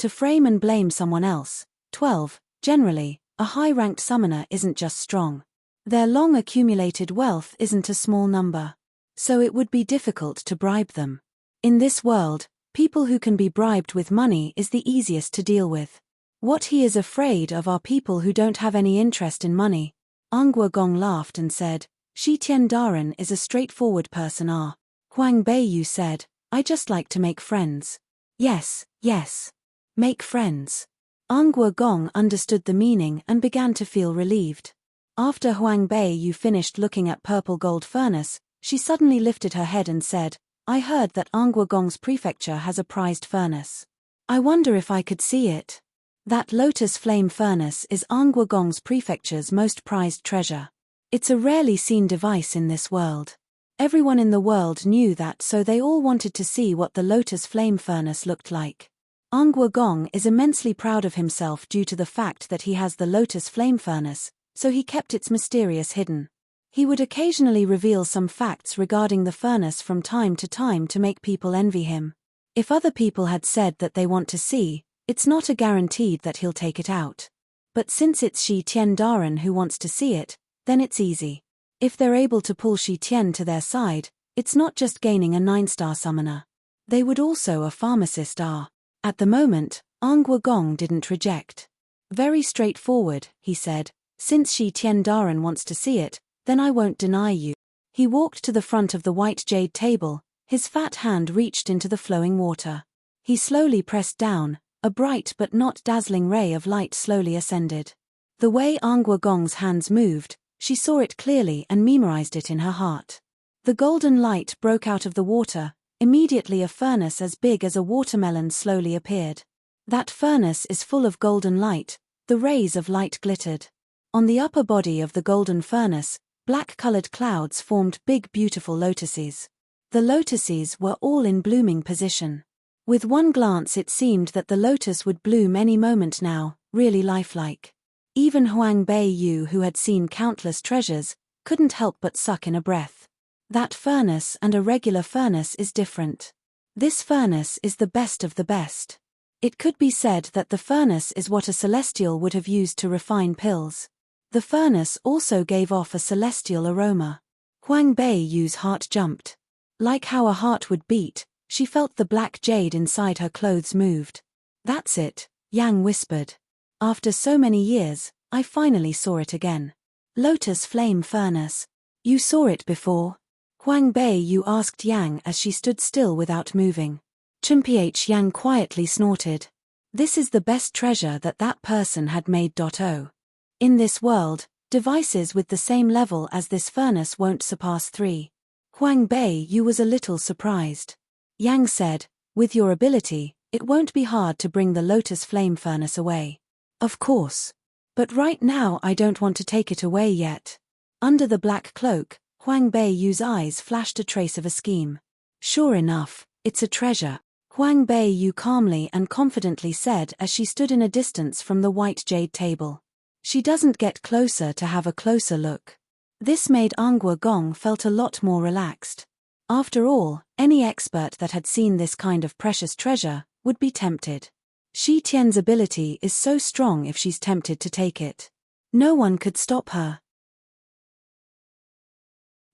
To frame and blame someone else. 12. Generally, a high-ranked summoner isn't just strong. Their long-accumulated wealth isn't a small number. So it would be difficult to bribe them. In this world, people who can be bribed with money is the easiest to deal with. What he is afraid of are people who don't have any interest in money. Angua Gong laughed and said, Shi Tian Daren is a straightforward person. Huang Beiyu said, I just like to make friends. Yes. Make friends. Angua Gong understood the meaning and began to feel relieved. After Huang Beiyu finished looking at purple gold furnace, she suddenly lifted her head and said, I heard that Angua Gong's prefecture has a prized furnace. I wonder if I could see it. That lotus flame furnace is Angua Gong's prefecture's most prized treasure. It's a rarely seen device in this world. Everyone in the world knew that, so they all wanted to see what the lotus flame furnace looked like. Angua Gong is immensely proud of himself due to the fact that he has the lotus flame furnace, so he kept its mysterious hidden. He would occasionally reveal some facts regarding the furnace from time to make people envy him. If other people had said that they want to see, it's not a guaranteed that he'll take it out. But since it's Shi Tian Daren who wants to see it, then it's easy. If they're able to pull Shi Tian to their side, it's not just gaining a 9-star summoner. They would also a pharmacist. At the moment, Angua Gong didn't reject. Very straightforward, he said, since Shi Tian Daren wants to see it, then I won't deny you. He walked to the front of the white jade table, his fat hand reached into the flowing water. He slowly pressed down, a bright but not dazzling ray of light slowly ascended. The way Angua Gong's hands moved, she saw it clearly and memorized it in her heart. The golden light broke out of the water, immediately a furnace as big as a watermelon slowly appeared. That furnace is full of golden light, the rays of light glittered. On the upper body of the golden furnace, black-colored clouds formed big beautiful lotuses. The lotuses were all in blooming position. With one glance it seemed that the lotus would bloom any moment now, really lifelike. Even Huang Beiyu, who had seen countless treasures, couldn't help but suck in a breath. That furnace and a regular furnace is different. This furnace is the best of the best. It could be said that the furnace is what a celestial would have used to refine pills. The furnace also gave off a celestial aroma. Huang Beiyu's heart jumped. Like how a heart would beat, she felt the black jade inside her clothes moved. That's it, Yang whispered. After so many years, I finally saw it again. Lotus flame furnace. You saw it before? Huang Beiyu asked Yang as she stood still without moving. Chumph Yang quietly snorted. This is the best treasure that person had made. In this world, devices with the same level as this furnace won't surpass 3. Huang Beiyu was a little surprised. Yang said, with your ability, it won't be hard to bring the lotus flame furnace away. Of course. But right now I don't want to take it away yet. Under the black cloak, Huang Beiyu's eyes flashed a trace of a scheme. Sure enough, it's a treasure, Huang Beiyu calmly and confidently said as she stood in a distance from the white jade table. She doesn't get closer to have a closer look. This made Angua Gong felt a lot more relaxed. After all, any expert that had seen this kind of precious treasure would be tempted. Shi Tian's ability is so strong if she's tempted to take it. No one could stop her.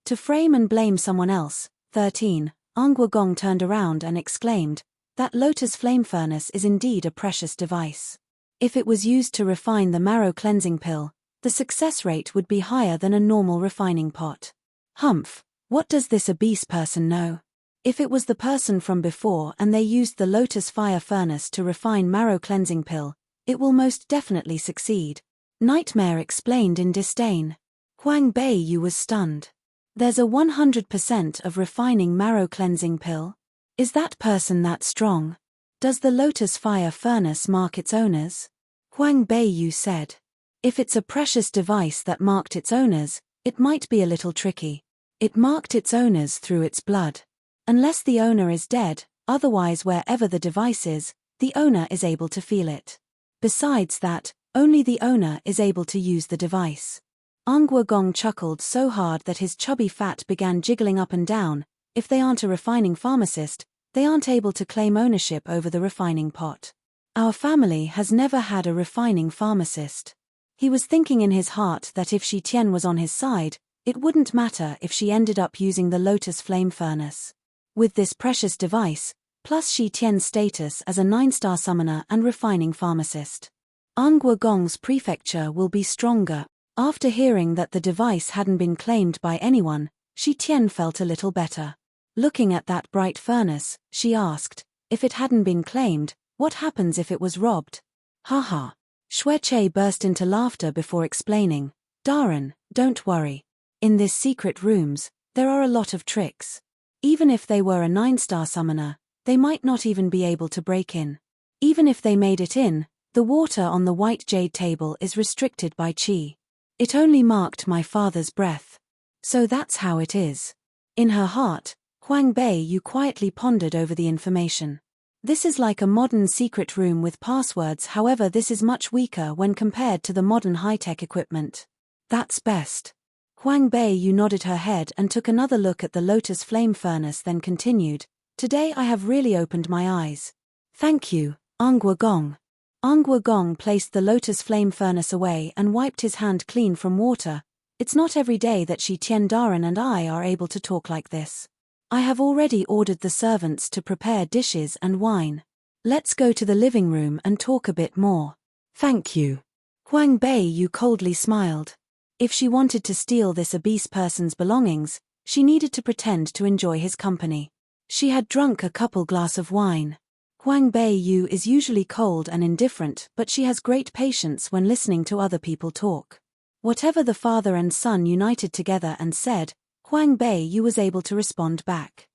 To frame and blame someone else. 13. Angua Gong turned around and exclaimed, that lotus flame furnace is indeed a precious device. If it was used to refine the marrow cleansing pill, the success rate would be higher than a normal refining pot. Humph, what does this obese person know? If it was the person from before and they used the lotus fire furnace to refine marrow cleansing pill, it will most definitely succeed. Nightmare explained in disdain. Huang Beiyu was stunned. There's a 100% of refining marrow cleansing pill? Is that person that strong? Does the lotus fire furnace mark its owners? Huang Beiyu said. If it's a precious device that marked its owners, it might be a little tricky. It marked its owners through its blood. Unless the owner is dead, otherwise wherever the device is, the owner is able to feel it. Besides that, only the owner is able to use the device. Angua Gong chuckled so hard that his chubby fat began jiggling up and down. If they aren't a refining pharmacist, they aren't able to claim ownership over the refining pot. Our family has never had a refining pharmacist. He was thinking in his heart that if Shi Tian was on his side, it wouldn't matter if she ended up using the lotus flame furnace. With this precious device, plus Shi Tian's status as a 9-star summoner and refining pharmacist, Angua Gong's prefecture will be stronger. After hearing that the device hadn't been claimed by anyone, Shi Tian felt a little better. Looking at that bright furnace, she asked, if it hadn't been claimed, what happens if it was robbed? Haha. Shueche burst into laughter before explaining, Darren, don't worry. In this secret rooms, there are a lot of tricks. Even if they were a 9-star summoner, they might not even be able to break in. Even if they made it in, the water on the white jade table is restricted by qi. It only marked my father's breath. So that's how it is. In her heart, Huang Bei Yu quietly pondered over the information. This is like a modern secret room with passwords, however this is much weaker when compared to the modern high-tech equipment. That's best. Huang Bei Yu nodded her head and took another look at the lotus flame furnace, then continued, Today I have really opened my eyes. Thank you, Angua Gong. Angua Gong placed the lotus flame furnace away and wiped his hand clean from water. It's not every day that Shi Tian Daren and I are able to talk like this. I have already ordered the servants to prepare dishes and wine. Let's go to the living room and talk a bit more. Thank you. Huang Bei Yu coldly smiled. If she wanted to steal this obese person's belongings, she needed to pretend to enjoy his company. She had drunk a couple glass of wine. Huang Bei Yu is usually cold and indifferent, but she has great patience when listening to other people talk. Whatever the father and son united together and said, Huang Bei Yu was able to respond back.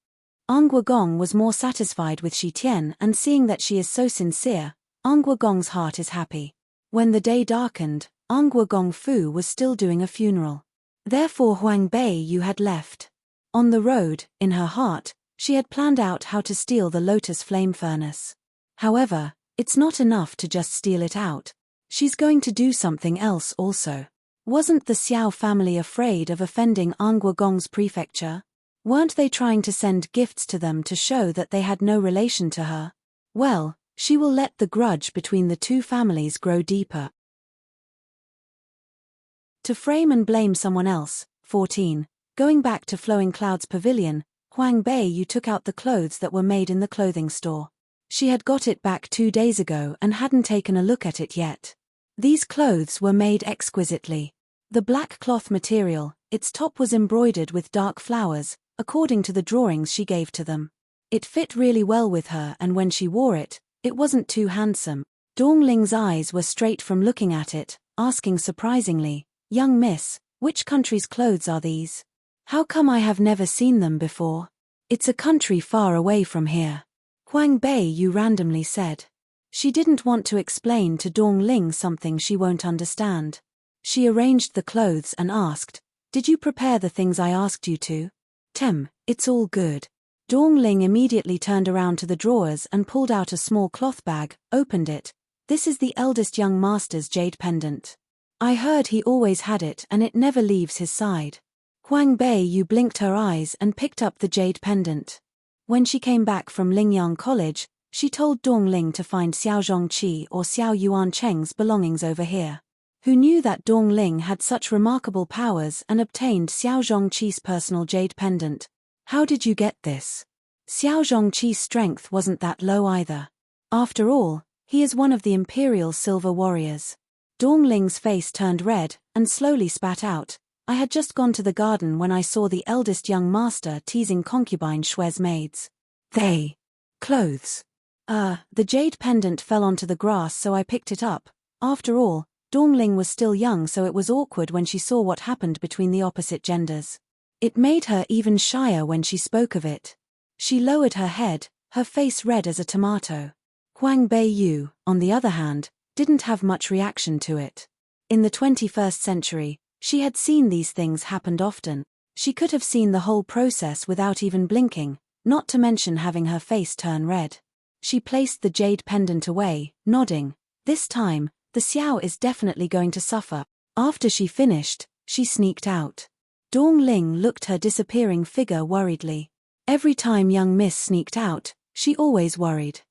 Angua Gong was more satisfied with Shi Tian, and seeing that she is so sincere, Angua Gong's heart is happy. When the day darkened, Angua Gong Fu was still doing a funeral. Therefore Huang Bei Yu had left. On the road, in her heart, she had planned out how to steal the lotus flame furnace. However, it's not enough to just steal it out. She's going to do something else also. Wasn't the Xiao family afraid of offending Angua Gong's prefecture? Weren't they trying to send gifts to them to show that they had no relation to her? Well, she will let the grudge between the two families grow deeper. To frame and blame someone else. 14. Going back to Flowing Clouds Pavilion, Huang Bei Yu took out the clothes that were made in the clothing store. She had got it back 2 days ago and hadn't taken a look at it yet. These clothes were made exquisitely. The black cloth material, its top was embroidered with dark flowers, according to the drawings she gave to them. It fit really well with her, and when she wore it, it wasn't too handsome. Dong Ling's eyes were straight from looking at it, asking surprisingly, Young miss, which country's clothes are these? How come I have never seen them before? It's a country far away from here. Huang Bei Yu randomly said. She didn't want to explain to Dong Ling something she won't understand. She arranged the clothes and asked, Did you prepare the things I asked you to? It's all good. Dong Ling immediately turned around to the drawers and pulled out a small cloth bag, opened it. This is the eldest young master's jade pendant. I heard he always had it and it never leaves his side. Huang Bei Yu blinked her eyes and picked up the jade pendant. When she came back from Lingyang College, she told Dong Ling to find Xiao Zhongqi or Xiao Yuan Cheng's belongings over here. Who knew that Dong Ling had such remarkable powers and obtained Xiao Zhongqi's personal jade pendant? How did you get this? Xiao Zhongqi's strength wasn't that low either. After all, he is one of the Imperial Silver Warriors. Dong Ling's face turned red, and slowly spat out, I had just gone to the garden when I saw the eldest young master teasing concubine Shue's maids. Clothes. The jade pendant fell onto the grass, so I picked it up. After all, Dong Ling was still young, so it was awkward when she saw what happened between the opposite genders. It made her even shyer when she spoke of it. She lowered her head, her face red as a tomato. Huang Bei Yu, on the other hand, didn't have much reaction to it. In the 21st century, she had seen these things happen often. She could have seen the whole process without even blinking, not to mention having her face turn red. She placed the jade pendant away, nodding. This time, the Xiao is definitely going to suffer. After she finished, she sneaked out. Dong Ling looked her disappearing figure worriedly. Every time young miss sneaked out, she always worried.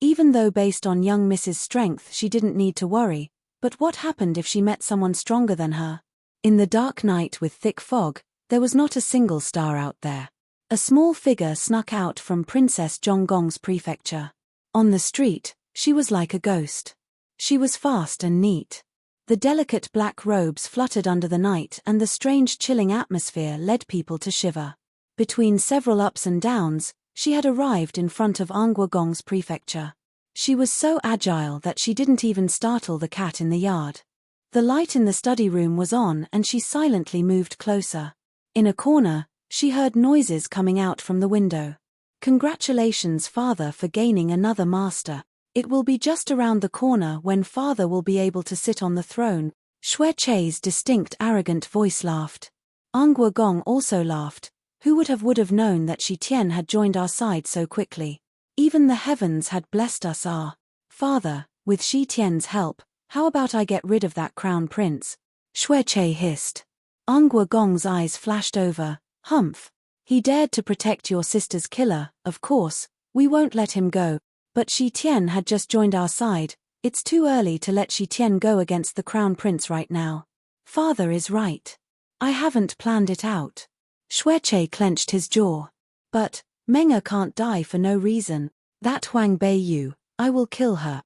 Even though based on young Mrs. Strength she didn't need to worry, but what happened if she met someone stronger than her? In the dark night with thick fog, there was not a single star out there. A small figure snuck out from Princess Jonggong's prefecture. On the street, she was like a ghost. She was fast and neat. The delicate black robes fluttered under the night and the strange chilling atmosphere led people to shiver. Between several ups and downs, she had arrived in front of Gong's prefecture. She was so agile that she didn't even startle the cat in the yard. The light in the study room was on and she silently moved closer. In a corner, she heard noises coming out from the window. Congratulations, Father, for gaining another master. It will be just around the corner when Father will be able to sit on the throne. Xue Chei's distinct arrogant voice laughed. Gong also laughed. Who would have known that Shi Tian had joined our side so quickly? Even the heavens had blessed us. Father, with Shi Tian's help, how about I get rid of that crown prince? Xue Chei hissed. Gong's eyes flashed over. Humph. He dared to protect your sister's killer, of course, we won't let him go. But Shi Tian had just joined our side. It's too early to let Shi Tian go against the crown prince right now. Father is right. I haven't planned it out. Xue Chei clenched his jaw. But, Meng'er can't die for no reason. That Huang Beiyu, I will kill her.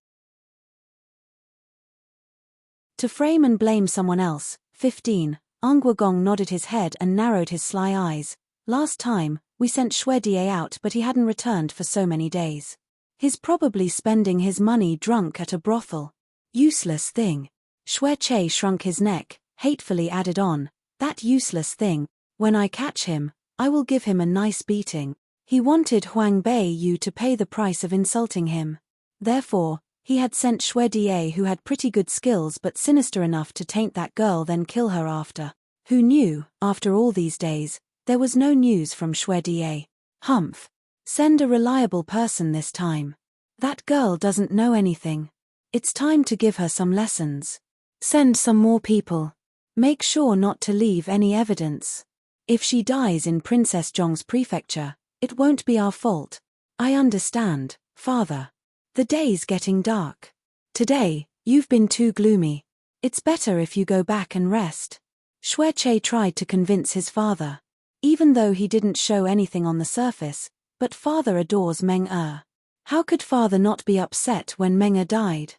To frame and blame someone else. 15. Gong nodded his head and narrowed his sly eyes. Last time, we sent Xue Die out but he hadn't returned for so many days. He's probably spending his money drunk at a brothel. Useless thing. Xue Chei shrunk his neck, hatefully added on. That useless thing. When I catch him, I will give him a nice beating. He wanted Huang Beiyu to pay the price of insulting him. Therefore, he had sent Xue Die, who had pretty good skills but sinister enough to taint that girl then kill her after. Who knew, after all these days, there was no news from Xue Die. Humph. Send a reliable person this time. That girl doesn't know anything. It's time to give her some lessons. Send some more people. Make sure not to leave any evidence. If she dies in Princess Zhong's prefecture, it won't be our fault. I understand, Father. The day's getting dark. Today, you've been too gloomy. It's better if you go back and rest. Xue Chei tried to convince his father. Even though he didn't show anything on the surface, but Father adores Meng'er. How could Father not be upset when Meng'er died?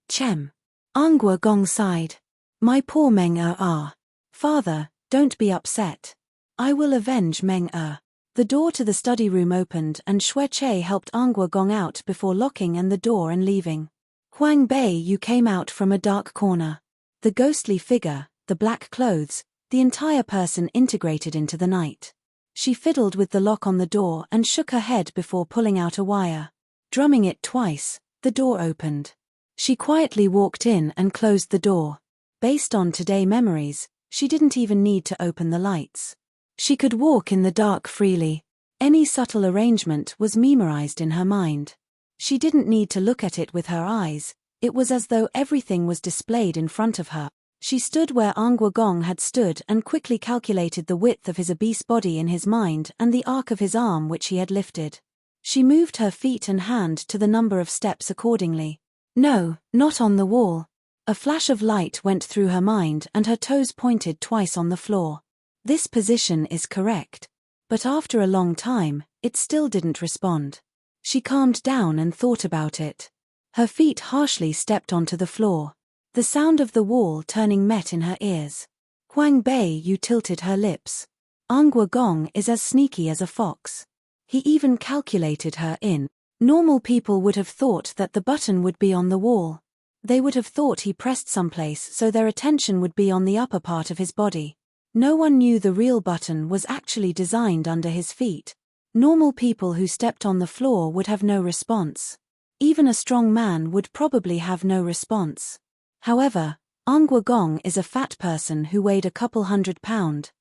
Chem. Gong sighed. My poor Meng'er. Father, don't be upset. I will avenge Meng'er. The door to the study room opened and Xue Chei helped Gong out before locking the door and leaving. Huang Beiyu came out from a dark corner. The ghostly figure, the black clothes, the entire person integrated into the night. She fiddled with the lock on the door and shook her head before pulling out a wire. Drumming it twice, the door opened. She quietly walked in and closed the door. Based on today memories, she didn't even need to open the lights. She could walk in the dark freely. Any subtle arrangement was memorized in her mind. She didn't need to look at it with her eyes, it was as though everything was displayed in front of her. She stood where Gong had stood and quickly calculated the width of his obese body in his mind and the arc of his arm which he had lifted. She moved her feet and hand to the number of steps accordingly. No, not on the wall. A flash of light went through her mind and her toes pointed twice on the floor. This position is correct. But after a long time, it still didn't respond. She calmed down and thought about it. Her feet harshly stepped onto the floor. The sound of the wall turning met in her ears. Huang Beiyu tilted her lips. Gong is as sneaky as a fox. He even calculated her in. Normal people would have thought that the button would be on the wall. They would have thought he pressed someplace so their attention would be on the upper part of his body. No one knew the real button was actually designed under his feet. Normal people who stepped on the floor would have no response. Even a strong man would probably have no response. However, Gong is a fat person who weighed a couple 100 pounds.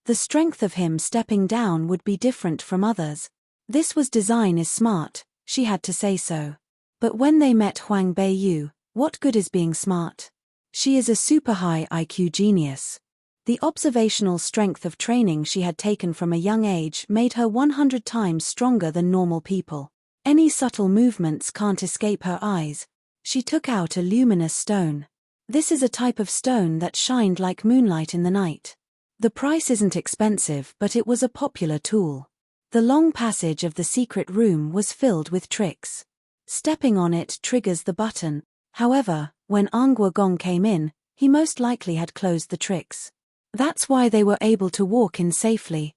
The strength of him stepping down would be different from others. This was design is smart, she had to say so. But when they met Huang Beiyu, what good is being smart? She is a super high IQ genius. The observational strength of training she had taken from a young age made her 100 times stronger than normal people. Any subtle movements can't escape her eyes. She took out a luminous stone. This is a type of stone that shined like moonlight in the night. The price isn't expensive, but it was a popular tool. The long passage of the secret room was filled with tricks. Stepping on it triggers the button. However, when Angwa Gong came in, he most likely had closed the tricks. That's why they were able to walk in safely.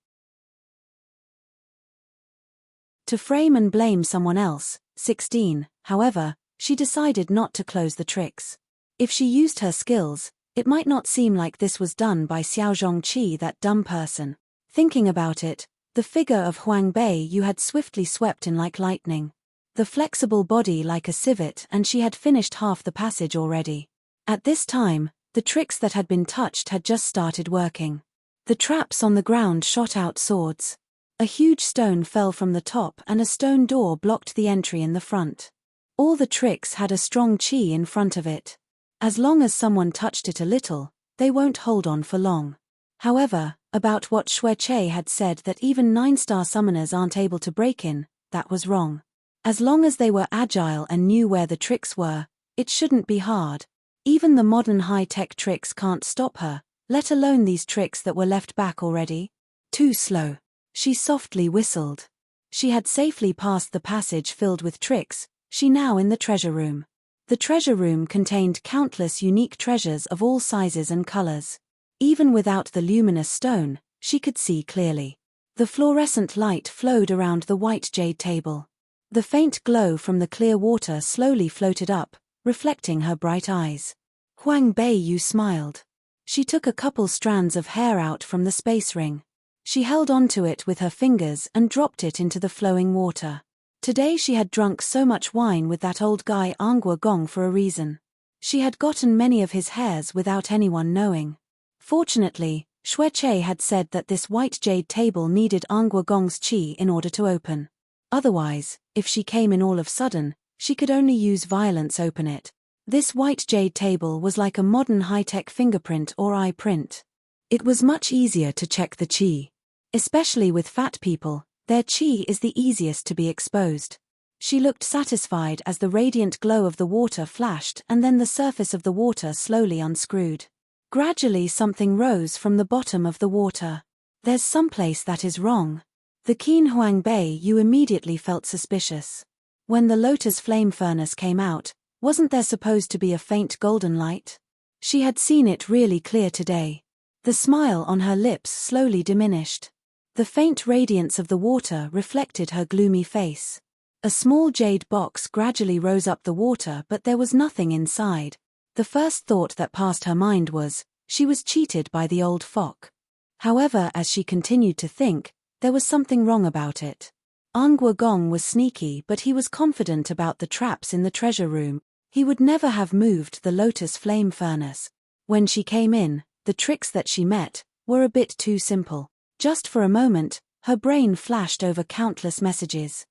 To frame and blame someone else, 16, however, she decided not to close the tricks. If she used her skills, it might not seem like this was done by Xiao Zhongqi, that dumb person. Thinking about it, the figure of Huang Beiyu had swiftly swept in like lightning. The flexible body like a civet, and she had finished half the passage already. At this time, the tricks that had been touched had just started working. The traps on the ground shot out swords. A huge stone fell from the top and a stone door blocked the entry in the front. All the tricks had a strong qi in front of it. As long as someone touched it a little, they won't hold on for long. However, about what Xueche had said that even 9-star summoners aren't able to break in, that was wrong. As long as they were agile and knew where the tricks were, it shouldn't be hard. Even the modern high-tech tricks can't stop her, let alone these tricks that were left back already. Too slow. She softly whistled. She had safely passed the passage filled with tricks, she now in the treasure room. The treasure room contained countless unique treasures of all sizes and colors. Even without the luminous stone, she could see clearly. The fluorescent light flowed around the white jade table. The faint glow from the clear water slowly floated up, reflecting her bright eyes. Huang Beiyu smiled. She took a couple strands of hair out from the space ring. She held onto it with her fingers and dropped it into the flowing water. Today she had drunk so much wine with that old guy Angwa Gong for a reason. She had gotten many of his hairs without anyone knowing. Fortunately, Xueche had said that this white jade table needed Angwa Gong's qi in order to open. Otherwise, if she came in all of a sudden, she could only use violence open it. This white jade table was like a modern high-tech fingerprint or eye print. It was much easier to check the qi. Especially with fat people, their qi is the easiest to be exposed. She looked satisfied as the radiant glow of the water flashed and then the surface of the water slowly unscrewed. Gradually something rose from the bottom of the water. There's someplace that is wrong. The keen Huang Beiyu immediately felt suspicious. When the lotus flame furnace came out, wasn't there supposed to be a faint golden light? She had seen it really clear today. The smile on her lips slowly diminished. The faint radiance of the water reflected her gloomy face. A small jade box gradually rose up the water, but there was nothing inside. The first thought that passed her mind was, she was cheated by the old fox. However, as she continued to think, there was something wrong about it. Angwa Gong was sneaky, but he was confident about the traps in the treasure room. He would never have moved the lotus flame furnace. When she came in, the tricks that she met were a bit too simple. Just for a moment, her brain flashed over countless messages.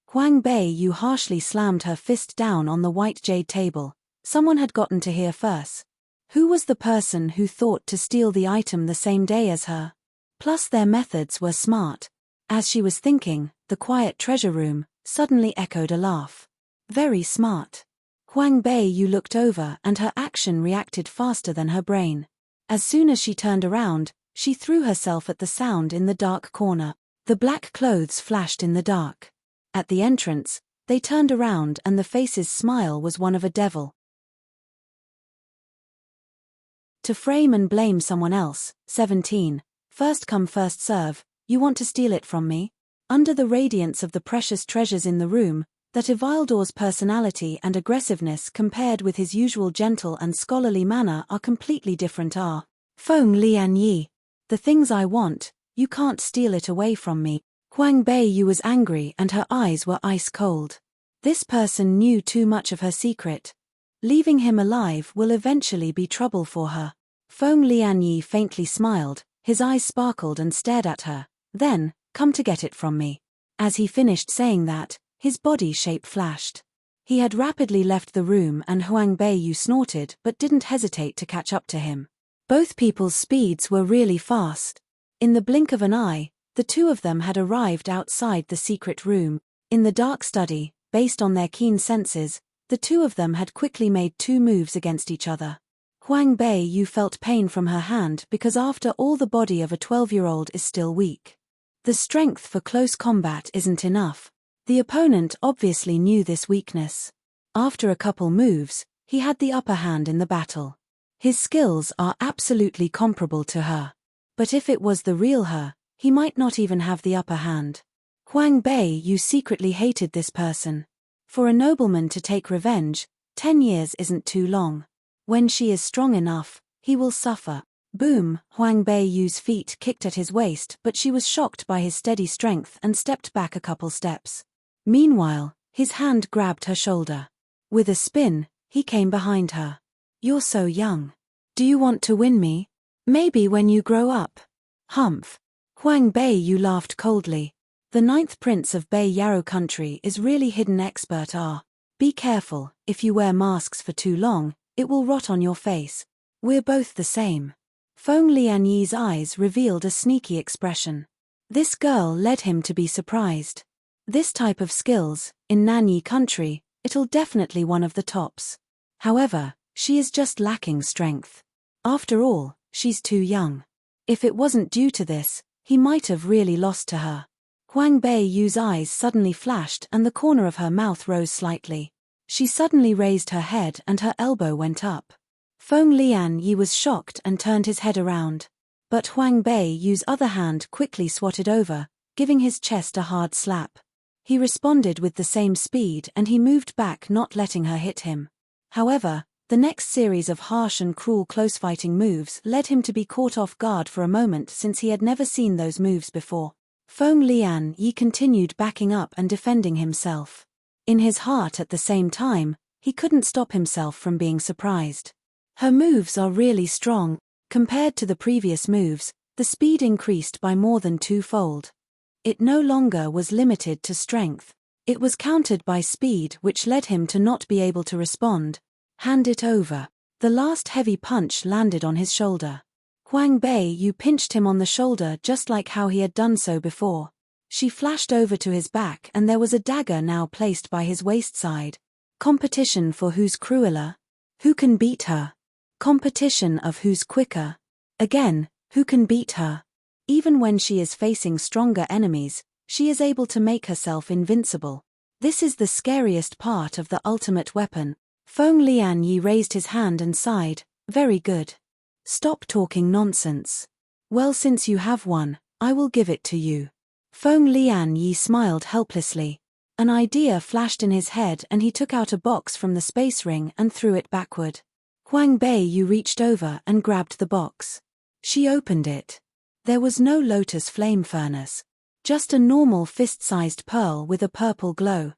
Huang Beiyu harshly slammed her fist down on the white jade table. Someone had gotten to here first. Who was the person who thought to steal the item the same day as her? Plus their methods were smart. As she was thinking, the quiet treasure room suddenly echoed a laugh. Very smart. Huang Beiyu looked over and her action reacted faster than her brain. As soon as she turned around, she threw herself at the sound in the dark corner. The black clothes flashed in the dark. At the entrance, they turned around and the face's smile was one of a devil. To frame and blame someone else, 17. First come first serve, you want to steal it from me? Under the radiance of the precious treasures in the room, that Ivaldor's personality and aggressiveness compared with his usual gentle and scholarly manner are completely different are. Feng Lian Yi. The things I want, you can't steal it away from me. Huang Beiyu was angry and her eyes were ice cold. This person knew too much of her secret. Leaving him alive will eventually be trouble for her. Feng Lian Yi faintly smiled, his eyes sparkled and stared at her. Then, come to get it from me. As he finished saying that, his body shape flashed. He had rapidly left the room and Huang Beiyu snorted but didn't hesitate to catch up to him. Both people's speeds were really fast. In the blink of an eye, the two of them had arrived outside the secret room. In the dark study, based on their keen senses, the two of them had quickly made 2 moves against each other. Huang Beiyu felt pain from her hand because after all the body of a 12-year-old is still weak. The strength for close combat isn't enough. The opponent obviously knew this weakness. After a couple moves, he had the upper hand in the battle. His skills are absolutely comparable to her. But if it was the real her, he might not even have the upper hand. Huang Beiyu secretly hated this person. For a nobleman to take revenge, 10 years isn't too long. When she is strong enough, he will suffer. Boom! Huang Beiyu's feet kicked at his waist, but she was shocked by his steady strength and stepped back a couple steps. Meanwhile, his hand grabbed her shoulder. With a spin, he came behind her. "You're so young. Do you want to win me? Maybe when you grow up." Humph. Huang Beiyu laughed coldly. The 9th prince of Bei Yarrow country is really hidden expert R. Be careful, if you wear masks for too long, it will rot on your face. We're both the same. Feng Lianyi's eyes revealed a sneaky expression. This girl led him to be surprised. This type of skills, in Nanyi country, it'll definitely one of the tops. However, she is just lacking strength. After all, she's too young. If it wasn't due to this, he might have really lost to her. Huang Beiyu's eyes suddenly flashed and the corner of her mouth rose slightly. She suddenly raised her head and her elbow went up. Feng Lianyi was shocked and turned his head around. But Huang Beiyu's other hand quickly swatted over, giving his chest a hard slap. He responded with the same speed and he moved back, not letting her hit him. However, the next series of harsh and cruel close-fighting moves led him to be caught off guard for a moment since he had never seen those moves before. Feng Lianyi continued backing up and defending himself. In his heart at the same time, he couldn't stop himself from being surprised. Her moves are really strong. Compared to the previous moves, the speed increased by more than 2-fold. It no longer was limited to strength. It was countered by speed, which led him to not be able to respond. "Hand it over." The last heavy punch landed on his shoulder. Huang Beiyu pinched him on the shoulder just like how he had done so before. She flashed over to his back and there was a dagger now placed by his waist side. Competition for who's crueler? Who can beat her? Competition of who's quicker? Again, who can beat her? Even when she is facing stronger enemies, she is able to make herself invincible. This is the scariest part of the ultimate weapon. Feng Lianyi raised his hand and sighed. "Very good. Stop talking nonsense. Well, since you have one, I will give it to you." Feng Lianyi smiled helplessly. An idea flashed in his head and he took out a box from the space ring and threw it backward. Huang Beiyu reached over and grabbed the box. She opened it. There was no lotus flame furnace. Just a normal fist-sized pearl with a purple glow.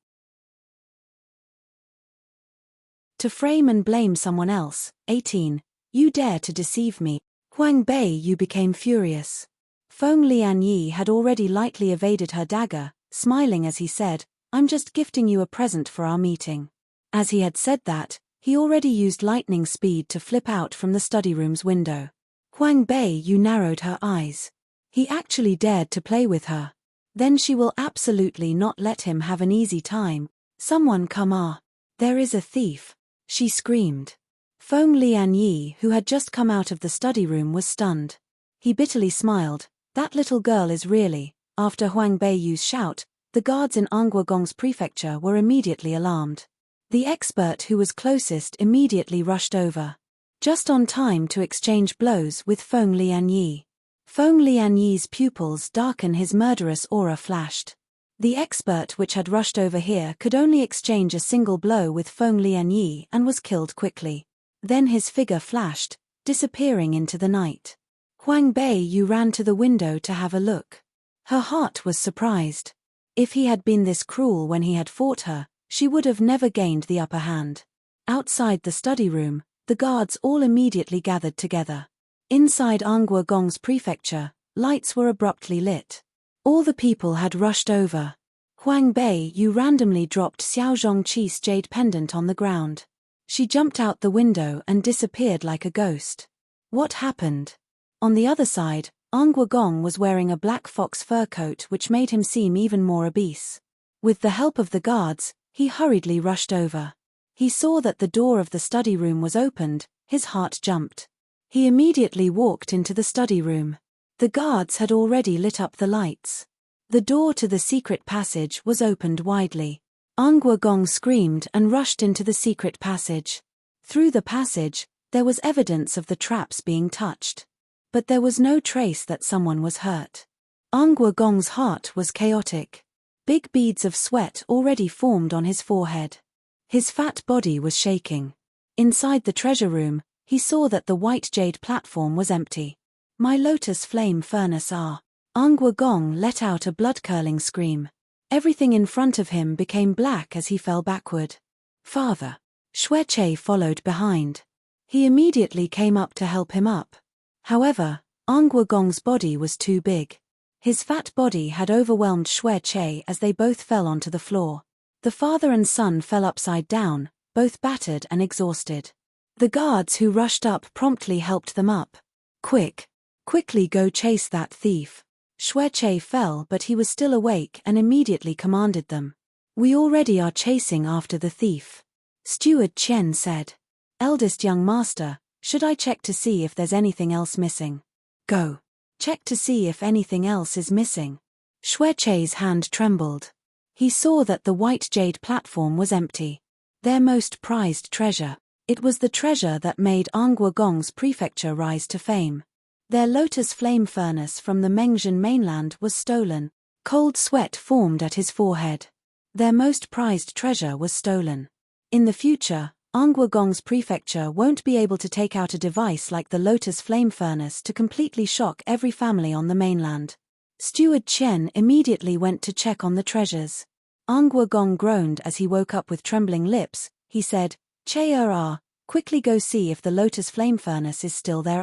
To frame and blame someone else. 18. You dare to deceive me. Huang Beiyu became furious. Feng Lianyi had already lightly evaded her dagger, smiling as he said, "I'm just gifting you a present for our meeting." As he had said that, he already used lightning speed to flip out from the study room's window. Huang Beiyu narrowed her eyes. He actually dared to play with her. Then she will absolutely not let him have an easy time. "Someone come there is a thief," she screamed. Feng Lianyi, who had just come out of the study room, was stunned. He bitterly smiled. That little girl is really. After Huang Beiyu's shout, the guards in Anguagong's prefecture were immediately alarmed. The expert who was closest immediately rushed over. Just on time to exchange blows with Feng Lianyi. Feng Lianyi's pupils darken, his murderous aura flashed. The expert which had rushed over here could only exchange a single blow with Feng Lianyi and was killed quickly. Then his figure flashed, disappearing into the night. Huang Beiyu ran to the window to have a look. Her heart was surprised. If he had been this cruel when he had fought her, she would have never gained the upper hand. Outside the study room, the guards all immediately gathered together. Inside Anguagong's prefecture, lights were abruptly lit. All the people had rushed over. Huang Beiyu randomly dropped Xiao Zhongqi's jade pendant on the ground. She jumped out the window and disappeared like a ghost. What happened? On the other side, Anguagong was wearing a black fox fur coat which made him seem even more obese. With the help of the guards, he hurriedly rushed over. He saw that the door of the study room was opened, his heart jumped. He immediately walked into the study room. The guards had already lit up the lights. The door to the secret passage was opened widely. Angwa Gong screamed and rushed into the secret passage. Through the passage, there was evidence of the traps being touched. But there was no trace that someone was hurt. Angwa Gong's heart was chaotic. Big beads of sweat already formed on his forehead. His fat body was shaking. Inside the treasure room, he saw that the white jade platform was empty. My lotus flame furnace ah! Angwa Gong let out a blood-curdling scream. Everything in front of him became black as he fell backward. Father! Xueche followed behind. He immediately came up to help him up. However, Angwa Gong's body was too big. His fat body had overwhelmed Xueche as they both fell onto the floor. The father and son fell upside down, both battered and exhausted. The guards who rushed up promptly helped them up. Quickly go chase that thief. Xueche fell, but he was still awake and immediately commanded them. We already are chasing after the thief. Steward Chen said. Eldest young master, should I check to see if there's anything else missing? Go. Check to see if anything else is missing. Xueche's hand trembled. He saw that the white jade platform was empty. Their most prized treasure. It was the treasure that made Angwa Gong's prefecture rise to fame. Their lotus flame furnace from the Mengzhen mainland was stolen. Cold sweat formed at his forehead. Their most prized treasure was stolen. In the future, Angwa Gong's prefecture won't be able to take out a device like the lotus flame furnace to completely shock every family on the mainland. Steward Chen immediately went to check on the treasures. Angwa Gong groaned as he woke up with trembling lips. He said, Che quickly go see if the lotus flame furnace is still there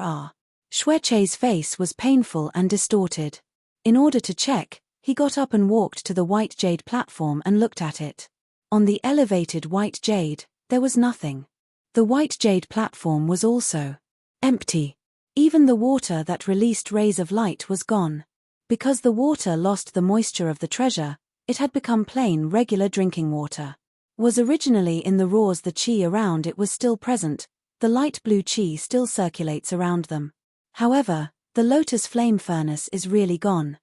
Xueche's face was painful and distorted. In order to check, he got up and walked to the white jade platform and looked at it. On the elevated white jade, there was nothing. The white jade platform was also empty. Even the water that released rays of light was gone. Because the water lost the moisture of the treasure, it had become plain regular drinking water. Was originally in the roars the qi around it was still present, the light blue qi still circulates around them. However, the lotus flame furnace is really gone.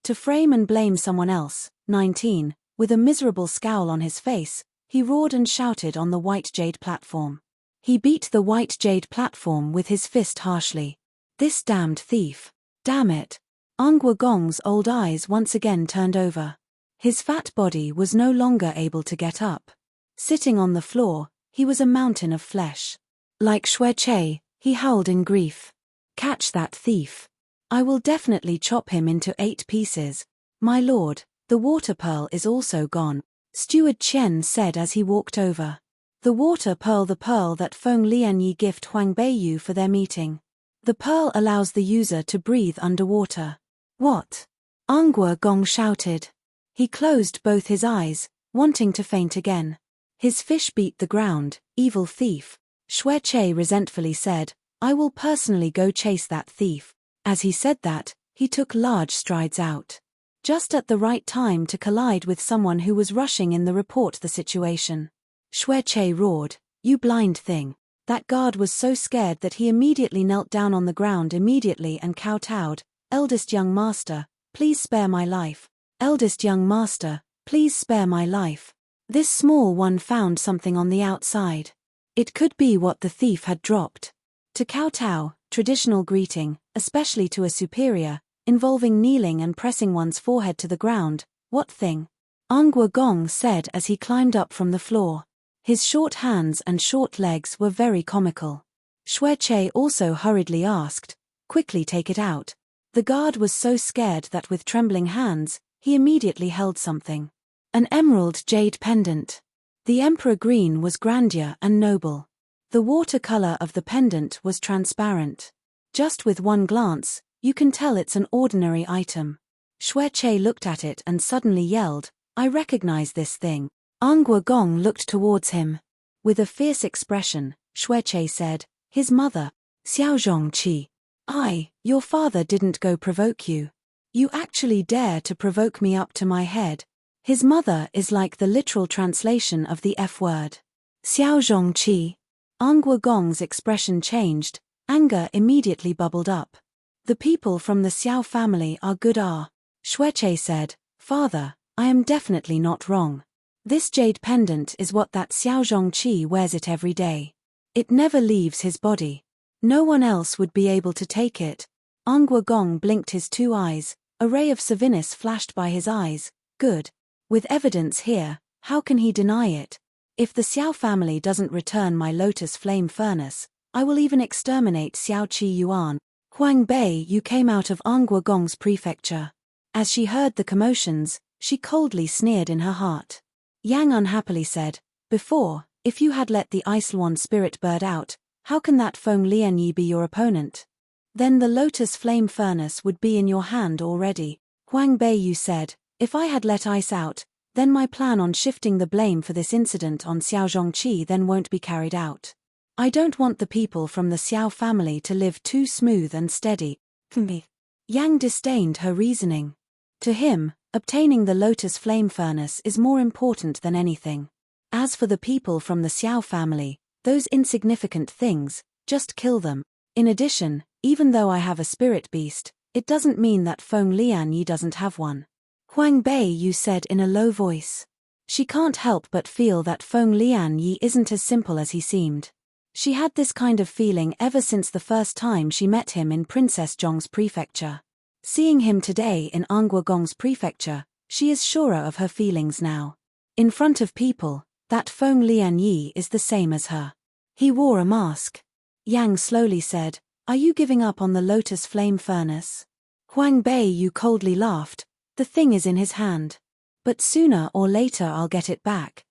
To frame and blame someone else, 19, with a miserable scowl on his face, he roared and shouted on the white jade platform. He beat the white jade platform with his fist harshly. This damned thief. Damn it. Angwa Gong's old eyes once again turned over. His fat body was no longer able to get up. Sitting on the floor, he was a mountain of flesh. Like Xueche, he howled in grief. Catch that thief. I will definitely chop him into 8 pieces. My lord, the water pearl is also gone, Steward Chen said as he walked over. The water pearl, the pearl that Feng Lianyi gift Huang Beiyu for their meeting. The pearl allows the user to breathe underwater. What? Angwa Gong shouted. He closed both his eyes, wanting to faint again. His fish beat the ground, evil thief. Xueche resentfully said, I will personally go chase that thief. As he said that, he took large strides out. Just at the right time to collide with someone who was rushing in to report the situation. Xueche roared, You blind thing. That guard was so scared that he immediately knelt down on the ground immediately and kowtowed, Eldest young master, please spare my life. Eldest young master, please spare my life. This small one found something on the outside. It could be what the thief had dropped. To kowtow, traditional greeting, especially to a superior, involving kneeling and pressing one's forehead to the ground. What thing? Angwa Gong said as he climbed up from the floor. His short hands and short legs were very comical. Xueche also hurriedly asked, Quickly take it out. The guard was so scared that with trembling hands, he immediately held something. An emerald jade pendant. The emperor green was grandeur and noble. The watercolor of the pendant was transparent. Just with one glance, you can tell it's an ordinary item. Xueche looked at it and suddenly yelled, I recognize this thing. Angwa Gong looked towards him. With a fierce expression, Xueche said, His mother, Xiaozhong Qi. Your father didn't go provoke you. You actually dare to provoke me up to my head. His mother is like the literal translation of the F word. Xiao Zhongqi. Angua Gong's expression changed, anger immediately bubbled up. The people from the Xiao family are good. Xueche said, Father, I am definitely not wrong. This jade pendant is what that Xiao Zhongqi wears it every day. It never leaves his body. No one else would be able to take it. Angua Gong blinked his 2 eyes, a ray of Savinus flashed by his eyes. Good. With evidence here, how can he deny it? If the Xiao family doesn't return my lotus flame furnace, I will even exterminate Xiao Qi Yuan. Huang Bei Yu came out of Angua Gong's prefecture. As she heard the commotions, she coldly sneered in her heart. Yang unhappily said, Before, if you had let the Iceland spirit bird out, how can that Feng Lianyi be your opponent? Then the lotus flame furnace would be in your hand already. Huang Bei Yu said, If I had let ice out, then my plan on shifting the blame for this incident on Xiao Zhongqi then won't be carried out. I don't want the people from the Xiao family to live too smooth and steady. Yang disdained her reasoning. To him, obtaining the lotus flame furnace is more important than anything. As for the people from the Xiao family, those insignificant things, just kill them. In addition, even though I have a spirit beast, it doesn't mean that Feng Lianyi doesn't have one. Huang Bei Yu said in a low voice. She can't help but feel that Feng Lianyi isn't as simple as he seemed. She had this kind of feeling ever since the first time she met him in Princess Zhong's prefecture. Seeing him today in Angua Gong's prefecture, she is surer of her feelings now. In front of people, that Feng Lianyi is the same as her. He wore a mask. Yang slowly said, Are you giving up on the lotus flame furnace? Huang Bei Yu coldly laughed. The thing is in his hand. But sooner or later I'll get it back.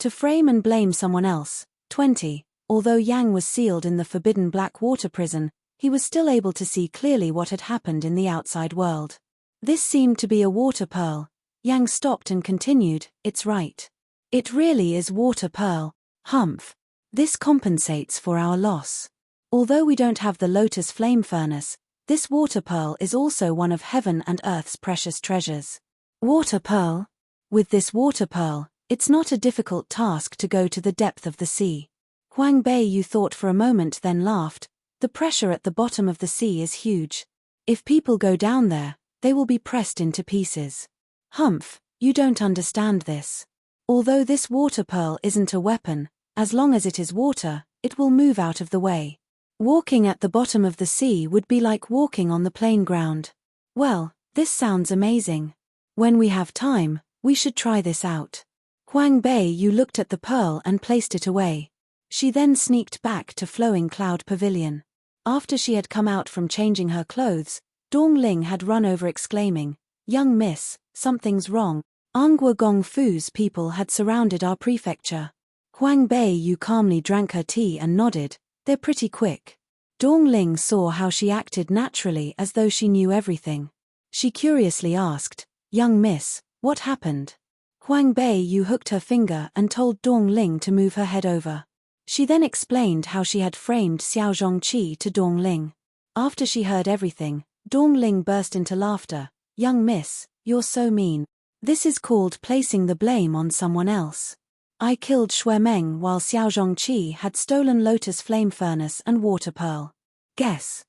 To frame and blame someone else. 20. Although Yang was sealed in the forbidden black water prison, he was still able to see clearly what had happened in the outside world. This seemed to be a water pearl. Yang stopped and continued, It's right. It really is water pearl. Humph. This compensates for our loss. Although we don't have the lotus flame furnace, this water pearl is also one of heaven and earth's precious treasures. Water pearl? With this water pearl, it's not a difficult task to go to the depth of the sea. Huang Bei Yu thought for a moment then laughed. The pressure at the bottom of the sea is huge. If people go down there, they will be pressed into pieces. Humph, you don't understand this. Although this water pearl isn't a weapon, as long as it is water, it will move out of the way. Walking at the bottom of the sea would be like walking on the plain ground. Well, this sounds amazing. When we have time, we should try this out. Huang Bei Yu looked at the pearl and placed it away. She then sneaked back to Flowing Cloud Pavilion. After she had come out from changing her clothes, Dong Ling had run over exclaiming, Young miss, something's wrong. Angua Gong Fu's people had surrounded our prefecture. Huang Bei Yu calmly drank her tea and nodded, They're pretty quick. Dong Ling saw how she acted naturally as though she knew everything. She curiously asked, Young miss, what happened? Huang Bei Yu hooked her finger and told Dong Ling to move her head over. She then explained how she had framed Xiao Zhongqi to Dong Ling. After she heard everything, Dong Ling burst into laughter. Young miss, you're so mean. This is called placing the blame on someone else. I killed Xue Meng while Xiao Zhongqi had stolen Lotus Flame Furnace and Water Pearl. Guess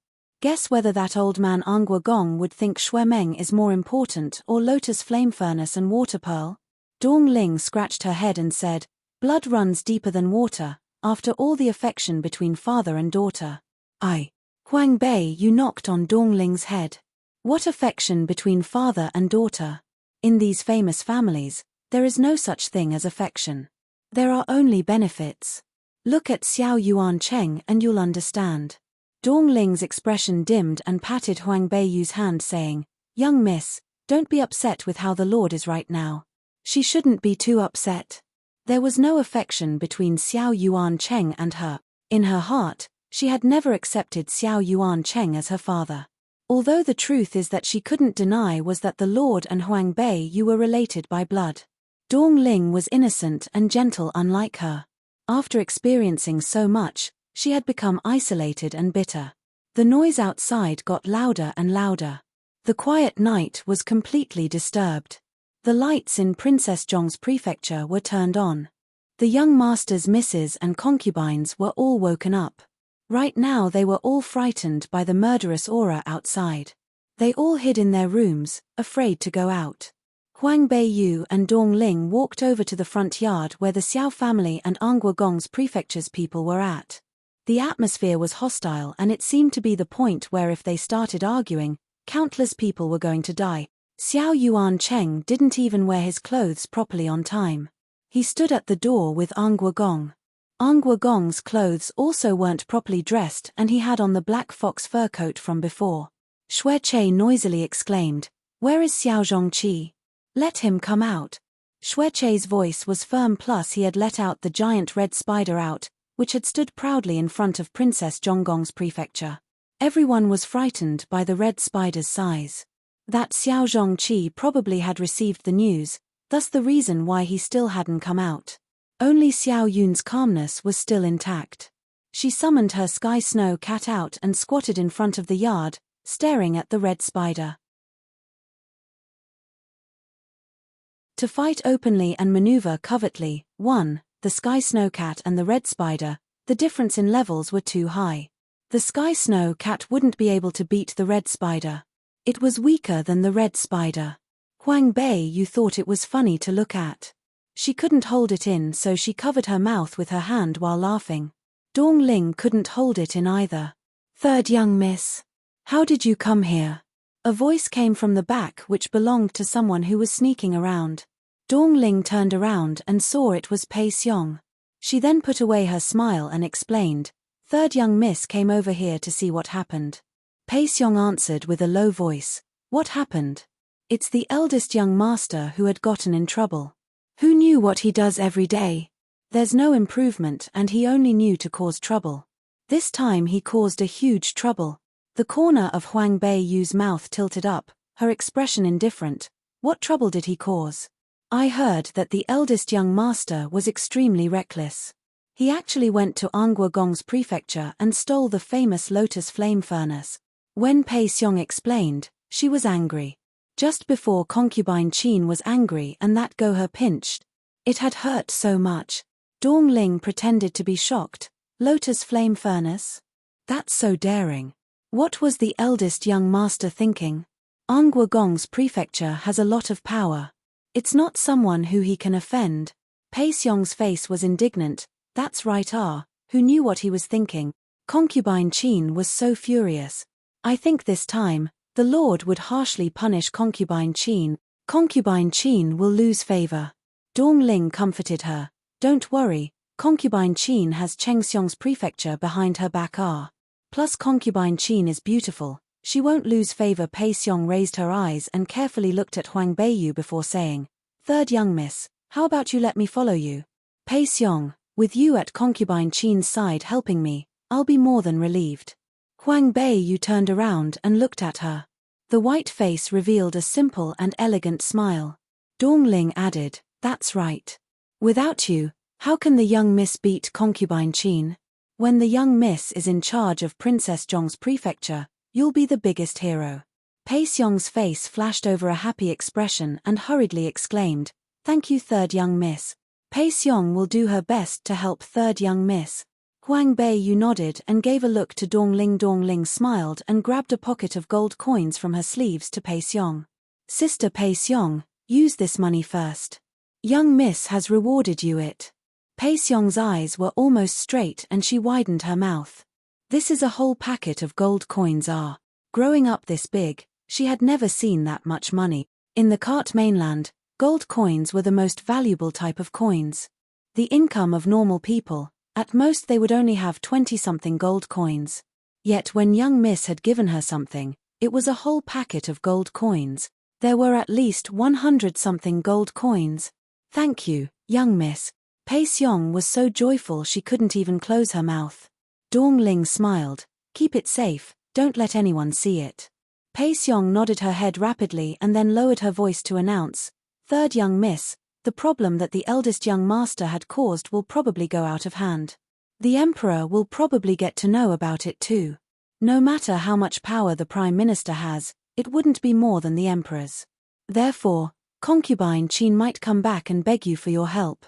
whether that old man Angua Gong would think Xue Meng is more important or Lotus Flame Furnace and Water Pearl? Dong Ling scratched her head and said, Blood runs deeper than water, after all the affection between father and daughter. Huang Bei Yu knocked on Dong Ling's head. What affection between father and daughter? In these famous families, there is no such thing as affection. There are only benefits. Look at Xiao Yuan Cheng and you'll understand. Dong Ling's expression dimmed and patted Huang Bei Yu's hand saying, Young miss, don't be upset with how the Lord is right now. She shouldn't be too upset. There was no affection between Xiao Yuan Cheng and her. In her heart, she had never accepted Xiao Yuan Cheng as her father. Although the truth is that she couldn't deny was that the Lord and Huang Bei Yu were related by blood. Dong Ling was innocent and gentle unlike her. After experiencing so much, she had become isolated and bitter. The noise outside got louder and louder. The quiet night was completely disturbed. The lights in Princess Zhong's prefecture were turned on. The young masters, misses and concubines were all woken up. Right now they were all frightened by the murderous aura outside. They all hid in their rooms, afraid to go out. Huang Beiyu and Dong Ling walked over to the front yard where the Xiao family and Anghua Gong's prefecture's people were at. The atmosphere was hostile and it seemed to be the point where if they started arguing, countless people were going to die. Xiao Yuan Cheng didn't even wear his clothes properly on time. He stood at the door with Anghua Gong. Anghua Gong's clothes also weren't properly dressed and he had on the black fox fur coat from before. Xue Che noisily exclaimed, "Where is Xiao Zhongqi? Let him come out." Xue Che's voice was firm, plus he had let out the giant red spider out, which had stood proudly in front of Princess Zhonggong's prefecture. Everyone was frightened by the red spider's size. That Xiao Zhongqi probably had received the news, thus the reason why he still hadn't come out. Only Xiao Yun's calmness was still intact. She summoned her sky snow cat out and squatted in front of the yard, staring at the red spider. To fight openly and maneuver covertly, 1. The sky snow cat and the red spider, the difference in levels were too high. The sky snow cat wouldn't be able to beat the red spider. It was weaker than the red spider. Huang Beiyu thought it was funny to look at. She couldn't hold it in, so she covered her mouth with her hand while laughing. Dong Ling couldn't hold it in either. "Third young miss. How did you come here?" A voice came from the back which belonged to someone who was sneaking around. Dong Ling turned around and saw it was Pei Xiong. She then put away her smile and explained, "Third young miss came over here to see what happened." Pei Xiong answered with a low voice, "What happened?" "It's the eldest young master who had gotten in trouble. Who knew what he does every day? There's no improvement and he only knew to cause trouble. This time he caused a huge trouble." The corner of Huang Beiyu's mouth tilted up, her expression indifferent. "What trouble did he cause?" "I heard that the eldest young master was extremely reckless. He actually went to Anghua Gong's prefecture and stole the famous lotus flame furnace." When Pei Xiong explained, she was angry. Just before concubine Qin was angry and that go her pinched. It had hurt so much. Dong Ling pretended to be shocked. "Lotus flame furnace? That's so daring. What was the eldest young master thinking? Anghua Gong's prefecture has a lot of power. It's not someone who he can offend." Pei Xiong's face was indignant. "That's right, who knew what he was thinking?" Concubine Qin was so furious. "I think this time, the Lord would harshly punish Concubine Qin. Concubine Qin will lose favor." Dong Ling comforted her. "Don't worry, Concubine Qin has Cheng Xiong's prefecture behind her back. Plus Concubine Qin is beautiful, she won't lose favor." Pei Xiong raised her eyes and carefully looked at Huang Beiyu before saying, "Third young miss, how about you let me follow you? Pei Xiong, with you at Concubine Qin's side helping me, I'll be more than relieved." Huang Beiyu turned around and looked at her. The white face revealed a simple and elegant smile. Dong Ling added, "That's right. Without you, how can the young miss beat Concubine Qin? When the young miss is in charge of Princess Zhong's prefecture, you'll be the biggest hero." Pei Xiong's face flashed over a happy expression and hurriedly exclaimed, "Thank you, third young miss." Pei Xiong will do her best to help third young miss. Huang Beiyu nodded and gave a look to Dong Ling. Dong Ling smiled and grabbed a pocket of gold coins from her sleeves to Pei Xiong. "Sister Pei Xiong, use this money first. Young miss has rewarded you it." Pei Xiong's eyes were almost straight and she widened her mouth. "This is a whole packet of gold coins. Growing up this big, she had never seen that much money. In the Cart mainland, gold coins were the most valuable type of coins. The income of normal people, at most they would only have 20-something gold coins. Yet when young miss had given her something, it was a whole packet of gold coins. There were at least 100-something gold coins. "Thank you, young miss." Pei Xiong was so joyful she couldn't even close her mouth. Dong Ling smiled. "Keep it safe, don't let anyone see it." Pei Xiong nodded her head rapidly and then lowered her voice to announce, "Third young miss, the problem that the eldest young master had caused will probably go out of hand. The emperor will probably get to know about it too. No matter how much power the prime minister has, it wouldn't be more than the emperor's. Therefore, concubine Qin might come back and beg you for your help.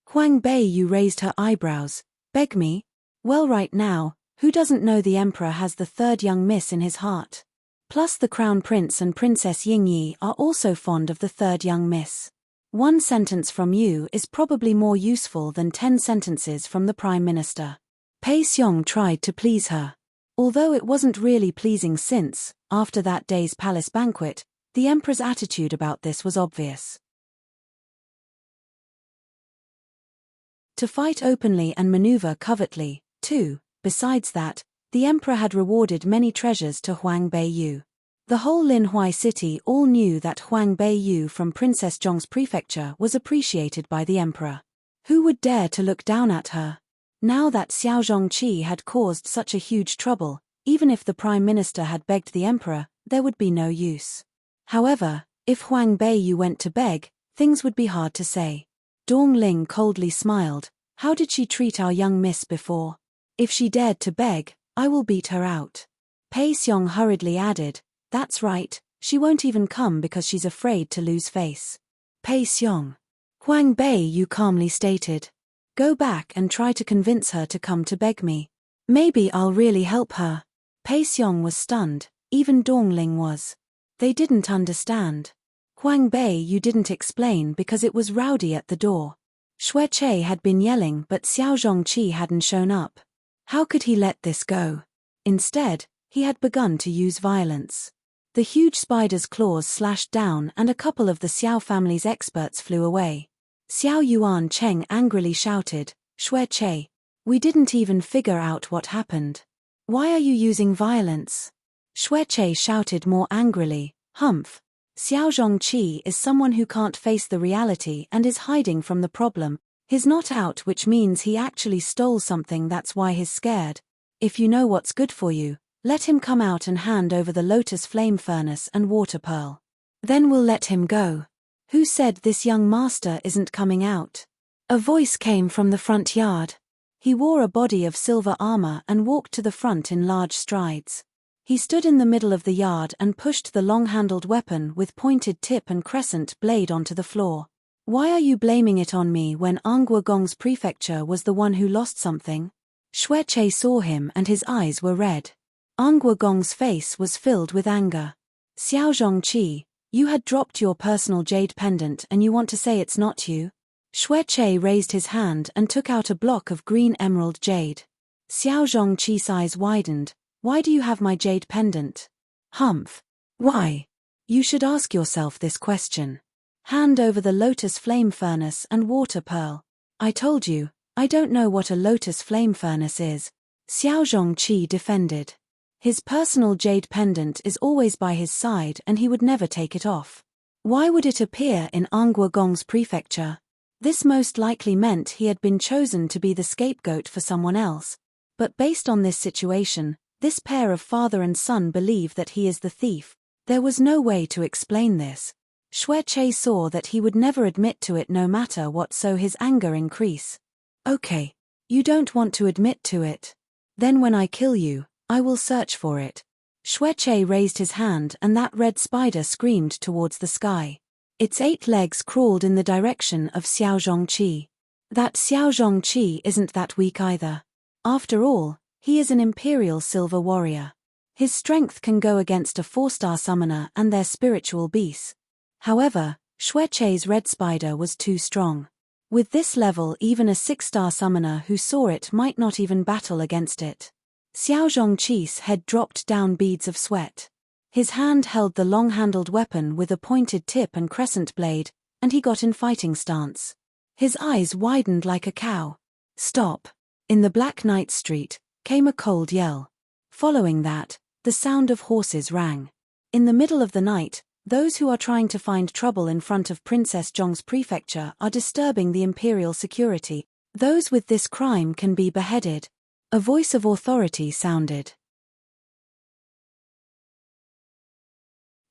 Huang Beiyu raised her eyebrows. Beg me? Well, right now, who doesn't know the emperor has the third young miss in his heart? Plus the crown prince and princess Yingyi are also fond of the third young miss. One sentence from you is probably more useful than 10 sentences from the prime minister. Pei Xiong tried to please her. Although it wasn't really pleasing since, after that day's palace banquet, the emperor's attitude about this was obvious. To fight openly and maneuver covertly, too. Besides that, the emperor had rewarded many treasures to Huang Beiyu. The whole Linhuai city all knew that Huang Beiyu from Princess Zhong's prefecture was appreciated by the emperor. Who would dare to look down at her? Now that Xiao Zhongqi had caused such a huge trouble, even if the prime minister had begged the emperor, there would be no use. However, if Huang Beiyu went to beg, things would be hard to say. Dong Ling coldly smiled. How did she treat our young miss before? If she dared to beg, I will beat her out. Pei Xiong hurriedly added, that's right, she won't even come because she's afraid to lose face. Pei Xiong. Huang Beiyu calmly stated. Go back and try to convince her to come to beg me. Maybe I'll really help her. Pei Xiong was stunned, even Dong Ling was. They didn't understand. Huang Beiyu didn't explain because it was rowdy at the door. Xue Che had been yelling but Xiao Zhongqi hadn't shown up. How could he let this go? Instead, he had begun to use violence. The huge spider's claws slashed down and a couple of the Xiao family's experts flew away. Xiao Yuan Cheng angrily shouted, Xue Che, we didn't even figure out what happened. Why are you using violence? Xue Che shouted more angrily, Humph. Xiao Zhongqi is someone who can't face the reality and is hiding from the problem. He's not out, which means he actually stole something, that's why he's scared. If you know what's good for you, let him come out and hand over the lotus flame furnace and water pearl. Then we'll let him go. Who said this young master isn't coming out? A voice came from the front yard. He wore a body of silver armor and walked to the front in large strides. He stood in the middle of the yard and pushed the long-handled weapon with pointed tip and crescent blade onto the floor. Why are you blaming it on me when Anghua Gong's prefecture was the one who lost something? Xue Che saw him and his eyes were red. Anghua Gong's face was filled with anger. Xiao Zhongqi, you had dropped your personal jade pendant and you want to say it's not you? Xue Che raised his hand and took out a block of green emerald jade. Xiao Zhongqi's eyes widened. Why do you have my jade pendant? Humph. Why? You should ask yourself this question. Hand over the lotus flame furnace and water pearl. I told you, I don't know what a lotus flame furnace is. Xiao Zhongqi defended. His personal jade pendant is always by his side and he would never take it off. Why would it appear in Anghua Gong's prefecture? This most likely meant he had been chosen to be the scapegoat for someone else. But based on this situation, this pair of father and son believe that he is the thief. There was no way to explain this. Xue Che saw that he would never admit to it no matter what, so his anger increased. Okay. You don't want to admit to it. Then when I kill you, I will search for it. Xue Che raised his hand and that red spider screamed towards the sky. Its 8 legs crawled in the direction of Xiao Zhongqi. That Xiao Zhongqi isn't that weak either. After all, he is an imperial silver warrior. His strength can go against a 4-star summoner and their spiritual beasts. However, Xue Che's red spider was too strong. With this level, even a 6-star summoner who saw it might not even battle against it. Xiao Zhongqi's head dropped down, beads of sweat. His hand held the long-handled weapon with a pointed tip and crescent blade, and he got in fighting stance. His eyes widened like a cow. Stop! In the Black Night Street came a cold yell. Following that, the sound of horses rang. In the middle of the night, those who are trying to find trouble in front of Princess Zhong's prefecture are disturbing the imperial security. Those with this crime can be beheaded. A voice of authority sounded.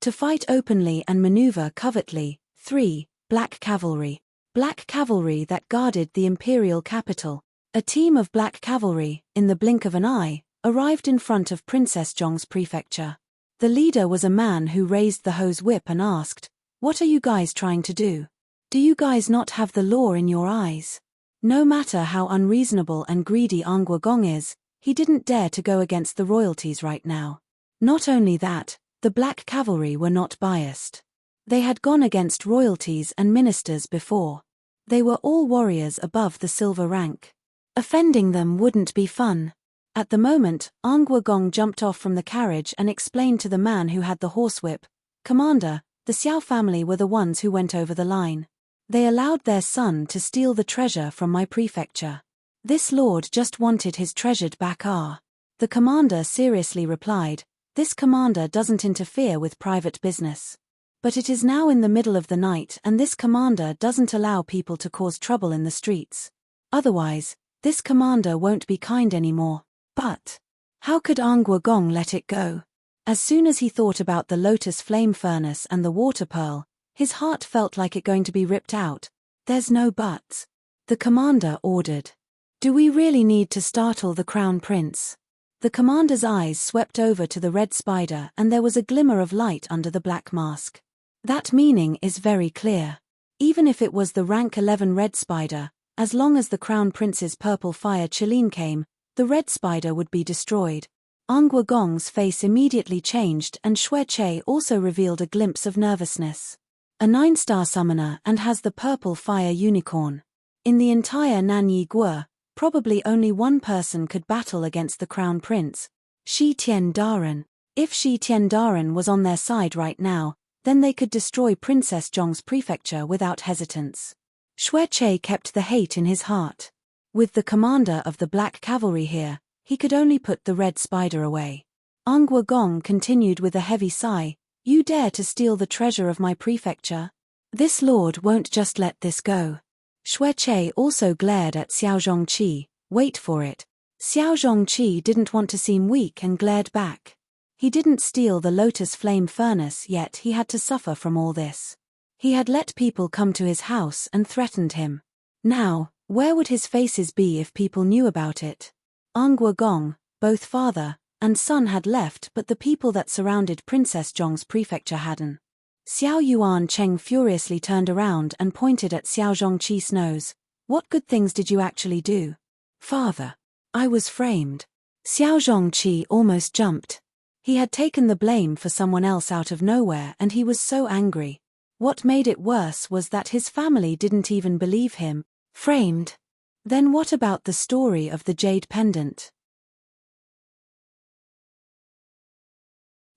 To fight openly and maneuver covertly. 3. Black Cavalry. Black Cavalry that guarded the imperial capital. A team of black cavalry, in the blink of an eye, arrived in front of Princess Zhong's prefecture. The leader was a man who raised the hose whip and asked, "What are you guys trying to do? Do you guys not have the law in your eyes?" No matter how unreasonable and greedy Angua Gong is, he didn't dare to go against the royalties right now. Not only that, the Black Cavalry were not biased. They had gone against royalties and ministers before. They were all warriors above the silver rank. Offending them wouldn't be fun. At the moment, Angua Gong jumped off from the carriage and explained to the man who had the horsewhip, "Commander, the Xiao family were the ones who went over the line. They allowed their son to steal the treasure from my prefecture. This lord just wanted his treasured back." The commander seriously replied, "This commander doesn't interfere with private business. But it is now in the middle of the night and this commander doesn't allow people to cause trouble in the streets. Otherwise, this commander won't be kind anymore." But how could Angua Gong let it go? As soon as he thought about the lotus flame furnace and the water pearl, his heart felt like it going to be ripped out. "There's no buts," the commander ordered. "Do we really need to startle the crown prince?" The commander's eyes swept over to the red spider and there was a glimmer of light under the black mask. That meaning is very clear. Even if it was the rank 11 red spider, as long as the crown prince's purple fire Chilin came, the red spider would be destroyed. Angua Gong's face immediately changed and Xue Che also revealed a glimpse of nervousness. A 9-star summoner and has the purple fire unicorn. In the entire Nanyi Guo, probably only one person could battle against the crown prince, Shi Tian Daren. If Shi Tian Daren was on their side right now, then they could destroy Princess Zhong's prefecture without hesitance. Xue Che kept the hate in his heart. With the commander of the Black Cavalry here, he could only put the red spider away. Angua Gong continued with a heavy sigh, "You dare to steal the treasure of my prefecture? This lord won't just let this go." Xue Che also glared at Xiao Zhongqi. Wait for it. Xiao Zhongqi didn't want to seem weak and glared back. He didn't steal the lotus flame furnace yet he had to suffer from all this. He had let people come to his house and threatened him. Now, where would his faces be if people knew about it? Angua Gong, both father and son had left but the people that surrounded Princess Zhong's prefecture hadn't. Xiao Yuan Cheng furiously turned around and pointed at Xiao Zhongqi's nose. "What good things did you actually do?" "Father, I was framed." Xiao Zhongqi almost jumped. He had taken the blame for someone else out of nowhere and he was so angry. What made it worse was that his family didn't even believe him. Framed? Then what about the story of the jade pendant?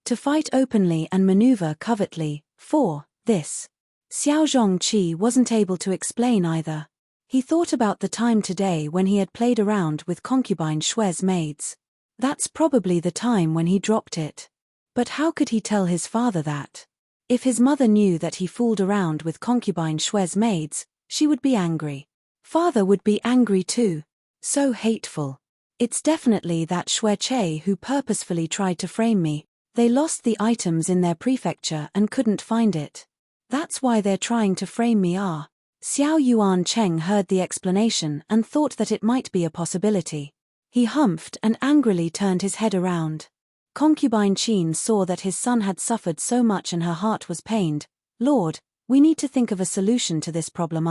To fight openly and maneuver covertly, for this. Xiao Zhongqi wasn't able to explain either. He thought about the time today when he had played around with concubine Xue's maids. That's probably the time when he dropped it. But how could he tell his father that? If his mother knew that he fooled around with concubine Xue's maids, she would be angry. Father would be angry too. So hateful. It's definitely that Xue Che who purposefully tried to frame me. They lost the items in their prefecture and couldn't find it. That's why they're trying to frame me. Xiao Yuan Cheng heard the explanation and thought that it might be a possibility. He humphed and angrily turned his head around. Concubine Qin saw that his son had suffered so much and her heart was pained. "Lord, we need to think of a solution to this problem.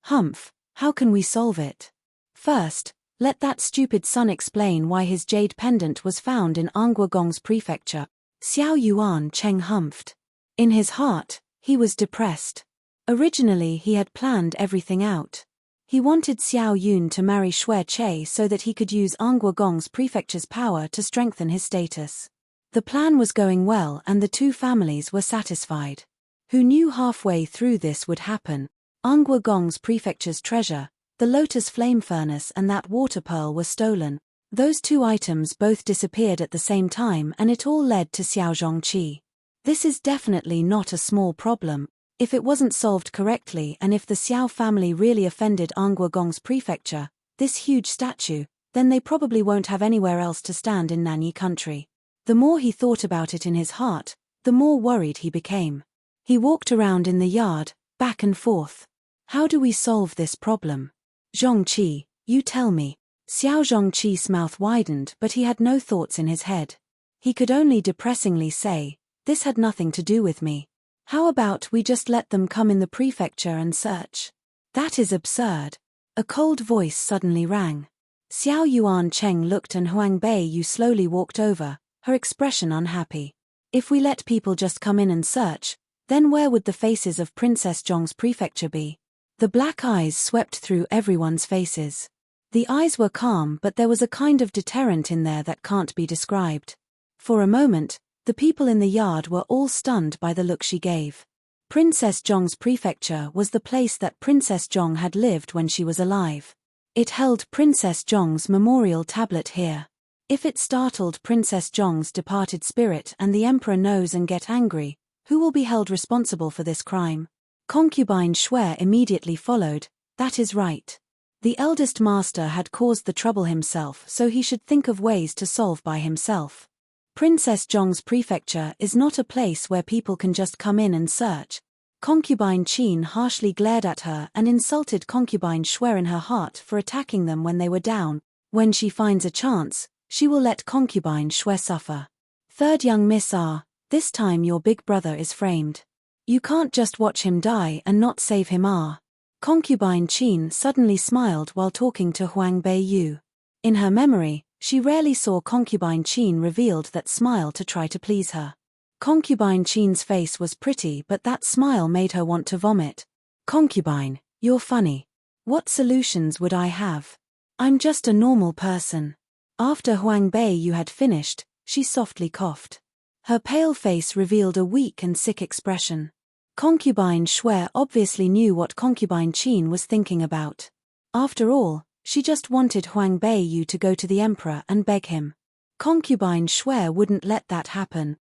Humph, how can we solve it? First, let that stupid son explain why his jade pendant was found in Angua Gong's prefecture." Xiao Yuan Cheng humphed. In his heart, he was depressed. Originally he had planned everything out. He wanted Xiao Yun to marry Xue Che so that he could use Angua Gong's prefecture's power to strengthen his status. The plan was going well and the two families were satisfied. Who knew halfway through this would happen? Angua Gong's prefecture's treasure, the lotus flame furnace and that water pearl were stolen. Those two items both disappeared at the same time and it all led to Xiao Zhongqi. This is definitely not a small problem. If it wasn't solved correctly and if the Xiao family really offended Angua Gong's prefecture, this huge statue, then they probably won't have anywhere else to stand in Nanyi country. The more he thought about it in his heart, the more worried he became. He walked around in the yard, back and forth. How do we solve this problem? Zhongqi, you tell me. Xiao Zhongqi's mouth widened, but he had no thoughts in his head. He could only depressingly say, "This had nothing to do with me. How about we just let them come in the prefecture and search?" "That is absurd." A cold voice suddenly rang. Xiao Yuan Cheng looked and Huang Beiyu slowly walked over, her expression unhappy. "If we let people just come in and search, then where would the faces of Princess Zhong's prefecture be?" The black eyes swept through everyone's faces. The eyes were calm, but there was a kind of deterrent in there that can't be described. For a moment, the people in the yard were all stunned by the look she gave. Princess Zhong's prefecture was the place that Princess Zhong had lived when she was alive. It held Princess Zhong's memorial tablet here. If it startled Princess Zhong's departed spirit and the emperor knows and get angry, who will be held responsible for this crime? Concubine Shui immediately followed. "That is right. The eldest master had caused the trouble himself, so he should think of ways to solve by himself. Princess Zhong's prefecture is not a place where people can just come in and search." Concubine Qin harshly glared at her and insulted Concubine Shui in her heart for attacking them when they were down. When she finds a chance, she will let Concubine Shui suffer. "Third young Miss R, this time your big brother is framed. You can't just watch him die and not save him R." Concubine Qin suddenly smiled while talking to Huang Beiyu. In her memory, she rarely saw Concubine Qin revealed that smile to try to please her. Concubine Qin's face was pretty, but that smile made her want to vomit. "Concubine, you're funny. What solutions would I have? I'm just a normal person." After Huang Beiyu had finished, she softly coughed. Her pale face revealed a weak and sick expression. Concubine Shui obviously knew what Concubine Qin was thinking about. After all, she just wanted Huang Beiyu to go to the emperor and beg him. Concubine Shui wouldn't let that happen.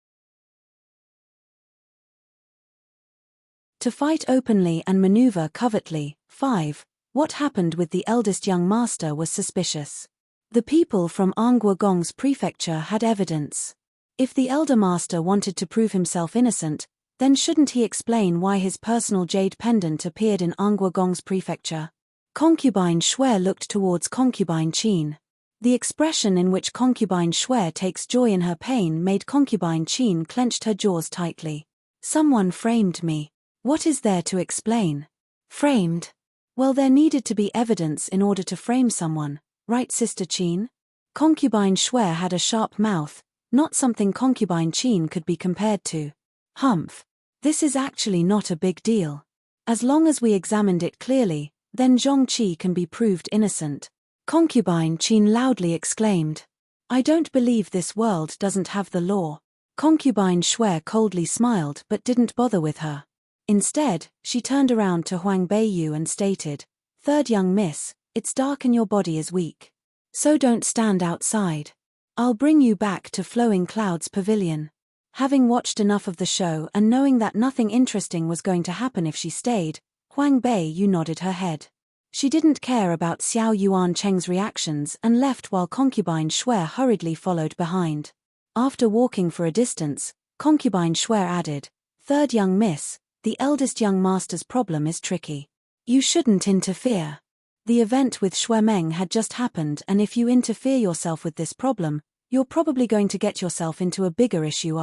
To fight openly and maneuver covertly. 5. What happened with the eldest young master was suspicious. The people from Anghua Gong's prefecture had evidence. If the elder master wanted to prove himself innocent, then shouldn't he explain why his personal jade pendant appeared in Anghua Gong's prefecture? Concubine Shui looked towards Concubine Qin. The expression in which Concubine Shui takes joy in her pain made Concubine Qin clenched her jaws tightly. "Someone framed me. What is there to explain?" "Framed? Well, there needed to be evidence in order to frame someone, right, Sister Qin?" Concubine Shui had a sharp mouth, not something Concubine Qin could be compared to. "Humph. This is actually not a big deal. As long as we examined it clearly, then Zhongqi can be proved innocent." Concubine Qin loudly exclaimed. "I don't believe this world doesn't have the law." Concubine Shui coldly smiled but didn't bother with her. Instead, she turned around to Huang Beiyu and stated, "Third young miss, it's dark and your body is weak. So don't stand outside. I'll bring you back to Flowing Clouds Pavilion." Having watched enough of the show and knowing that nothing interesting was going to happen if she stayed, Huang Beiyu nodded her head. She didn't care about Xiao Yuan Cheng's reactions and left while Concubine Shui hurriedly followed behind. After walking for a distance, Concubine Shui added, "Third young miss, the eldest young master's problem is tricky. You shouldn't interfere. The event with Shui Meng had just happened, and if you interfere yourself with this problem, you're probably going to get yourself into a bigger issue."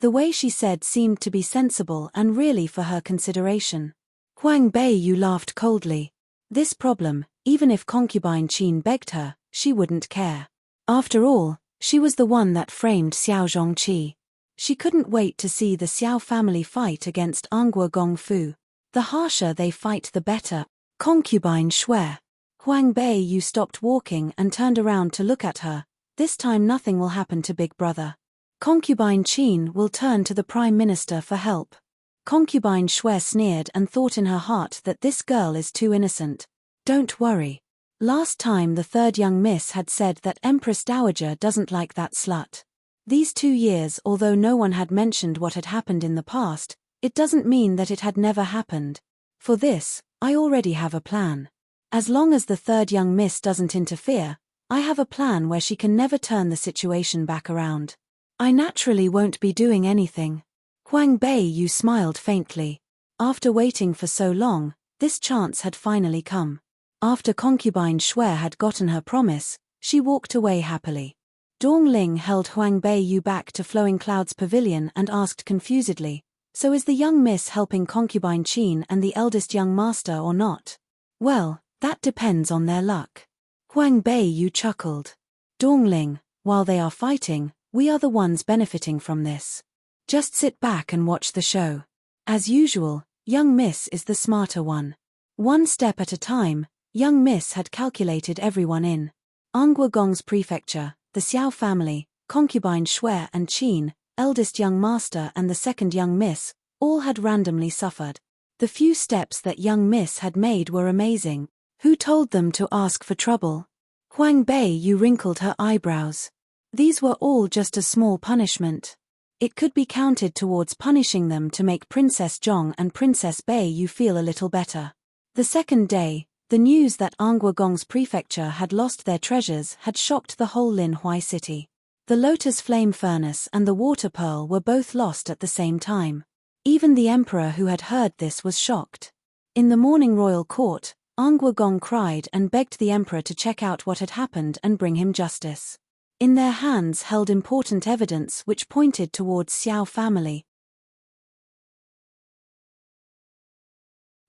The way she said seemed to be sensible and really for her consideration. Huang Beiyu laughed coldly. This problem, even if Concubine Qin begged her, she wouldn't care. After all, she was the one that framed Xiao Zhongqi. She couldn't wait to see the Xiao family fight against Anghua Gong Fu. The harsher they fight the better. Concubine Shui. Huang Beiyu stopped walking and turned around to look at her. This time nothing will happen to Big Brother. Concubine Qin will turn to the Prime Minister for help. Concubine Shui sneered and thought in her heart that this girl is too innocent. Don't worry. Last time the third young miss had said that Empress Dowager doesn't like that slut. These 2 years, although no one had mentioned what had happened in the past, it doesn't mean that it had never happened. For this, I already have a plan. As long as the third young miss doesn't interfere, I have a plan where she can never turn the situation back around. I naturally won't be doing anything. Huang Beiyu smiled faintly. After waiting for so long, this chance had finally come. After concubine Shui had gotten her promise, she walked away happily. Dongling held Huang Beiyu back to Flowing Cloud's pavilion and asked confusedly, "So is the young miss helping concubine Qin and the eldest young master or not?" "Well, that depends on their luck." Huang Beiyu chuckled. "Dongling, while they are fighting, we are the ones benefiting from this. Just sit back and watch the show. As usual, young miss is the smarter one." One step at a time, young miss had calculated everyone in Anguagong's prefecture, the Xiao family, concubine Shui and Qin, eldest young master and the second young miss, all had randomly suffered. The few steps that young miss had made were amazing. Who told them to ask for trouble? Huang Beiyu wrinkled her eyebrows. These were all just a small punishment. It could be counted towards punishing them to make Princess Zhong and Princess Beiyu feel a little better. The second day, the news that Anguagong's prefecture had lost their treasures had shocked the whole Linhui city. The lotus flame furnace and the water pearl were both lost at the same time. Even the emperor who had heard this was shocked. In the morning royal court, Anguagong cried and begged the emperor to check out what had happened and bring him justice. In their hands held important evidence which pointed towards Xiao family.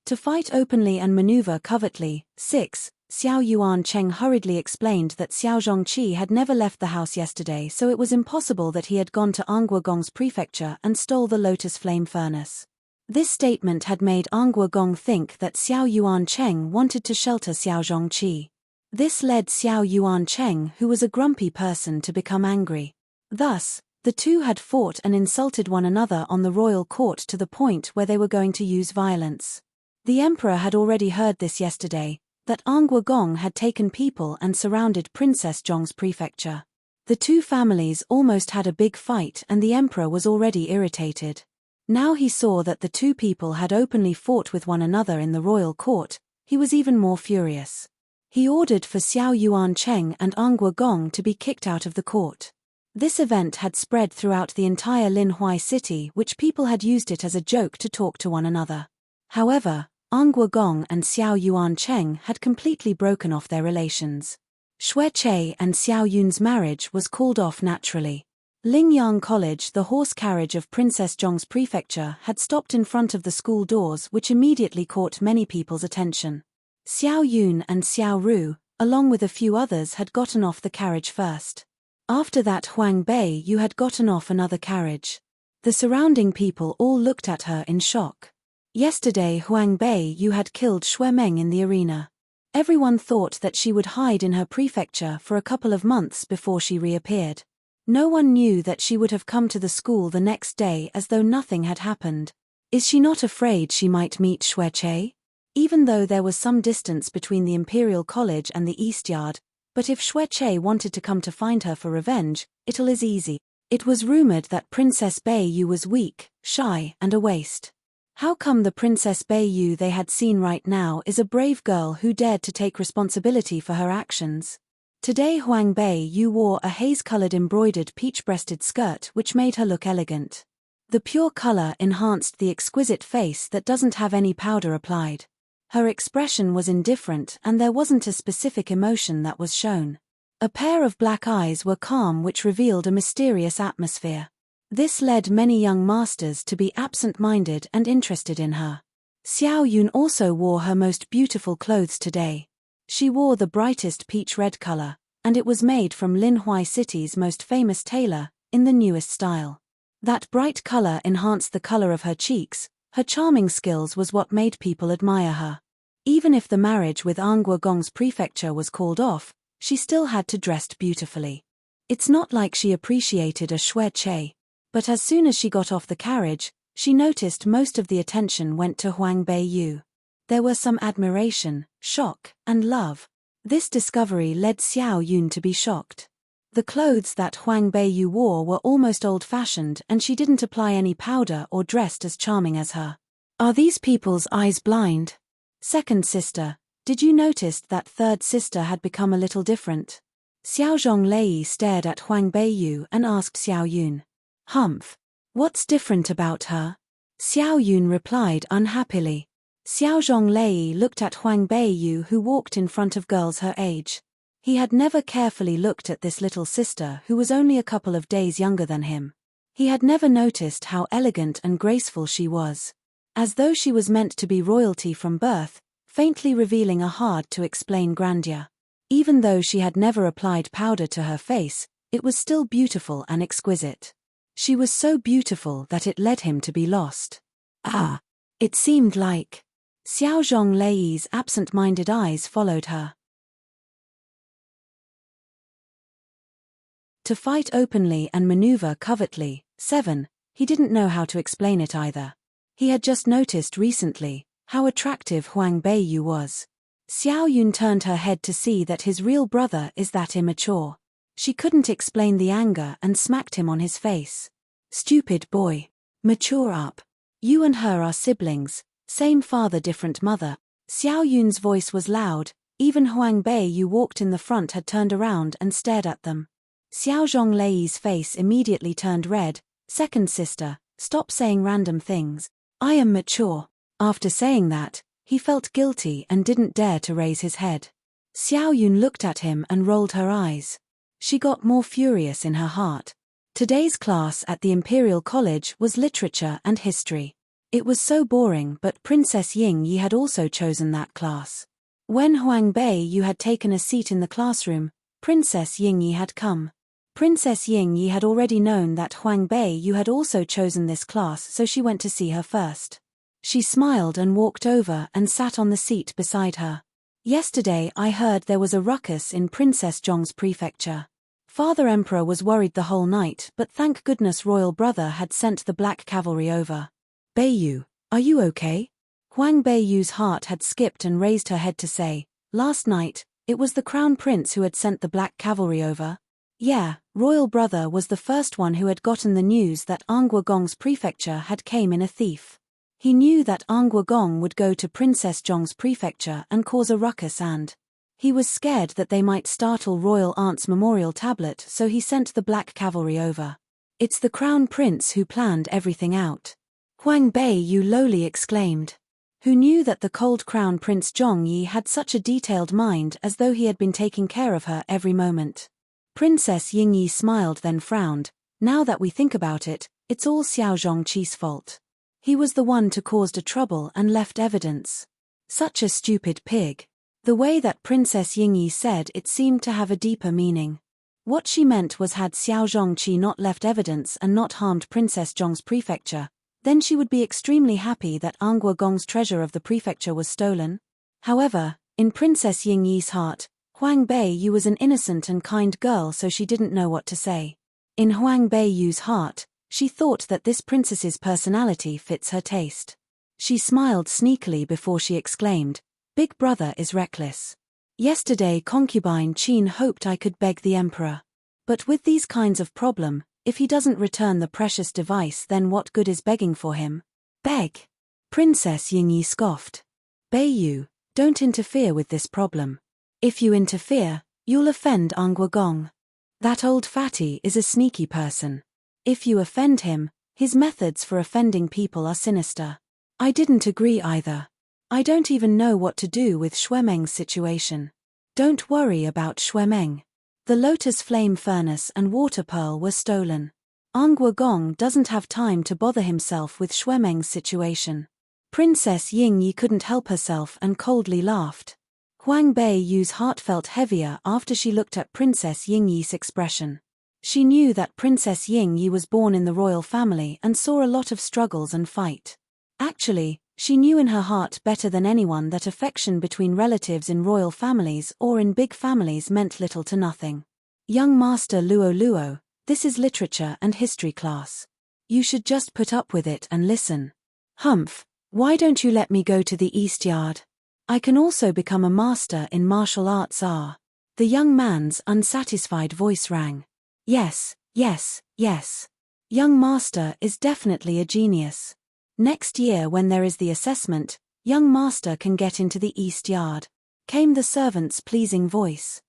To fight openly and maneuver covertly. 6. Xiao Yuan Cheng hurriedly explained that Xiao Zhongqi had never left the house yesterday, so it was impossible that he had gone to Anguagong's prefecture and stole the lotus flame furnace. This statement had made Anguagong think that Xiao Yuan Cheng wanted to shelter Xiao Zhongqi. This led Xiao Yuan Cheng, who was a grumpy person, to become angry. Thus, the two had fought and insulted one another on the royal court to the point where they were going to use violence. The emperor had already heard this yesterday, that Anguagong had taken people and surrounded Princess Zhong's prefecture. The two families almost had a big fight and the emperor was already irritated. Now he saw that the two people had openly fought with one another in the royal court, he was even more furious. He ordered for Xiao Yuan Cheng and Anguagong to be kicked out of the court. This event had spread throughout the entire Linhui city, which people had used it as a joke to talk to one another. However, Anguagong and Xiao Yuan Cheng had completely broken off their relations. Shui Che and Xiao Yun's marriage was called off naturally. Lingyang College, the horse carriage of Princess Zhong's prefecture, had stopped in front of the school doors, which immediately caught many people's attention. Xiao Yun and Xiao Ru, along with a few others, had gotten off the carriage first. After that, Huang Beiyu had gotten off another carriage. The surrounding people all looked at her in shock. Yesterday Huang Beiyu had killed Shui Meng in the arena. Everyone thought that she would hide in her prefecture for a couple of months before she reappeared. No one knew that she would have come to the school the next day as though nothing had happened. Is she not afraid she might meet Shui Che? Even though there was some distance between the Imperial College and the East Yard, but if Shui Che wanted to come to find her for revenge, it is easy. It was rumored that Princess Beiyu was weak, shy, and a waste. How come the Princess Beiyu they had seen right now is a brave girl who dared to take responsibility for her actions? Today Huang Beiyu wore a haze-colored embroidered peach-breasted skirt which made her look elegant. The pure color enhanced the exquisite face that doesn't have any powder applied. Her expression was indifferent and there wasn't a specific emotion that was shown. A pair of black eyes were calm, which revealed a mysterious atmosphere. This led many young masters to be absent-minded and interested in her. Xiao Yun also wore her most beautiful clothes today. She wore the brightest peach-red color, and it was made from Linhui City's most famous tailor, in the newest style. That bright color enhanced the color of her cheeks. Her charming skills was what made people admire her. Even if the marriage with Anguagong's prefecture was called off, she still had to dress beautifully. It's not like she appreciated a Shui Che. But as soon as she got off the carriage, she noticed most of the attention went to Huang Beiyu. There were some admiration, shock, and love. This discovery led Xiao Yun to be shocked. The clothes that Huang Beiyu wore were almost old-fashioned and she didn't apply any powder or dressed as charming as her. Are these people's eyes blind? Second sister, did you notice that third sister had become a little different? Xiao Zhonglei stared at Huang Beiyu and asked Xiao Yun. Humph. What's different about her? Xiao Yun replied unhappily. Xiao Zhonglei looked at Huang Beiyu, who walked in front of girls her age. He had never carefully looked at this little sister who was only a couple of days younger than him. He had never noticed how elegant and graceful she was. As though she was meant to be royalty from birth, faintly revealing a hard-to-explain grandeur. Even though she had never applied powder to her face, it was still beautiful and exquisite. She was so beautiful that it led him to be lost. Ah! It seemed like... Xiao Zhonglei's absent-minded eyes followed her. To fight openly and maneuver covertly. 7. He didn't know how to explain it either. He had just noticed recently how attractive Huang Beiyu was. Xiao Yun turned her head to see that his real brother is that immature. She couldn't explain the anger and smacked him on his face. Stupid boy. Mature up. You and her are siblings, same father different mother. Xiao Yun's voice was loud. Even Huang Beiyu walked in the front had turned around and stared at them. Xiao Zhonglei's face immediately turned red. Second sister, stop saying random things. I am mature. After saying that, he felt guilty and didn't dare to raise his head. Xiao Yun looked at him and rolled her eyes. She got more furious in her heart. Today's class at the Imperial College was literature and history. It was so boring, but Princess Ying Yi had also chosen that class. When Huang Beiyu had taken a seat in the classroom, Princess Ying Yi had come. Princess Ying Yi had already known that Huang Beiyu had also chosen this class, so she went to see her first. She smiled and walked over and sat on the seat beside her. Yesterday I heard there was a ruckus in Princess Zhong's prefecture. Father Emperor was worried the whole night, but thank goodness Royal Brother had sent the Black Cavalry over. Beiyu, are you okay? Huang Beiyu's heart had skipped and raised her head to say, last night, it was the Crown Prince who had sent the Black Cavalry over? Yeah, Royal Brother was the first one who had gotten the news that Angua Gong's prefecture had came in a thief. He knew that Angua Gong would go to Princess Zhong's prefecture and cause a ruckus, and he was scared that they might startle Royal Aunt's memorial tablet, so he sent the Black Cavalry over. It's the Crown Prince who planned everything out. Huang Beiyu lowly exclaimed. Who knew that the cold Crown Prince Zhong Yi had such a detailed mind, as though he had been taking care of her every moment. Princess Ying Yi smiled then frowned. Now that we think about it, it's all Xiao Zhongqi's fault. He was the one to cause the trouble and left evidence. Such a stupid pig. The way that Princess Ying Yi said it seemed to have a deeper meaning. What she meant was, had Xiao Zhongqi not left evidence and not harmed Princess Zhong's prefecture, then she would be extremely happy that Angua Gong's treasure of the prefecture was stolen. However, in Princess Ying Yi's heart, Huang Beiyu was an innocent and kind girl, so she didn't know what to say. In Huang Beiyu's heart, she thought that this princess's personality fits her taste. She smiled sneakily before she exclaimed, Big brother is reckless. Yesterday concubine Qin hoped I could beg the emperor. But with these kinds of problem, if he doesn't return the precious device, then what good is begging for him? Beg? Princess Ying Yi scoffed. Beiyu, don't interfere with this problem. If you interfere, you'll offend Angua Gong. That old fatty is a sneaky person. If you offend him, his methods for offending people are sinister. I didn't agree either. I don't even know what to do with Xuemeng's situation. Don't worry about Xuemeng. The Lotus Flame Furnace and Water Pearl were stolen. Angua Gong doesn't have time to bother himself with Xuemeng's situation. Princess Ying Yi couldn't help herself and coldly laughed. Huang Beiyu's heart felt heavier after she looked at Princess Ying Yi's expression. She knew that Princess Ying Yi was born in the royal family and saw a lot of struggles and fight. Actually, she knew in her heart better than anyone that affection between relatives in royal families or in big families meant little to nothing. Young Master Luo Luo, this is literature and history class. You should just put up with it and listen. Humph, why don't you let me go to the East Yard? I can also become a master in martial arts. The young man's unsatisfied voice rang. Yes, yes, yes. Young master is definitely a genius. Next year when there is the assessment, young master can get into the East Yard, came the servant's pleasing voice.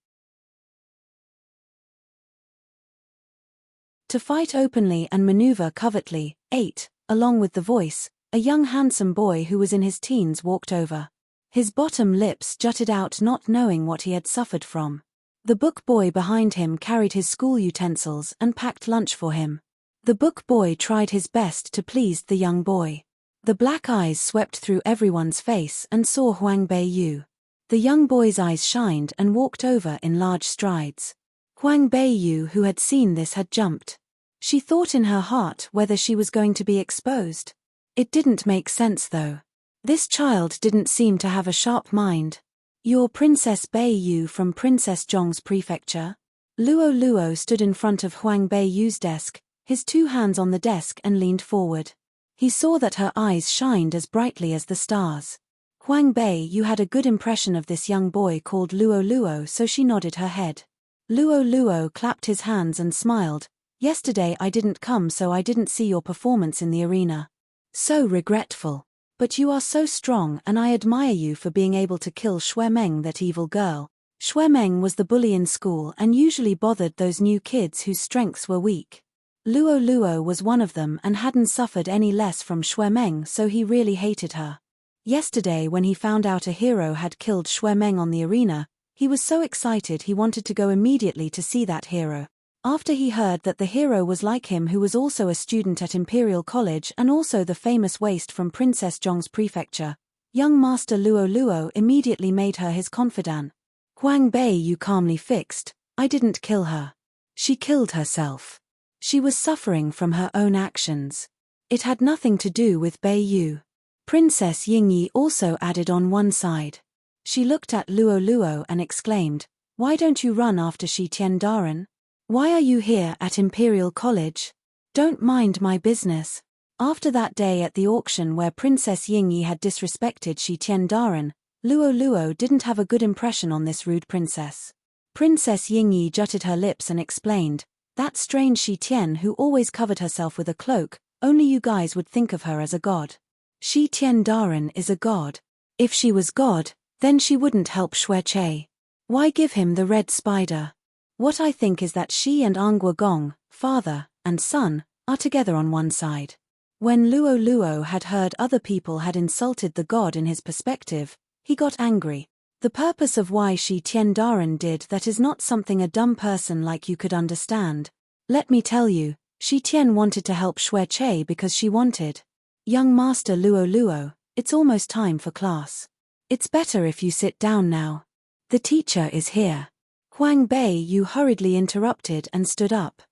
To fight openly and maneuver covertly. 8. Along with the voice, A young handsome boy who was in his teens walked over. His bottom lips jutted out, not knowing what he had suffered from. The book boy behind him carried his school utensils and packed lunch for him. The book boy tried his best to please the young boy. The black eyes swept through everyone's face and saw Huang Beiyu. The young boy's eyes shined and walked over in large strides. Huang Beiyu, who had seen this, had jumped. She thought in her heart whether she was going to be exposed. It didn't make sense though. This child didn't seem to have a sharp mind. "You're Princess Beiyu from Princess Zhong's prefecture?" Luo Luo stood in front of Huang Beiyu's desk, his two hands on the desk, and leaned forward. He saw that her eyes shined as brightly as the stars. Huang Beiyu had a good impression of this young boy called Luo Luo, so she nodded her head. Luo Luo clapped his hands and smiled. "Yesterday I didn't come, so I didn't see your performance in the arena. So regretful. But you are so strong, and I admire you for being able to kill Shuemeng, that evil girl." Shuemeng was the bully in school and usually bothered those new kids whose strengths were weak. Luo Luo was one of them and hadn't suffered any less from Shuemeng, so he really hated her. Yesterday, when he found out a hero had killed Shuemeng on the arena, he was so excited he wanted to go immediately to see that hero. After he heard that the hero was like him, who was also a student at Imperial College and also the famous waste from Princess Zhong's prefecture, young Master Luo Luo immediately made her his confidant. Huang Beiyu calmly fixed, "I didn't kill her. She killed herself. She was suffering from her own actions. It had nothing to do with Beiyu." Princess Yingyi also added on one side. She looked at Luo Luo and exclaimed, "Why don't you run after Shi Tiandaren? Why are you here at Imperial College? Don't mind my business." After that day at the auction where Princess Yingyi had disrespected Shi Tiandaren, Luo Luo didn't have a good impression on this rude princess. Princess Yingyi jutted her lips and explained, "That strange Shi Tian who always covered herself with a cloak, only you guys would think of her as a god. Shi Tiandaren is a god. If she was god, then she wouldn't help Xueche. Why give him the red spider? What I think is that she and Angua Gong, father and son, are together on one side." When Luo Luo had heard other people had insulted the god in his perspective, he got angry. The purpose of why Shi Tiandaren did that is not something a dumb person like you could understand. Let me tell you, Shi Tian wanted to help Xueche because she wanted. "Young Master Luo Luo, it's almost time for class. It's better if you sit down now. The teacher is here." Huang Beiyu hurriedly interrupted and stood up.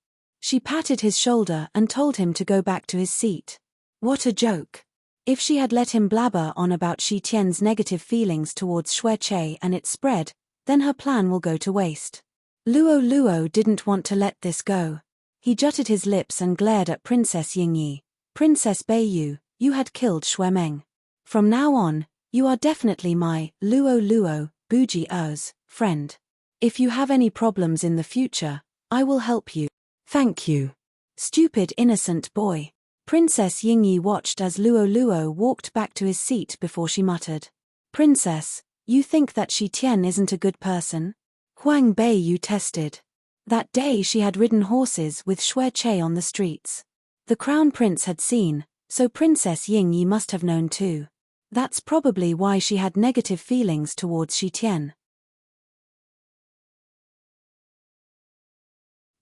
She patted his shoulder and told him to go back to his seat. What a joke. If she had let him blabber on about Shi Tian's negative feelings towards Xueche and it spread, then her plan will go to waste. Luo Luo didn't want to let this go. He jutted his lips and glared at Princess Yingyi. "Princess Beiyu, you had killed Shuemeng. From now on, you are definitely my Luo Luo, Buji Er's friend. If you have any problems in the future, I will help you." "Thank you." Stupid innocent boy. Princess Yingyi watched as Luo Luo walked back to his seat before she muttered, "Princess, you think that Shi Tian isn't a good person?" Huang Beiyu tested. That day she had ridden horses with Xueche on the streets. The crown prince had seen, so Princess Yingyi must have known too. That's probably why she had negative feelings towards Shi Tian.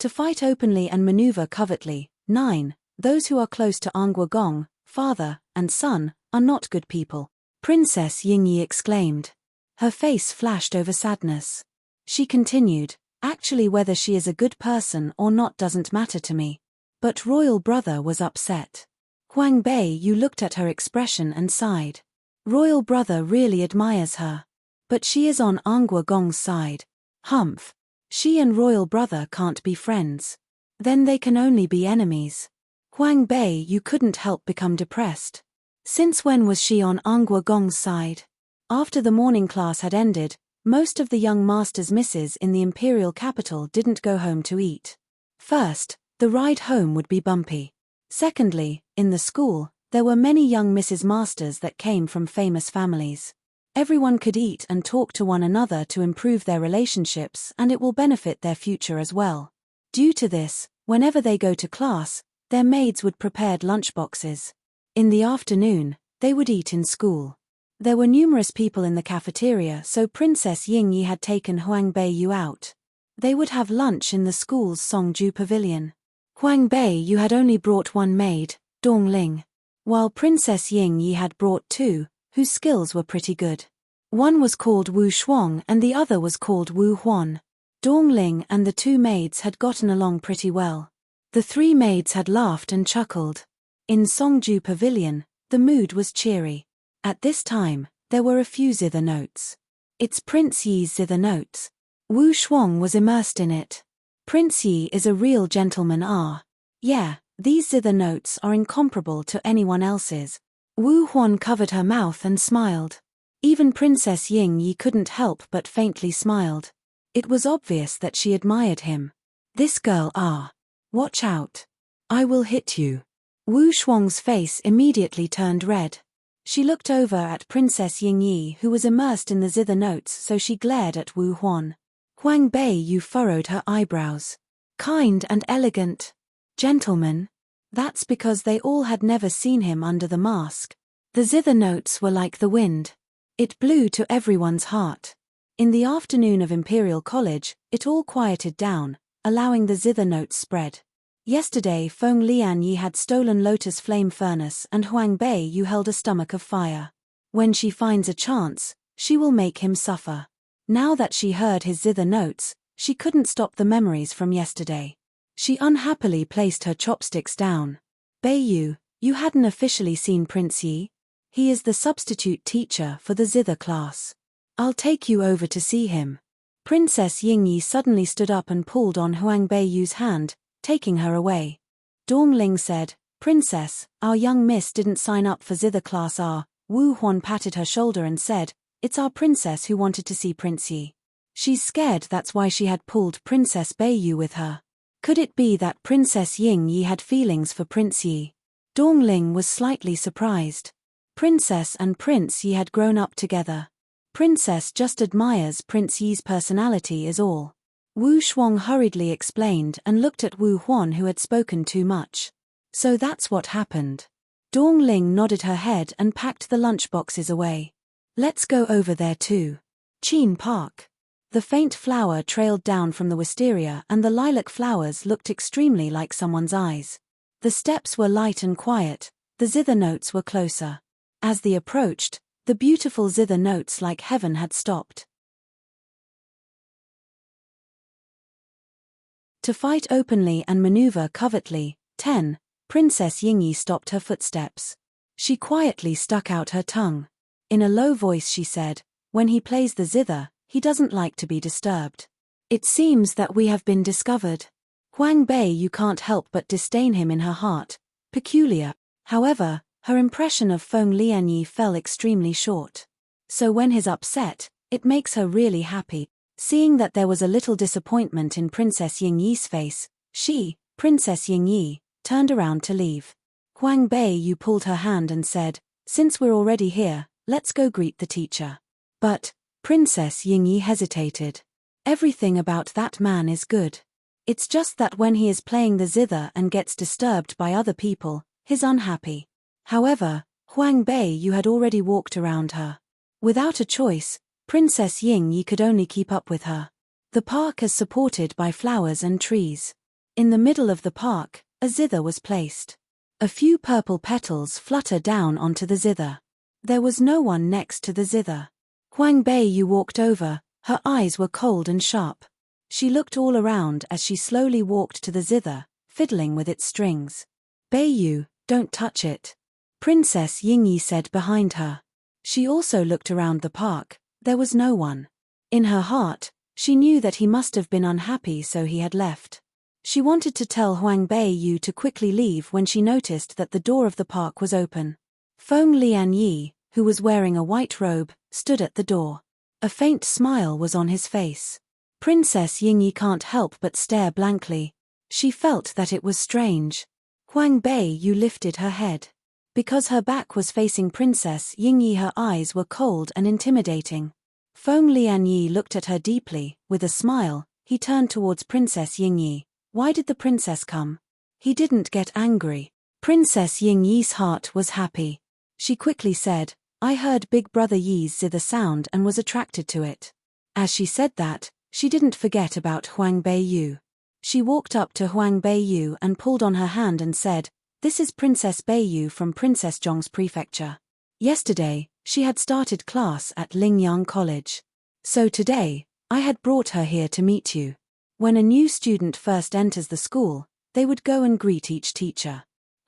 To fight openly and maneuver covertly. 9. Those who are close to Angua Gong, father and son, are not good people. Princess Yingyi exclaimed. Her face flashed over sadness. She continued, "Actually, whether she is a good person or not doesn't matter to me." But royal brother was upset. Huang Beiyu looked at her expression and sighed. Royal brother really admires her. But she is on Angua Gong's side. Humph. She and royal brother can't be friends. Then they can only be enemies. Huang Beiyu couldn't help become depressed. Since when was she on Angua Gong's side? After the morning class had ended, most of the young master's misses in the imperial capital didn't go home to eat. First, the ride home would be bumpy. Secondly, in the school, there were many young Mrs. Masters that came from famous families. Everyone could eat and talk to one another to improve their relationships, and it will benefit their future as well. Due to this, whenever they go to class, their maids would prepare lunchboxes. In the afternoon, they would eat in school. There were numerous people in the cafeteria, so Princess Yingyi had taken Huang Beiyu out. They would have lunch in the school's Songju pavilion. Huang Beiyu had only brought one maid, Dongling, while Princess Yingyi had brought two, whose skills were pretty good. One was called Wu Shuang and the other was called Wu Huan. Dongling and the two maids had gotten along pretty well. The three maids had laughed and chuckled. In Songju Pavilion, the mood was cheery. At this time, there were a few zither notes. It's Prince Yi's zither notes. Wu Shuang was immersed in it. Prince Yi is a real gentleman. Yeah, these zither notes are incomparable to anyone else's. Wu Huan covered her mouth and smiled. Even Princess Yingyi couldn't help but faintly smiled. It was obvious that she admired him. This girl, watch out. I will hit you. Wu Shuang's face immediately turned red. She looked over at Princess Yingyi, who was immersed in the zither notes, so she glared at Wu Huan. Huang Beiyu furrowed her eyebrows. Kind and elegant. Gentleman? That's because they all had never seen him under the mask. The zither notes were like the wind. It blew to everyone's heart. In the afternoon of Imperial College, it all quieted down, allowing the zither notes spread. Yesterday Feng Lianyi had stolen Lotus Flame Furnace and Huang Beiyu held a stomach of fire. When she finds a chance, she will make him suffer. Now that she heard his zither notes, she couldn't stop the memories from yesterday. She unhappily placed her chopsticks down. Beiyu, you hadn't officially seen Prince Yi? He is the substitute teacher for the zither class. I'll take you over to see him. Princess Yingyi suddenly stood up and pulled on Huang Beiyu's hand, taking her away. Dongling said, Princess, our young miss didn't sign up for zither class. Wu Huan patted her shoulder and said, it's our princess who wanted to see Prince Yi. She's scared, that's why she had pulled Princess Beiyu with her. Could it be that Princess Yingyi had feelings for Prince Yi? Dongling was slightly surprised. Princess and Prince Yi had grown up together. Princess just admires Prince Yi's personality is all. Wu Shuang hurriedly explained and looked at Wu Huan, who had spoken too much. So that's what happened. Dongling nodded her head and packed the lunchboxes away. Let's go over there too. Qin Park. The faint flower trailed down from the wisteria and the lilac flowers looked extremely like someone's eyes. The steps were light and quiet, the zither notes were closer. As they approached, the beautiful zither notes like heaven had stopped. To fight openly and maneuver covertly. 10. Princess Yingyi stopped her footsteps. She quietly stuck out her tongue. In a low voice she said, when he plays the zither, he doesn't like to be disturbed. It seems that we have been discovered. Huang Beiyu can't help but disdain him in her heart. Peculiar. However, her impression of Feng Lianyi fell extremely short. So when he's upset, it makes her really happy. Seeing that there was a little disappointment in Princess Yingyi's face, she, Princess Yingyi, turned around to leave. Huang Beiyu pulled her hand and said, since we're already here, let's go greet the teacher. But, Princess Yingyi hesitated. Everything about that man is good. It's just that when he is playing the zither and gets disturbed by other people, he's unhappy. However, Huang Beiyu had already walked around her. Without a choice, Princess Yingyi could only keep up with her. The park is supported by flowers and trees. In the middle of the park, a zither was placed. A few purple petals flutter down onto the zither. There was no one next to the zither. Huang Beiyu walked over, her eyes were cold and sharp. She looked all around as she slowly walked to the zither, fiddling with its strings. Beiyu, don't touch it. Princess Yingyi said behind her. She also looked around the park. There was no one. In her heart, she knew that he must have been unhappy, so he had left. She wanted to tell Huang Beiyu to quickly leave when she noticed that the door of the park was open. Feng Lianyi, who was wearing a white robe, stood at the door. A faint smile was on his face. Princess Yingyi can't help but stare blankly. She felt that it was strange. Huang Beiyu lifted her head. Because her back was facing Princess Yingyi, her eyes were cold and intimidating. Feng Lianyi looked at her deeply. With a smile, he turned towards Princess Yingyi. Why did the princess come? He didn't get angry. Princess Ying Yi's heart was happy. She quickly said, I heard Big Brother Yi's zither sound and was attracted to it. As she said that, she didn't forget about Huang Beiyu. She walked up to Huang Beiyu and pulled on her hand and said, This is Princess Beiyu from Princess Zhong's prefecture. Yesterday, she had started class at Lingyang College. So today, I had brought her here to meet you. When a new student first enters the school, they would go and greet each teacher.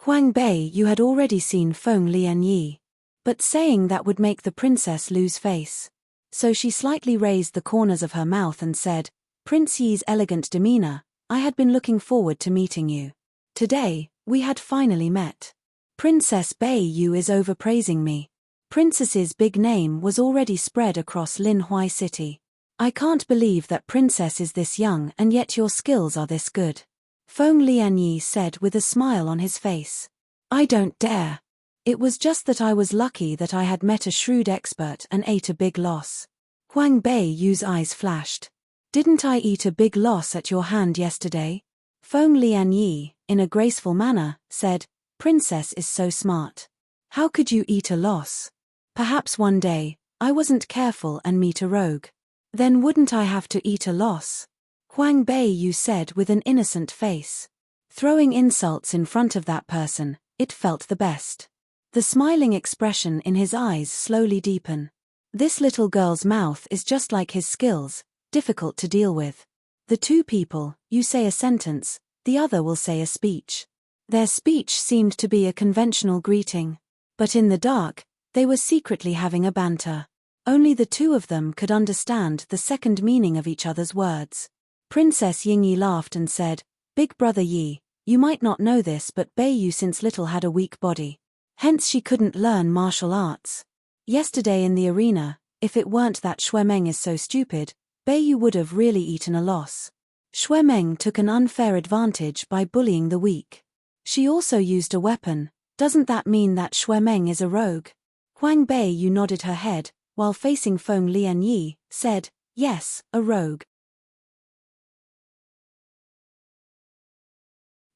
Huang Beiyu had already seen Feng Lianyi. But saying that would make the princess lose face. So she slightly raised the corners of her mouth and said, Prince Yi's elegant demeanor, I had been looking forward to meeting you. Today, we had finally met. Princess Beiyu is overpraising me. Princess's big name was already spread across Linhui City. I can't believe that Princess is this young and yet your skills are this good. Feng Lianyi said with a smile on his face. I don't dare. It was just that I was lucky that I had met a shrewd expert and ate a big loss. Huang Beiyu's eyes flashed. Didn't I eat a big loss at your hand yesterday? Feng Lianyi, in a graceful manner, said, Princess is so smart. How could you eat a loss? Perhaps one day, I wasn't careful and meet a rogue. Then wouldn't I have to eat a loss? Huang Beiyu said with an innocent face. Throwing insults in front of that person, it felt the best. The smiling expression in his eyes slowly deepened. This little girl's mouth is just like his skills, difficult to deal with. The two people, you say a sentence, the other will say a speech. Their speech seemed to be a conventional greeting. But in the dark, they were secretly having a banter. Only the two of them could understand the second meaning of each other's words. Princess Yingyi laughed and said, Big Brother Yi, you might not know this but Beiyu since little had a weak body. Hence she couldn't learn martial arts. Yesterday in the arena, if it weren't that Xuemeng is so stupid, Beiyu would have really eaten a loss. Xuemeng took an unfair advantage by bullying the weak. She also used a weapon. Doesn't that mean that Xuemeng is a rogue? Huang Beiyu nodded her head, while facing Feng Lianyi, said, Yes, a rogue.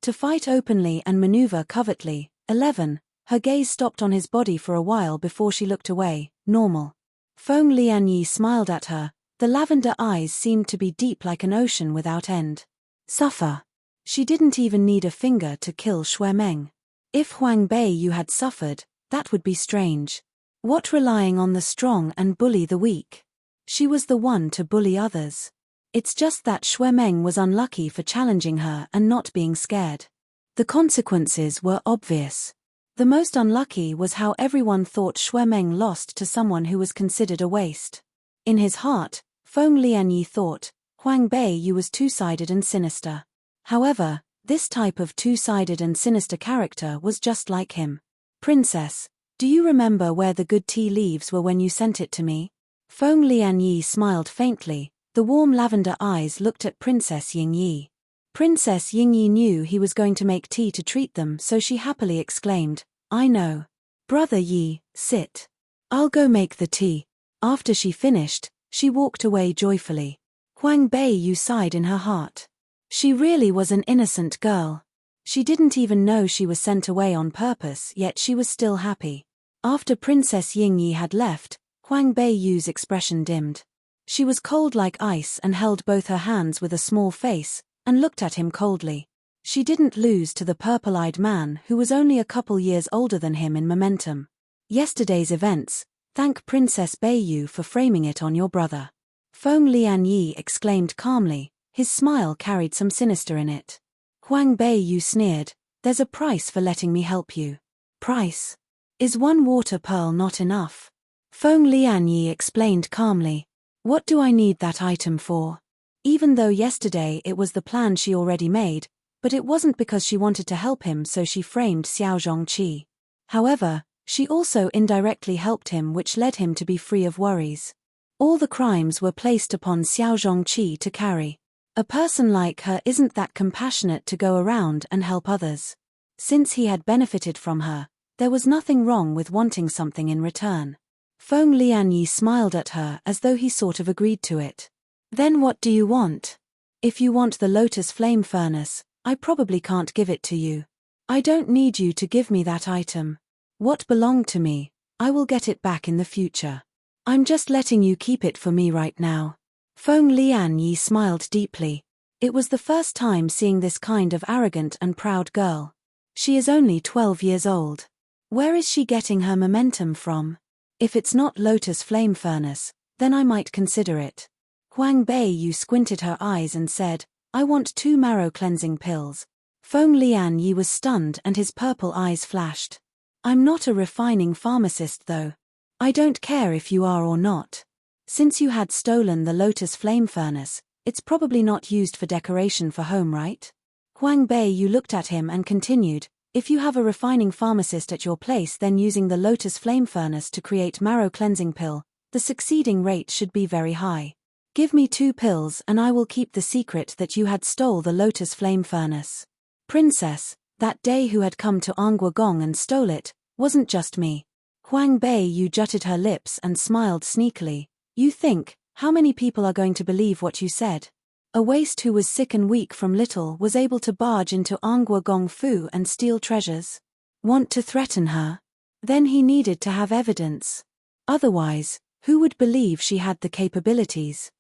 To fight openly and maneuver covertly. 11. Her gaze stopped on his body for a while before she looked away. Normal. Feng Lianyi smiled at her. The lavender eyes seemed to be deep like an ocean without end. Suffer. She didn't even need a finger to kill Xuemeng. If Huang Beiyu had suffered, that would be strange. What relying on the strong and bully the weak? She was the one to bully others. It's just that Xuemeng was unlucky for challenging her and not being scared. The consequences were obvious. The most unlucky was how everyone thought Xuemeng lost to someone who was considered a waste. In his heart, Feng Lianyi thought, Huang Beiyu was two-sided and sinister. However, this type of two-sided and sinister character was just like him. Princess, do you remember where the good tea leaves were when you sent it to me? Feng Lianyi smiled faintly. The warm lavender eyes looked at Princess Yingyi. Princess Yingyi knew he was going to make tea to treat them, so she happily exclaimed, I know. Brother Yi, sit. I'll go make the tea. After she finished, she walked away joyfully. Huang Beiyu sighed in her heart. She really was an innocent girl. She didn't even know she was sent away on purpose, yet she was still happy. After Princess Yingyi had left, Huang Beiyu's expression dimmed. She was cold like ice and held both her hands with a small face, and looked at him coldly. She didn't lose to the purple-eyed man who was only a couple years older than him in momentum. Yesterday's events, thank Princess Beiyu for framing it on your brother. Feng Lianyi exclaimed calmly, his smile carried some sinister in it. Huang Beiyu sneered, there's a price for letting me help you. Price? Is one water pearl not enough? Feng Lianyi explained calmly. What do I need that item for? Even though yesterday it was the plan she already made, but it wasn't because she wanted to help him, so she framed Xiao Zhongqi. However, she also indirectly helped him, which led him to be free of worries. All the crimes were placed upon Xiao Zhongqi to carry. A person like her isn't that compassionate to go around and help others. Since he had benefited from her, there was nothing wrong with wanting something in return. Feng Lianyi smiled at her as though he sort of agreed to it. Then what do you want? If you want the lotus flame furnace, I probably can't give it to you. I don't need you to give me that item. What belonged to me, I will get it back in the future. I'm just letting you keep it for me right now. Feng Lianyi smiled deeply. It was the first time seeing this kind of arrogant and proud girl. She is only 12 years old. Where is she getting her momentum from? If it's not Lotus Flame Furnace, then I might consider it. Huang Beiyu squinted her eyes and said, I want 2 marrow cleansing pills. Feng Lianyi was stunned and his purple eyes flashed. I'm not a refining pharmacist though. I don't care if you are or not. Since you had stolen the Lotus Flame Furnace, it's probably not used for decoration for home, right? Huang Beiyu looked at him and continued, if you have a refining pharmacist at your place then using the Lotus Flame Furnace to create marrow cleansing pill, the succeeding rate should be very high. Give me 2 pills and I will keep the secret that you had stole the Lotus Flame Furnace. Princess, that day who had come to Angua Gong and stole it, wasn't just me. Huang Beiyu jutted her lips and smiled sneakily. You think, how many people are going to believe what you said? A waste who was sick and weak from little was able to barge into Angua Gong Fu and steal treasures. Want to threaten her? Then he needed to have evidence. Otherwise, who would believe she had the capabilities?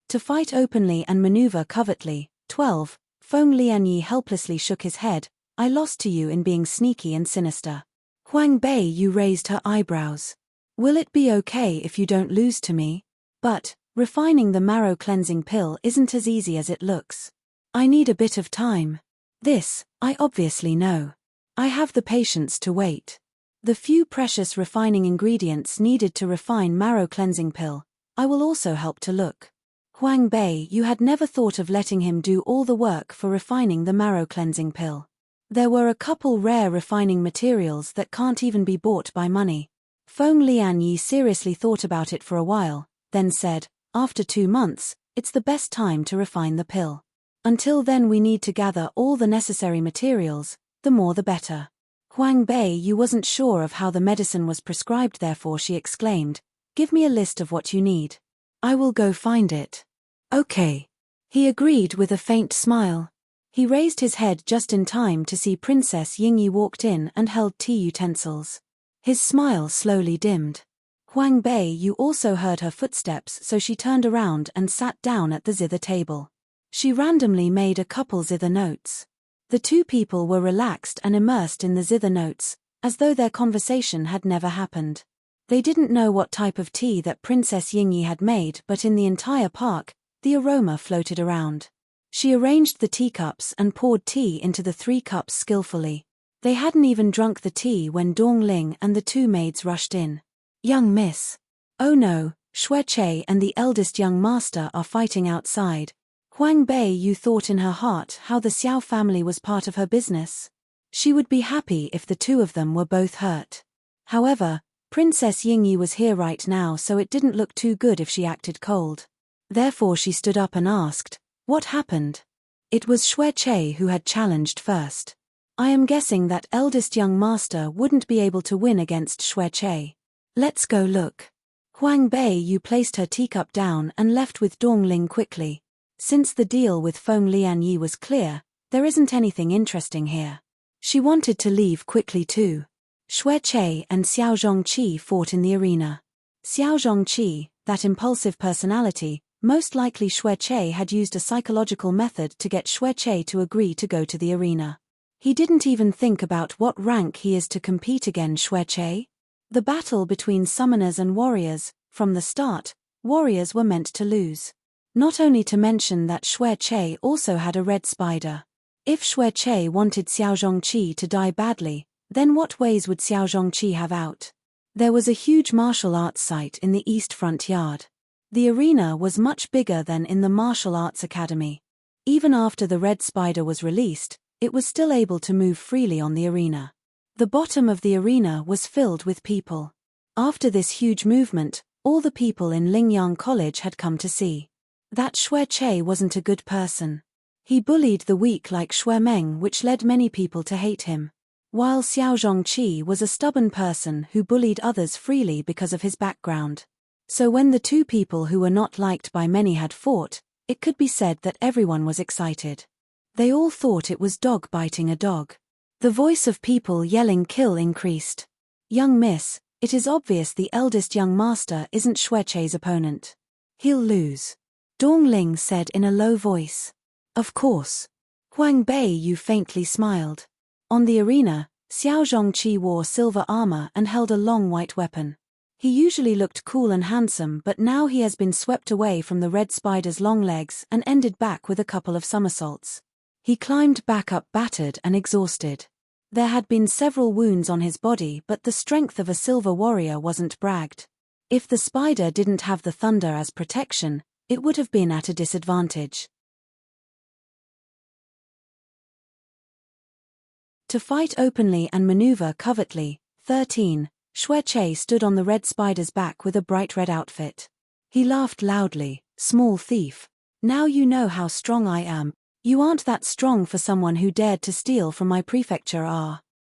To fight openly and maneuver covertly. 12. Feng Lianyi helplessly shook his head. I lost to you in being sneaky and sinister. Huang Beiyu raised her eyebrows. Will it be okay if you don't lose to me? But, refining the marrow cleansing pill isn't as easy as it looks. I need a bit of time. This, I obviously know. I have the patience to wait. The few precious refining ingredients needed to refine marrow cleansing pill, I will also help to look. Huang Beiyu had never thought of letting him do all the work for refining the marrow cleansing pill. There were a couple rare refining materials that can't even be bought by money. Feng Lianyi seriously thought about it for a while, then said, after 2 months, it's the best time to refine the pill. Until then we need to gather all the necessary materials, the more the better. Huang Beiyu wasn't sure of how the medicine was prescribed, therefore she exclaimed, give me a list of what you need. I will go find it. Okay. He agreed with a faint smile. He raised his head just in time to see Princess Yingyi walked in and held tea utensils. His smile slowly dimmed. Huang Beiyu also heard her footsteps, so she turned around and sat down at the zither table. She randomly made a couple zither notes. The 2 people were relaxed and immersed in the zither notes, as though their conversation had never happened. They didn't know what type of tea that Princess Yingyi had made, but in the entire park, the aroma floated around. She arranged the teacups and poured tea into the 3 cups skillfully. They hadn't even drunk the tea when Dong Ling and the 2 maids rushed in. Young miss. Oh no, Xue Che and the eldest young master are fighting outside. Huang Beiyu thought in her heart how the Xiao family was part of her business. She would be happy if the 2 of them were both hurt. However, Princess Yingyi was here right now, so it didn't look too good if she acted cold. Therefore she stood up and asked, what happened? It was Xue Che who had challenged first. I am guessing that eldest young master wouldn't be able to win against Xue Che. Let's go look. Huang Beiyu placed her teacup down and left with Dong Ling quickly. Since the deal with Feng Lianyi was clear, there isn't anything interesting here. She wanted to leave quickly too. Xue Che and Xiao Zhongqi fought in the arena. Xiao Zhongqi, that impulsive personality, most likely Xue Che had used a psychological method to get Xue Che to agree to go to the arena. He didn't even think about what rank he is to compete against Xue Che. The battle between summoners and warriors, from the start, warriors were meant to lose. Not only to mention that Xue Che also had a red spider. If Xue Che wanted Xiao Zhongqi to die badly, then what ways would Xiao Zhongqi have out? There was a huge martial arts site in the east front yard. The arena was much bigger than in the martial arts academy. Even after the red spider was released, it was still able to move freely on the arena. The bottom of the arena was filled with people. After this huge movement, all the people in Lingyang College had come to see that Xue Che wasn't a good person. He bullied the weak like Xue Meng, which led many people to hate him. While Xiao Zhongqi was a stubborn person who bullied others freely because of his background. So when the 2 people who were not liked by many had fought, It could be said that everyone was excited. They all thought it was dog biting a dog. The voice of people yelling kill increased. Young miss, it is obvious the eldest young master isn't Xueche's opponent. He'll lose. Dongling said in a low voice. Of course. Huang Beiyu faintly smiled. On the arena, Xiao Zhongqi wore silver armor and held a long white weapon. He usually looked cool and handsome, but now he has been swept away from the red spider's long legs and ended back with a couple of somersaults. He climbed back up battered and exhausted. There had been several wounds on his body, but the strength of a silver warrior wasn't bragged. If the spider didn't have the thunder as protection, it would have been at a disadvantage. To fight openly and maneuver covertly. 13. Xueche stood on the red spider's back with a bright red outfit. He laughed loudly. Small thief. Now you know how strong I am. You aren't that strong for someone who dared to steal from my prefecture.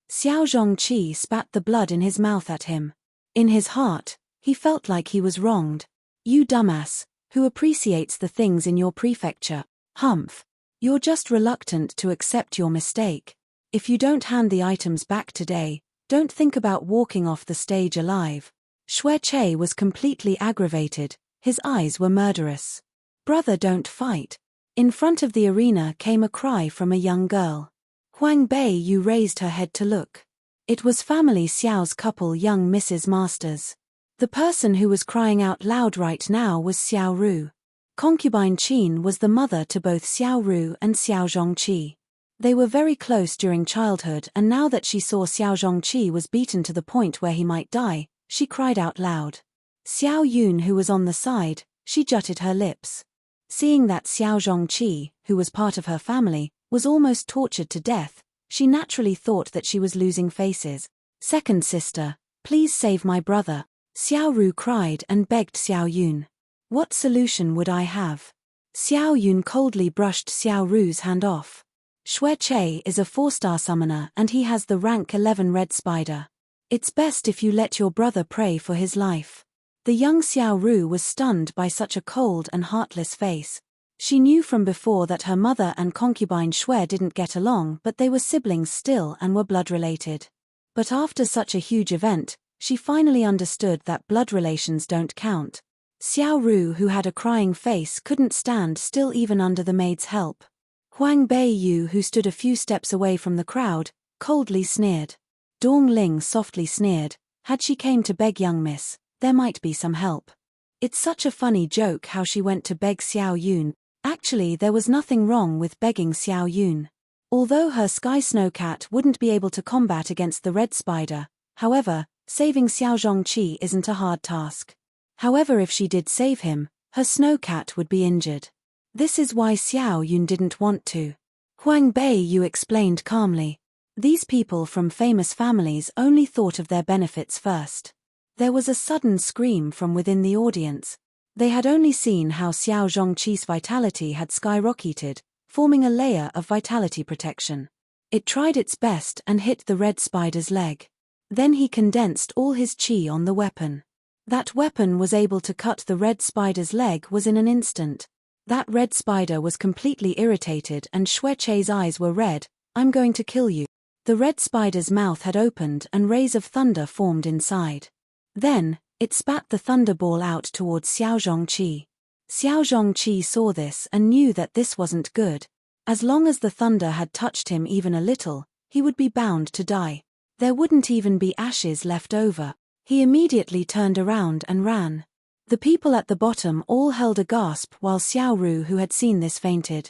Xiao Zhongqi spat the blood in his mouth at him. In his heart, he felt like he was wronged. You dumbass, who appreciates the things in your prefecture. Humph. You're just reluctant to accept your mistake. If you don't hand the items back today, don't think about walking off the stage alive. Xueche was completely aggravated, his eyes were murderous. Brother, don't fight. In front of the arena came a cry from a young girl. Huang Beiyu raised her head to look. It was family Xiao's couple, young Mrs. Masters. The person who was crying out loud right now was Xiao Ru. Concubine Qin was the mother to both Xiao Ru and Xiao Zhongqi. They were very close during childhood, and now that she saw Xiao Zhongqi was beaten to the point where he might die, she cried out loud. Xiao Yun, who was on the side, she jutted her lips. Seeing that Xiao Zhongqi, who was part of her family, was almost tortured to death, she naturally thought that she was losing faces. Second sister, please save my brother, Xiao Ru cried and begged Xiao Yun. What solution would I have? Xiao Yun coldly brushed Xiao Ru's hand off. Xueche is a 4-star summoner and he has the rank 11 red spider. It's best if you let your brother pray for his life. The young Xiao Ru was stunned by such a cold and heartless face. She knew from before that her mother and concubine Xue didn't get along, but they were siblings still and were blood-related. But after such a huge event, she finally understood that blood relations don't count. Xiao Ru, who had a crying face, couldn't stand still even under the maid's help. Huang Beiyu, who stood a few steps away from the crowd, coldly sneered. Dong Ling softly sneered, had she came to beg young miss, there might be some help. It's such a funny joke how she went to beg Xiao Yun. Actually, there was nothing wrong with begging Xiao Yun. Although her sky snowcat wouldn't be able to combat against the red spider, however, saving Xiao Zhongqi isn't a hard task. However, if she did save him, her snowcat would be injured. This is why Xiao Yun didn't want to. Huang Beiyu explained calmly. These people from famous families only thought of their benefits first. There was a sudden scream from within the audience. They had only seen how Xiao Zhongqi's vitality had skyrocketed, forming a layer of vitality protection. It tried its best and hit the red spider's leg. Then he condensed all his qi on the weapon. That weapon was able to cut the red spider's leg was in an instant. That red spider was completely irritated and Xueche's eyes were red. I'm going to kill you. The red spider's mouth had opened and rays of thunder formed inside. Then, it spat the thunder ball out towards Xiao Zhongqi. Xiao Zhongqi saw this and knew that this wasn't good. As long as the thunder had touched him even a little, he would be bound to die. There wouldn't even be ashes left over. He immediately turned around and ran. The people at the bottom all held a gasp while Xiao Ru, who had seen this, fainted.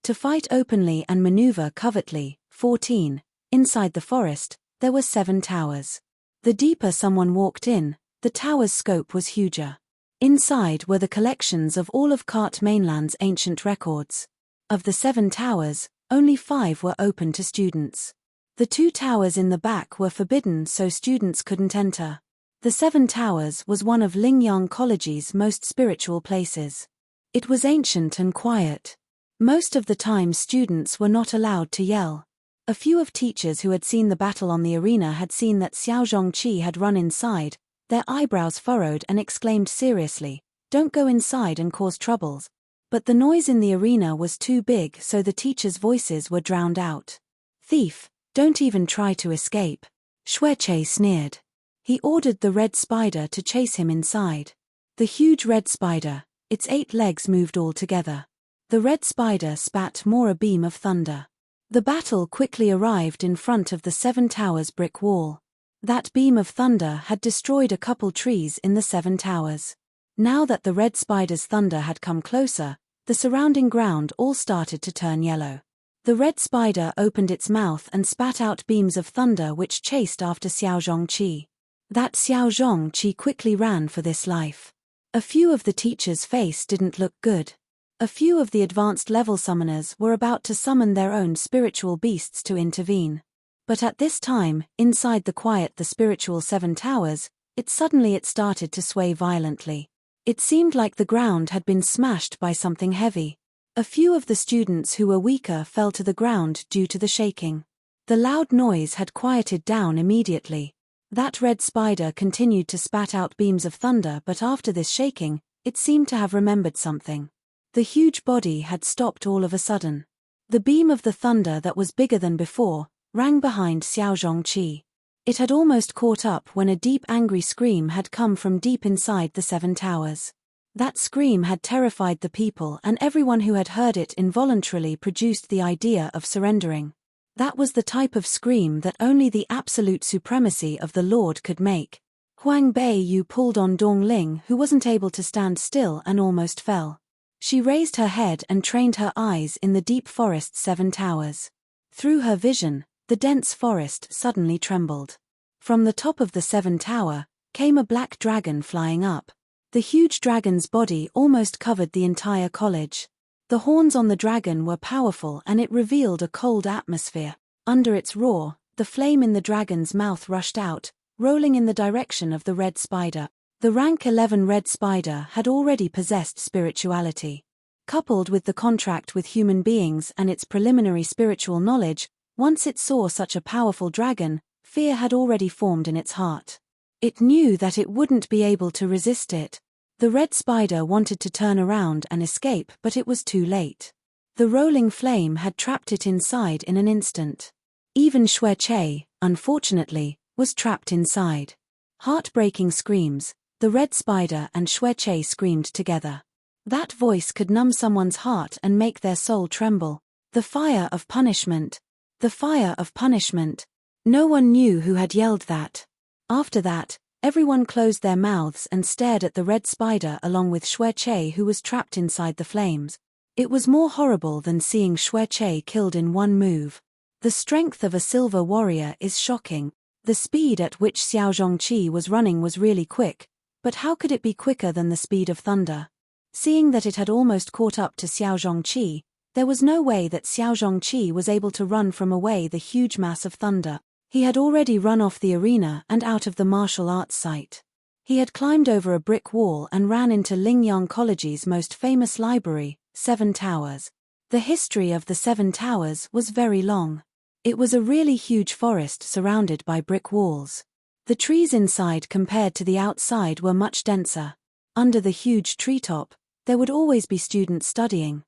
To fight openly and maneuver covertly. 14. Inside the forest, there were 7 towers. The deeper someone walked in, the tower's scope was huger. Inside were the collections of all of Kart Mainland's ancient records. Of the 7 towers, only 5 were open to students. The 2 towers in the back were forbidden, so students couldn't enter. The 7 Towers was one of Lingyang College's most spiritual places. It was ancient and quiet. Most of the time students were not allowed to yell. A few of teachers who had seen the battle on the arena had seen that Xiao Zhongqi had run inside, Their eyebrows furrowed and exclaimed seriously, "Don't go inside and cause troubles." But the noise in the arena was too big, so the teachers' voices were drowned out. "Thief, don't even try to escape," Xueche sneered. He ordered the red spider to chase him inside. The huge red spider, its 8 legs moved all together. The red spider spat more a beam of thunder. The battle quickly arrived in front of the 7 towers brick wall. That beam of thunder had destroyed a couple trees in the 7 towers. Now that the red spider's thunder had come closer, the surrounding ground all started to turn yellow. The red spider opened its mouth and spat out beams of thunder which chased after Xiao Zhongqi. That Xiao Zhongqi quickly ran for this life. A few of the teachers' face didn't look good. A few of the advanced level summoners were about to summon their own spiritual beasts to intervene. But at this time, inside the spiritual 7 towers, it started to sway violently. It seemed like the ground had been smashed by something heavy. A few of the students who were weaker fell to the ground due to the shaking. The loud noise had quieted down immediately. That red spider continued to spat out beams of thunder, but after this shaking, it seemed to have remembered something. The huge body had stopped all of a sudden. The beam of the thunder that was bigger than before rang behind Xiao Zhongqi. It had almost caught up when a deep angry scream had come from deep inside the 7 towers. That scream had terrified the people, and everyone who had heard it involuntarily produced the idea of surrendering. That was the type of scream that only the absolute supremacy of the Lord could make. Huang Beiyu pulled on Dong Ling, who wasn't able to stand still and almost fell. She raised her head and trained her eyes in the deep forest's 7 towers. Through her vision, the dense forest suddenly trembled. From the top of the 7 tower came a black dragon flying up. The huge dragon's body almost covered the entire college. The horns on the dragon were powerful and it revealed a cold atmosphere. Under its roar, the flame in the dragon's mouth rushed out, rolling in the direction of the red spider. The rank 11 red spider had already possessed spirituality. Coupled with the contract with human beings and its preliminary spiritual knowledge, once it saw such a powerful dragon, fear had already formed in its heart. It knew that it wouldn't be able to resist it. The red spider wanted to turn around and escape, but it was too late. The rolling flame had trapped it inside in an instant. Even Xueche, unfortunately, was trapped inside. Heartbreaking screams, the red spider and Xueche screamed together. That voice could numb someone's heart and make their soul tremble. The fire of punishment. The fire of punishment. No one knew who had yelled that. After that, everyone closed their mouths and stared at the red spider along with Xueche, who was trapped inside the flames. It was more horrible than seeing Xueche killed in one move. The strength of a silver warrior is shocking. The speed at which Xiao Zhongqi was running was really quick, but how could it be quicker than the speed of thunder? Seeing that it had almost caught up to Xiao Zhongqi, there was no way that Xiao Zhongqi was able to run from away the huge mass of thunder. He had already run off the arena and out of the martial arts site. He had climbed over a brick wall and ran into Lingyang College's most famous library, 7 Towers. The history of the 7 Towers was very long. It was a really huge forest surrounded by brick walls. The trees inside compared to the outside were much denser. Under the huge treetop, there would always be students studying.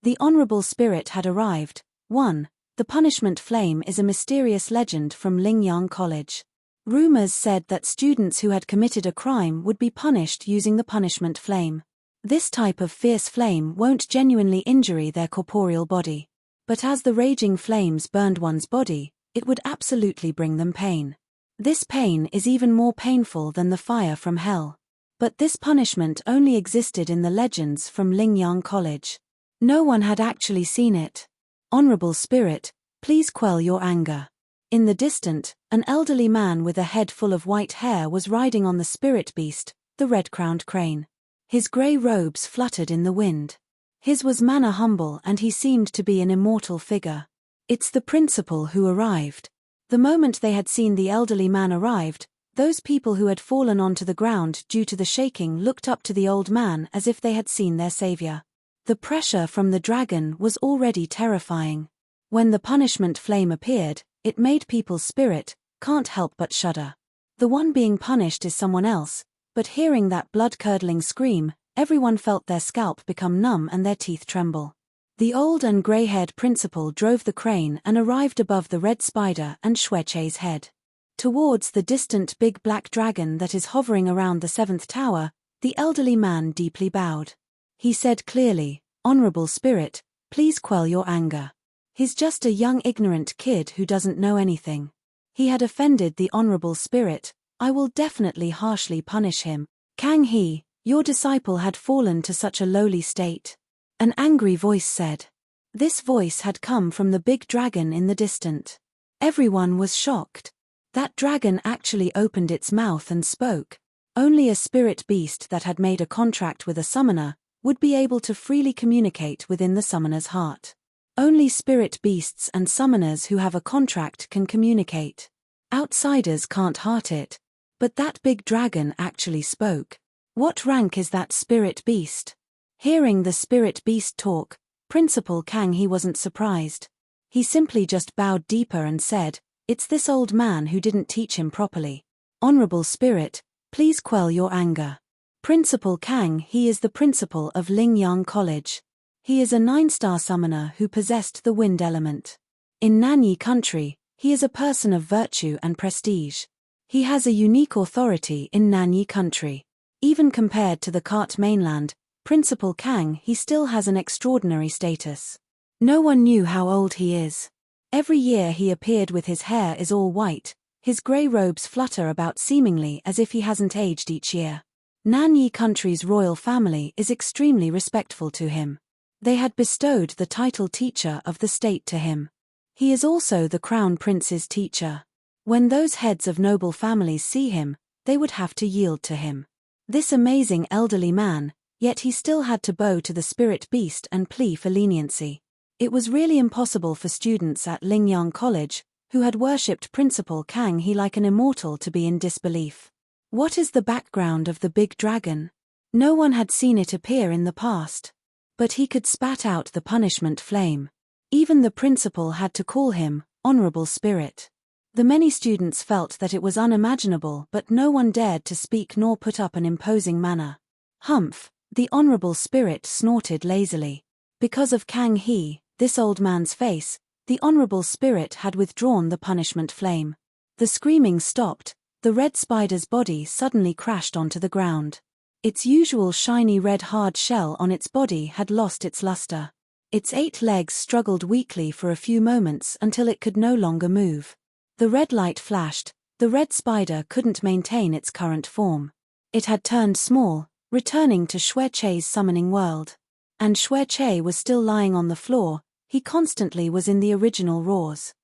The Honorable Spirit had arrived. 1. The punishment flame is a mysterious legend from Lingyang College. Rumors said that students who had committed a crime would be punished using the punishment flame. This type of fierce flame won't genuinely injure their corporeal body. But as the raging flames burned one's body, it would absolutely bring them pain. This pain is even more painful than the fire from hell. But this punishment only existed in the legends from Lingyang College. No one had actually seen it. Honorable Spirit, please quell your anger. In the distance, an elderly man with a head full of white hair was riding on the spirit beast, the red-crowned crane. His grey robes fluttered in the wind. His was manner humble and he seemed to be an immortal figure. It's the principal who arrived. The moment they had seen the elderly man arrived, those people who had fallen onto the ground due to the shaking looked up to the old man as if they had seen their savior. The pressure from the dragon was already terrifying. When the punishment flame appeared, It made people's spirit can't help but shudder. The one being punished is someone else, but hearing that blood-curdling scream, everyone felt their scalp become numb and their teeth tremble. The old and grey-haired principal drove the crane and arrived above the red spider and Shueche's head. Towards the distant big black dragon that is hovering around the 7th tower, the elderly man deeply bowed. He said clearly, "Honorable spirit, please quell your anger. He's just a young ignorant kid who doesn't know anything. He had offended the honorable spirit. I will definitely harshly punish him. Kang He, your disciple had fallen to such a lowly state." An angry voice said. This voice had come from the big dragon in the distant. Everyone was shocked. That dragon actually opened its mouth and spoke. Only a spirit beast that had made a contract with a summoner would be able to freely communicate within the summoner's heart. Only spirit beasts and summoners who have a contract can communicate. Outsiders can't heart it. But that big dragon actually spoke. What rank is that spirit beast? Hearing the spirit beast talk, Principal Kang He wasn't surprised. He simply just bowed deeper and said, "It's this old man who didn't teach him properly. Honorable spirit, please quell your anger." Principal Kang He is the principal of Lingyang College. He is a 9-star summoner who possessed the wind element. In Nanyi country, he is a person of virtue and prestige. He has a unique authority in Nanyi country. Even compared to the Kart mainland, Principal Kang He still has an extraordinary status. No one knew how old he is. Every year he appeared with his hair is all white, his grey robes flutter about seemingly as if he hasn't aged each year. Nanyi country's royal family is extremely respectful to him. They had bestowed the title teacher of the state to him. He is also the crown prince's teacher. When those heads of noble families see him, they would have to yield to him. This amazing elderly man, yet he still had to bow to the spirit beast and plea for leniency. It was really impossible for students at Lingyang College, who had worshipped Principal Kang He like an immortal, to be in disbelief. What is the background of the big dragon? No one had seen it appear in the past. But he could spat out the punishment flame. Even the principal had to call him Honorable Spirit. The many students felt that it was unimaginable, but no one dared to speak nor put up an imposing manner. Humph, the Honorable Spirit snorted lazily. Because of Kang He, this old man's face, the Honorable Spirit had withdrawn the punishment flame. The screaming stopped, the red spider's body suddenly crashed onto the ground. Its usual shiny red hard shell on its body had lost its luster. Its 8 legs struggled weakly for a few moments until it could no longer move. The red light flashed, the red spider couldn't maintain its current form. It had turned small, returning to Shueche's summoning world. And Shueche was still lying on the floor, he constantly was in the original roars.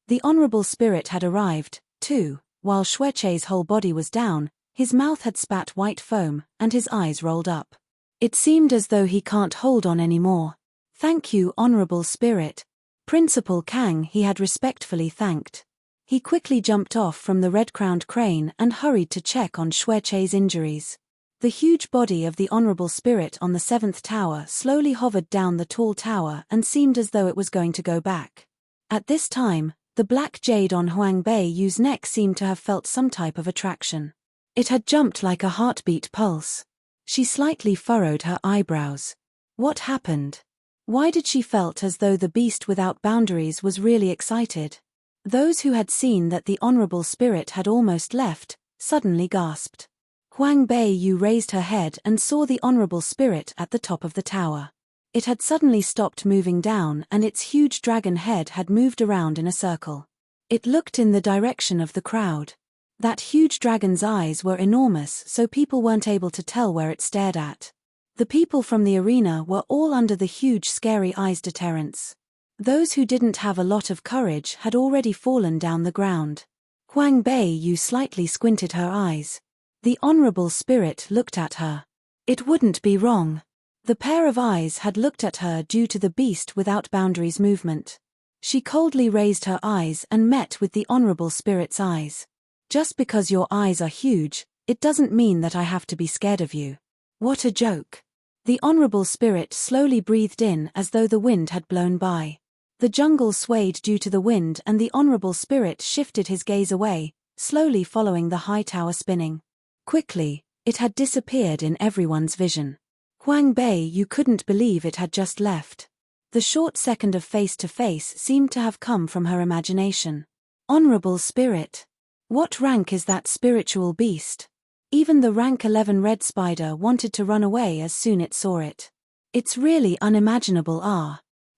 The Honorable Spirit had arrived, too. While Shueche's whole body was down, his mouth had spat white foam, and his eyes rolled up. It seemed as though he can't hold on anymore. "Thank you, Honorable Spirit." Principal Kang He had respectfully thanked. He quickly jumped off from the red-crowned crane and hurried to check on Shueche's injuries. The huge body of the Honorable Spirit on the 7th tower slowly hovered down the tall tower and seemed as though it was going to go back. At this time, the black jade on Huang Beiyu's neck seemed to have felt some type of attraction. It had jumped like a heartbeat pulse. She slightly furrowed her eyebrows. What happened? Why did she felt as though the beast without boundaries was really excited? Those who had seen that the Honorable Spirit had almost left, suddenly gasped. Huang Beiyu raised her head and saw the Honorable Spirit at the top of the tower. It had suddenly stopped moving down and its huge dragon head had moved around in a circle. It looked in the direction of the crowd. That huge dragon's eyes were enormous, so people weren't able to tell where it stared at. The people from the arena were all under the huge scary eyes deterrence. Those who didn't have a lot of courage had already fallen down the ground. Huang Beiyu slightly squinted her eyes. The Honorable Spirit looked at her. It wouldn't be wrong. The pair of eyes had looked at her due to the beast without boundaries movement. She coldly raised her eyes and met with the Honorable Spirit's eyes. Just because your eyes are huge, it doesn't mean that I have to be scared of you. What a joke. The Honorable Spirit slowly breathed in as though the wind had blown by. The jungle swayed due to the wind and the Honorable Spirit shifted his gaze away, slowly following the high tower spinning. Quickly, it had disappeared in everyone's vision. Huang Bei, you couldn't believe it had just left. The short second of face-to-face seemed to have come from her imagination. Honorable Spirit. What rank is that spiritual beast? Even the rank 11 red spider wanted to run away as soon it saw it. It's really unimaginable.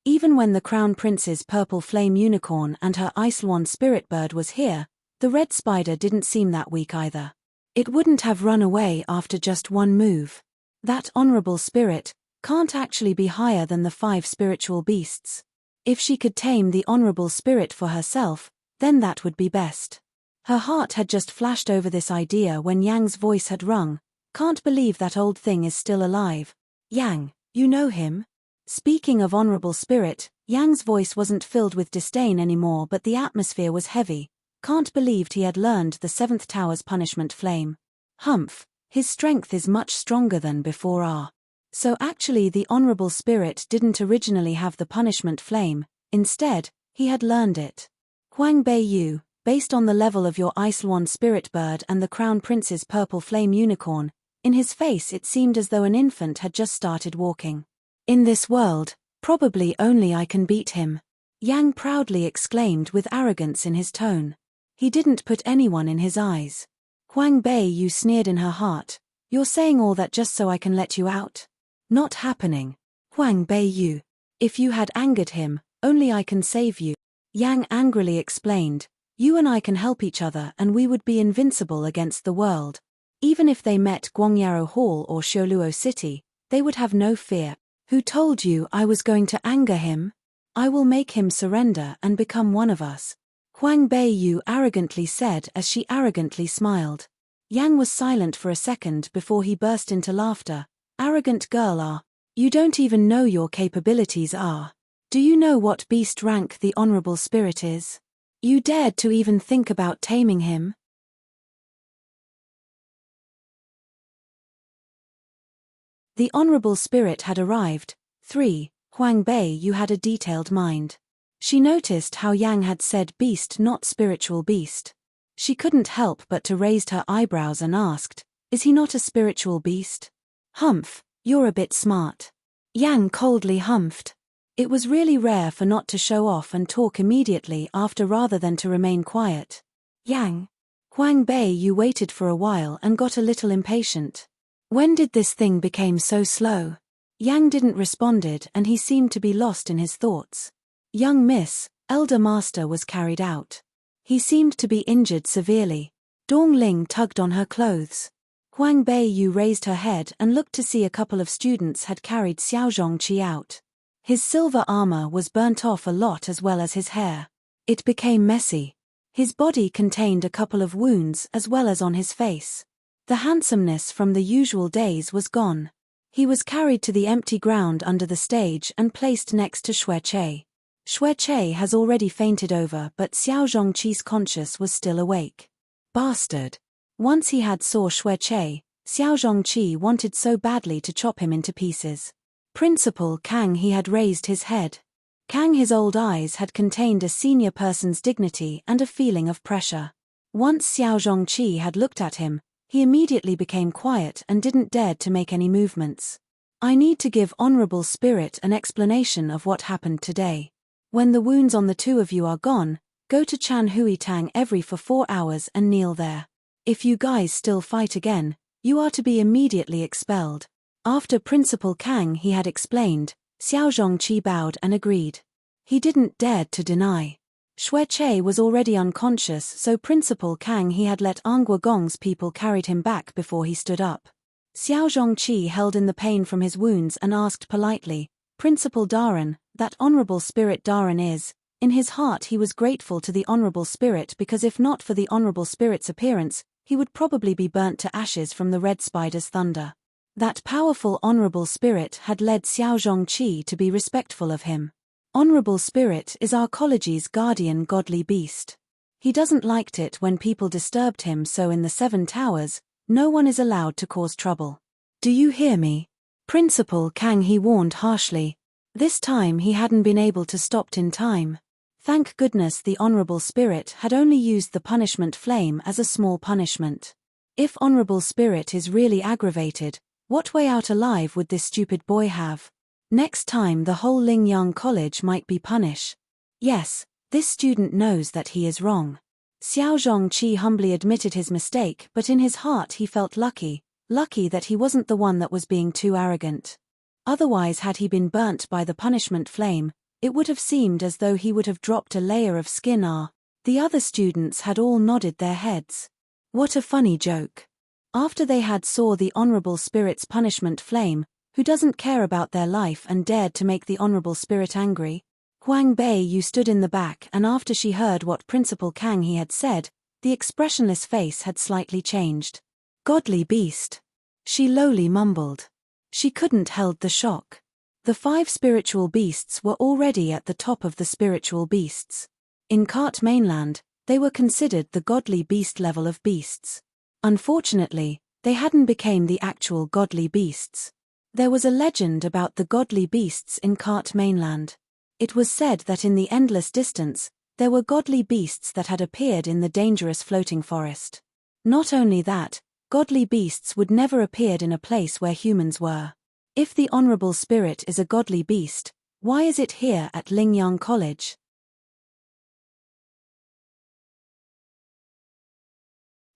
Even when the Crown Prince's purple flame unicorn and her Icelwan spirit bird was here, the red spider didn't seem that weak either. It wouldn't have run away after just one move. That Honorable Spirit can't actually be higher than the 5 spiritual beasts. If she could tame the Honorable Spirit for herself, then that would be best. Her heart had just flashed over this idea when Yang's voice had rung. Can't believe that old thing is still alive. Yang, you know him? Speaking of Honorable Spirit, Yang's voice wasn't filled with disdain anymore, but the atmosphere was heavy. Can't believed he had learned the 7th tower's punishment flame. Humph, his strength is much stronger than before. So actually the Honorable Spirit didn't originally have the punishment flame, instead, he had learned it. Huang Bei Yu, based on the level of your Icelwan spirit bird and the Crown Prince's purple flame unicorn, in his face it seemed as though an infant had just started walking. In this world, probably only I can beat him. Yang proudly exclaimed with arrogance in his tone. He didn't put anyone in his eyes. Huang Bei Yu sneered in her heart. You're saying all that just so I can let you out? Not happening. Huang Bei Yu. If you had angered him, only I can save you. Yang angrily explained. You and I can help each other and we would be invincible against the world. Even if they met Guangyaro Hall or Xioluo City, they would have no fear. Who told you I was going to anger him? I will make him surrender and become one of us. Huang Bei Yu arrogantly said as she arrogantly smiled. Yang was silent for a second before he burst into laughter. Arrogant girl. You don't even know your capabilities. Do you know what beast rank the Honorable Spirit is? You dared to even think about taming him? The Honorable Spirit had arrived. 3. Huang Bei Yu had a detailed mind. She noticed how Yang had said beast, not spiritual beast. She couldn't help but to raise her eyebrows and asked, is he not a spiritual beast? Humph, you're a bit smart. Yang coldly humphed. It was really rare for not to show off and talk immediately after rather than to remain quiet. Yang. Huang Bei Yu waited for a while and got a little impatient. When did this thing become so slow? Yang didn't responded and he seemed to be lost in his thoughts. Young Miss, Elder Master was carried out. He seemed to be injured severely. Dong Ling tugged on her clothes. Huang Bei Yu raised her head and looked to see a couple of students had carried Xiao Zhongqi out. His silver armor was burnt off a lot as well as his hair. It became messy. His body contained a couple of wounds as well as on his face. The handsomeness from the usual days was gone. He was carried to the empty ground under the stage and placed next to Xueche. Xueche has already fainted over, but Xiao Zhongqi's conscience was still awake. Bastard. Once he had saw Xueche, Xiao Zhongqi wanted so badly to chop him into pieces. Principal Kang, he had raised his head. Kang, his old eyes had contained a senior person's dignity and a feeling of pressure. Once Xiao Zhongqi had looked at him, he immediately became quiet and didn't dare to make any movements. I need to give Honorable Spirit an explanation of what happened today. When the wounds on the two of you are gone, go to Chan Hui Tang every for 4 hours and kneel there. If you guys still fight again, you are to be immediately expelled. After Principal Kang he had explained, Xiao Zhongqi bowed and agreed. He didn't dare to deny. Xueche was already unconscious, so Principal Kang he had let Angua Gong's people carried him back before he stood up. Xiao Zhongqi held in the pain from his wounds and asked politely, Principal Daran, that Honorable Spirit Daran is. In his heart he was grateful to the Honorable Spirit because if not for the Honorable Spirit's appearance, he would probably be burnt to ashes from the Red Spider's thunder. That powerful Honorable Spirit had led Xiao Zhongqi to be respectful of him. Honorable Spirit is our college's guardian godly beast. He doesn't liked it when people disturbed him, so in the 7 towers, no one is allowed to cause trouble. Do you hear me? Principal Kang, he warned harshly. This time he hadn't been able to stop in time. Thank goodness the Honorable Spirit had only used the punishment flame as a small punishment. If Honorable Spirit is really aggravated, what way out alive would this stupid boy have? Next time the whole Lingyang College might be punished. Yes, this student knows that he is wrong. Xiao Zhongqi humbly admitted his mistake, but in his heart he felt lucky that he wasn't the one that was being too arrogant. Otherwise, had he been burnt by the punishment flame, it would have seemed as though he would have dropped a layer of skin. The other students had all nodded their heads. What a funny joke. After they had saw the Honorable Spirit's punishment flame, who doesn't care about their life and dared to make the Honorable Spirit angry? Huang Bei stood in the back, and after she heard what Principal Kang he had said, the expressionless face had slightly changed. Godly beast. She lowly mumbled. She couldn't held the shock. The 5 spiritual beasts were already at the top of the spiritual beasts. In Kart mainland, they were considered the godly beast level of beasts. Unfortunately, they hadn't become the actual godly beasts. There was a legend about the godly beasts in Kart mainland. It was said that in the endless distance, there were godly beasts that had appeared in the dangerous floating forest. Not only that, godly beasts would never appeared in a place where humans were. If the Honorable Spirit is a godly beast, why is it here at Lingyang College?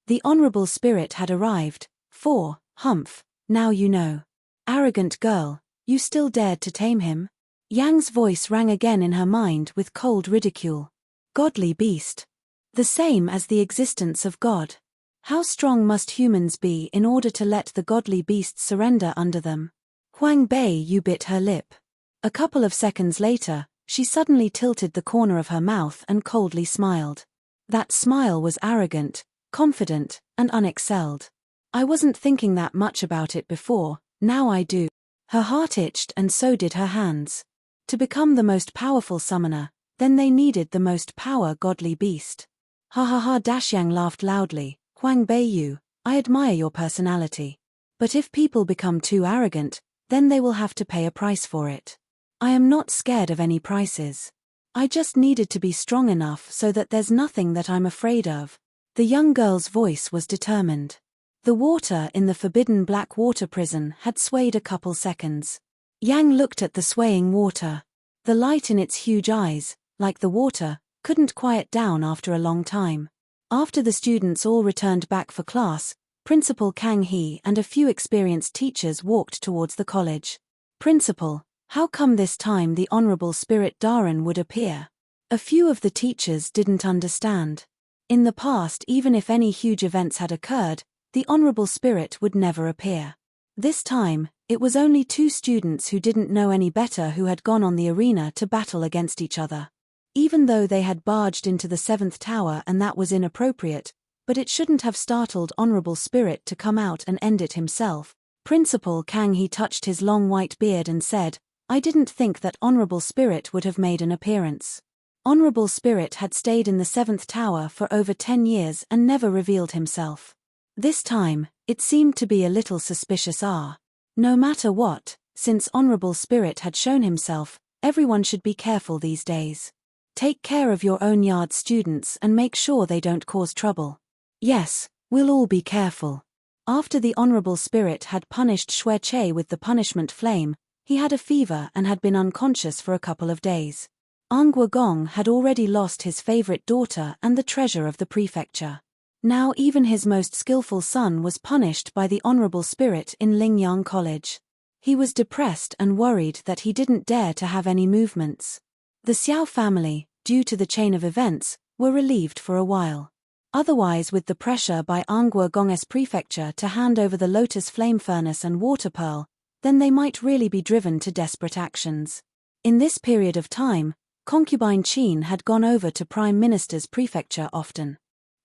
The Honorable Spirit had arrived. 4. Humph, now you know. Arrogant girl, you still dared to tame him? Yang's voice rang again in her mind with cold ridicule. Godly beast. The same as the existence of God. How strong must humans be in order to let the godly beasts surrender under them? Huang Bei bit her lip. A couple of seconds later, she suddenly tilted the corner of her mouth and coldly smiled. That smile was arrogant, confident, and unexcelled. I wasn't thinking that much about it before, now I do. Her heart itched and so did her hands. To become the most powerful summoner, then they needed the most power godly beast. Ha ha ha! Dashyang laughed loudly. Huang Beiyu, I admire your personality. But if people become too arrogant, then they will have to pay a price for it. I am not scared of any prices. I just needed to be strong enough so that there's nothing that I'm afraid of. The young girl's voice was determined. The water in the forbidden black water prison had swayed a couple seconds. Yang looked at the swaying water. The light in its huge eyes, like the water, couldn't quiet down after a long time. After the students all returned back for class, Principal Kang He and a few experienced teachers walked towards the college. Principal, how come this time the Honorable Spirit Dharan would appear? A few of the teachers didn't understand. In the past, even if any huge events had occurred, the Honorable Spirit would never appear. This time, it was only 2 students who didn't know any better who had gone on the arena to battle against each other. Even though they had barged into the 7th tower and that was inappropriate, but it shouldn't have startled Honorable Spirit to come out and end it himself. Principal Kang He touched his long white beard and said, I didn't think that Honorable Spirit would have made an appearance. Honorable Spirit had stayed in the 7th tower for over 10 years and never revealed himself. This time, it seemed to be a little suspicious. No matter what, since Honorable Spirit had shown himself, everyone should be careful these days. Take care of your own yard, students, and make sure they don't cause trouble. Yes, we'll all be careful. After the Honorable Spirit had punished Xue Che with the punishment flame, he had a fever and had been unconscious for a couple of days. Angua Gong had already lost his favorite daughter and the treasure of the prefecture. Now even his most skillful son was punished by the Honorable Spirit in Lingyang College. He was depressed and worried that he didn't dare to have any movements. The Xiao family, due to the chain of events, were relieved for a while. Otherwise, with the pressure by Angua Gong's prefecture to hand over the Lotus Flame Furnace and Water Pearl, then they might really be driven to desperate actions. In this period of time, concubine Qin had gone over to Prime Minister's prefecture often.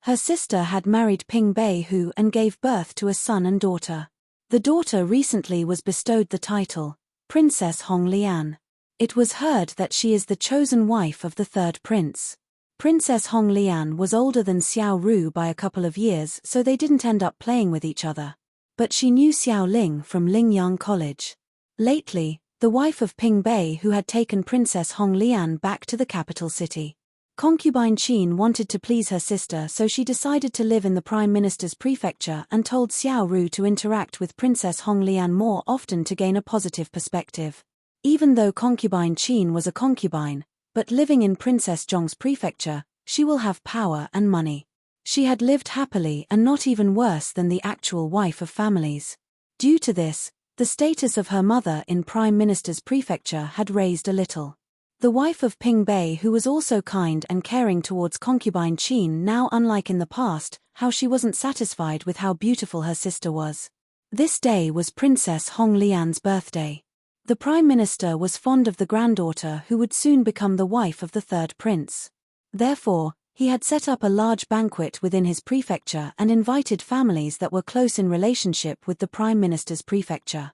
Her sister had married Ping Bei Hu and gave birth to a son and daughter. The daughter recently was bestowed the title, Princess Hong Lian. It was heard that she is the chosen wife of the 3rd prince. Princess Hong Lian was older than Xiao Ru by a couple of years, so they didn't end up playing with each other. But she knew Xiao Ling from Lingyang College. Lately, the wife of Ping Bei who had taken Princess Hong Lian back to the capital city. Concubine Qin wanted to please her sister, so she decided to live in the Prime Minister's prefecture and told Xiao Ru to interact with Princess Hong Lian more often to gain a positive perspective. Even though Concubine Qin was a concubine, but living in Princess Zhong's prefecture, she will have power and money. She had lived happily and not even worse than the actual wife of families. Due to this, the status of her mother in Prime Minister's prefecture had raised a little. The wife of Ping Bei, who was also kind and caring towards Concubine Qin, now, unlike in the past, how she wasn't satisfied with how beautiful her sister was. This day was Princess Hong Lian's birthday. The Prime Minister was fond of the granddaughter who would soon become the wife of the third prince. Therefore, he had set up a large banquet within his prefecture and invited families that were close in relationship with the Prime Minister's prefecture.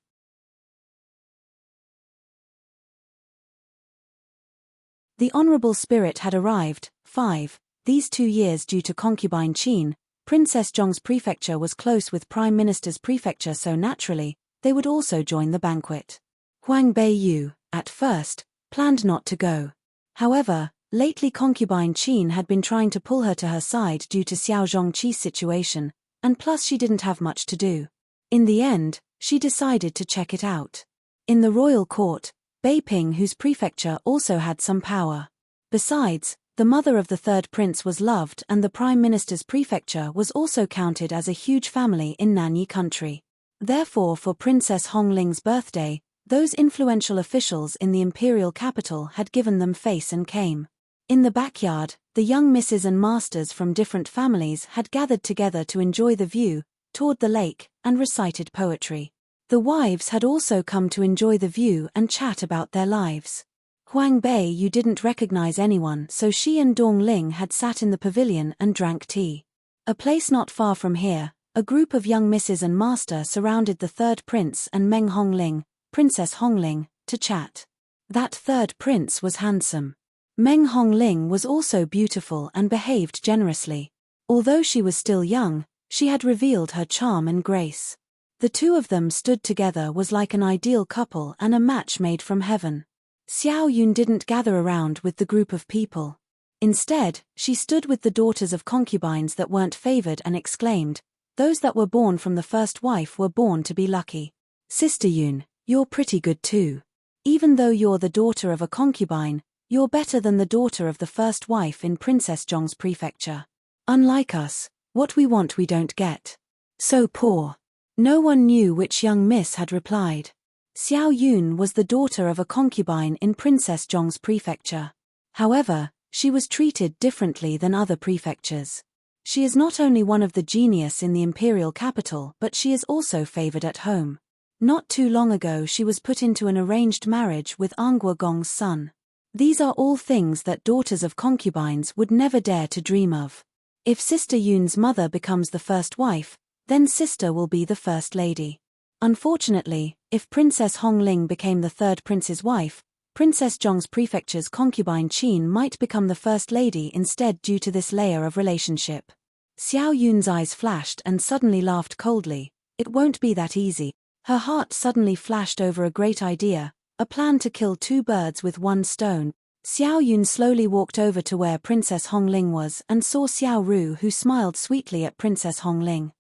The Honorable Spirit had arrived. 5. These 2 years, due to Concubine Qin, Princess Zhong's prefecture was close with Prime Minister's prefecture, so naturally, they would also join the banquet. Huang Beiyu, at first, planned not to go. However, lately Concubine Qin had been trying to pull her to her side due to Xiao Zhongqi's situation, and plus she didn't have much to do. In the end, she decided to check it out. In the royal court, Beiping, whose prefecture also had some power. Besides, the mother of the third prince was loved, and the Prime Minister's prefecture was also counted as a huge family in Nanyi country. Therefore, for Princess Hong Ling's birthday, those influential officials in the imperial capital had given them face and came. In the backyard, the young misses and masters from different families had gathered together to enjoy the view toward the lake and recited poetry. The wives had also come to enjoy the view and chat about their lives. Huang Beiyu didn't recognize anyone, so she and Dong Ling had sat in the pavilion and drank tea. A place not far from here, a group of young misses and master surrounded the third prince and Meng Hongling, Princess Hongling, to chat. That third prince was handsome. Meng Hongling was also beautiful and behaved generously. Although she was still young, she had revealed her charm and grace. The two of them stood together was like an ideal couple and a match made from heaven. Xiao Yun didn't gather around with the group of people. Instead, she stood with the daughters of concubines that weren't favored and exclaimed, "Those that were born from the first wife were born to be lucky. Sister Yun, you're pretty good too. Even though you're the daughter of a concubine, you're better than the daughter of the first wife in Princess Zhong's prefecture. Unlike us, what we want we don't get. So poor." No one knew which young miss had replied. Xiao Yun was the daughter of a concubine in Princess Zhong's prefecture. However, she was treated differently than other prefectures. She is not only one of the genius in the imperial capital, but she is also favored at home. Not too long ago she was put into an arranged marriage with Anghua Gong's son. These are all things that daughters of concubines would never dare to dream of. If Sister Yun's mother becomes the first wife, then sister will be the first lady. Unfortunately, if Princess Hong Ling became the third prince's wife, Princess Zhong's prefecture's concubine Qin might become the first lady instead due to this layer of relationship. Xiao Yun's eyes flashed and suddenly laughed coldly. It won't be that easy. Her heart suddenly flashed over a great idea, a plan to kill 2 birds with 1 stone. Xiao Yun slowly walked over to where Princess Hong Ling was and saw Xiao Ru, who smiled sweetly at Princess Hong Ling.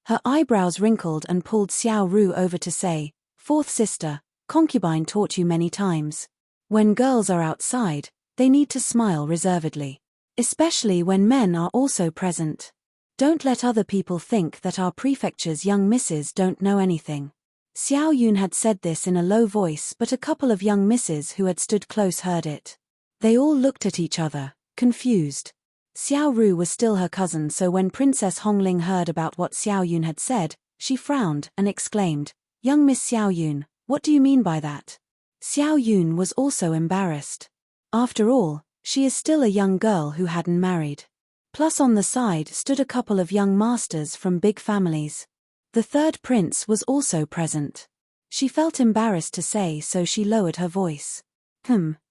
Her eyebrows wrinkled and pulled Xiao Ru over to say, "Fourth sister, concubine taught you many times. When girls are outside, they need to smile reservedly. Especially when men are also present. Don't let other people think that our prefecture's young misses don't know anything." Xiao Yun had said this in a low voice, but a couple of young misses who had stood close heard it. They all looked at each other, confused. Xiao Ru was still her cousin, so when Princess Hong Ling heard about what Xiao Yun had said, she frowned and exclaimed, "Young Miss Xiao Yun, what do you mean by that?" Xiao Yun was also embarrassed. After all, she is still a young girl who hadn't married. Plus on the side stood a couple of young masters from big families. The third prince was also present. She felt embarrassed to say, so she lowered her voice.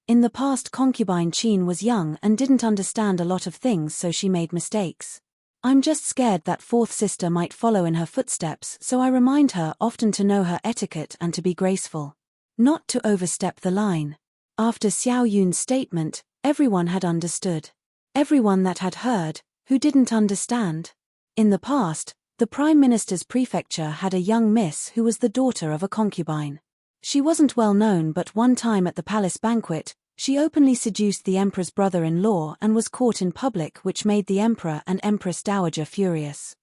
In the past concubine Qin was young and didn't understand a lot of things, so she made mistakes. I'm just scared that fourth sister might follow in her footsteps, so I remind her often to know her etiquette and to be graceful. not to overstep the line. After Xiao Yun's statement, everyone had understood. Everyone that had heard, who didn't understand. In the past, the Prime Minister's prefecture had a young miss who was the daughter of a concubine. She wasn't well known, but one time at the palace banquet, she openly seduced the emperor's brother-in-law and was caught in public, which made the emperor and empress dowager furious.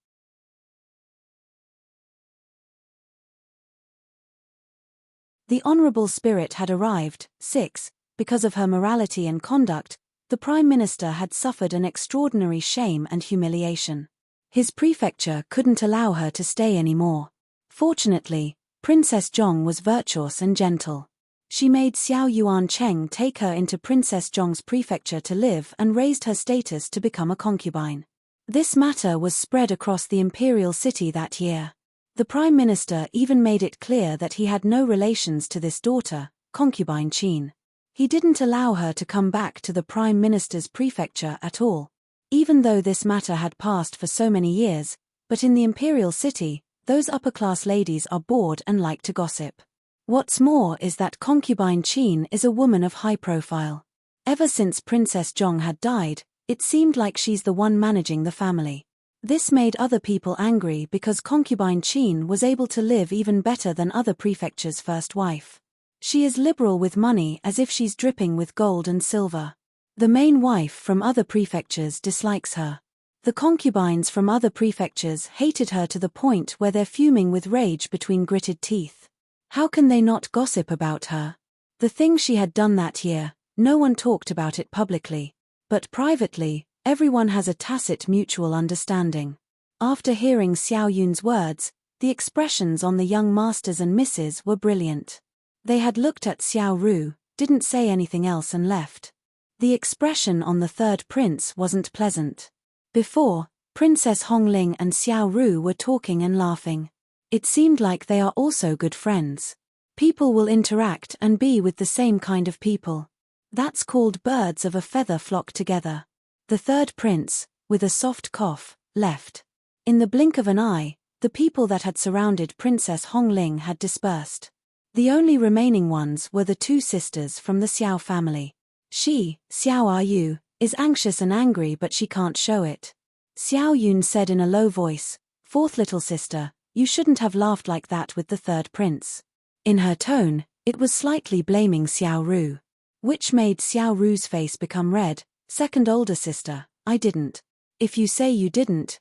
The honorable spirit had arrived. 6. Because of her morality and conduct, the Prime Minister had suffered an extraordinary shame and humiliation. His prefecture couldn't allow her to stay anymore. Fortunately, Princess Zhong was virtuous and gentle. She made Xiao Yuancheng take her into Princess Zhong's prefecture to live and raised her status to become a concubine. This matter was spread across the imperial city that year. The Prime Minister even made it clear that he had no relations to this daughter, concubine Qin. He didn't allow her to come back to the Prime Minister's prefecture at all. Even though this matter had passed for so many years, but in the imperial city, those upper-class ladies are bored and like to gossip. What's more is that concubine Qin is a woman of high profile. Ever since Princess Zhong had died, it seemed like she's the one managing the family. This made other people angry because concubine Qin was able to live even better than other prefectures' first wife. She is liberal with money as if she's dripping with gold and silver. The main wife from other prefectures dislikes her. The concubines from other prefectures hated her to the point where they're fuming with rage between gritted teeth. How can they not gossip about her? The thing she had done that year, no one talked about it publicly. But privately, everyone has a tacit mutual understanding. After hearing Xiao Yun's words, the expressions on the young masters and misses were brilliant. They had looked at Xiao Ru, didn't say anything else and left. The expression on the third prince wasn't pleasant. Before, Princess Hongling and Xiao Ru were talking and laughing. It seemed like they are also good friends. People will interact and be with the same kind of people. That's called birds of a feather flock together. The third prince, with a soft cough, left. In the blink of an eye, the people that had surrounded Princess Hongling had dispersed. The only remaining ones were the two sisters from the Xiao family. She, Xiao Yu, is anxious and angry but she can't show it. Xiao Yun said in a low voice, "Fourth little sister, you shouldn't have laughed like that with the third prince." In her tone, it was slightly blaming Xiao Ru. Which made Xiao Ru's face become red. "Second older sister, I didn't. If you say you didn't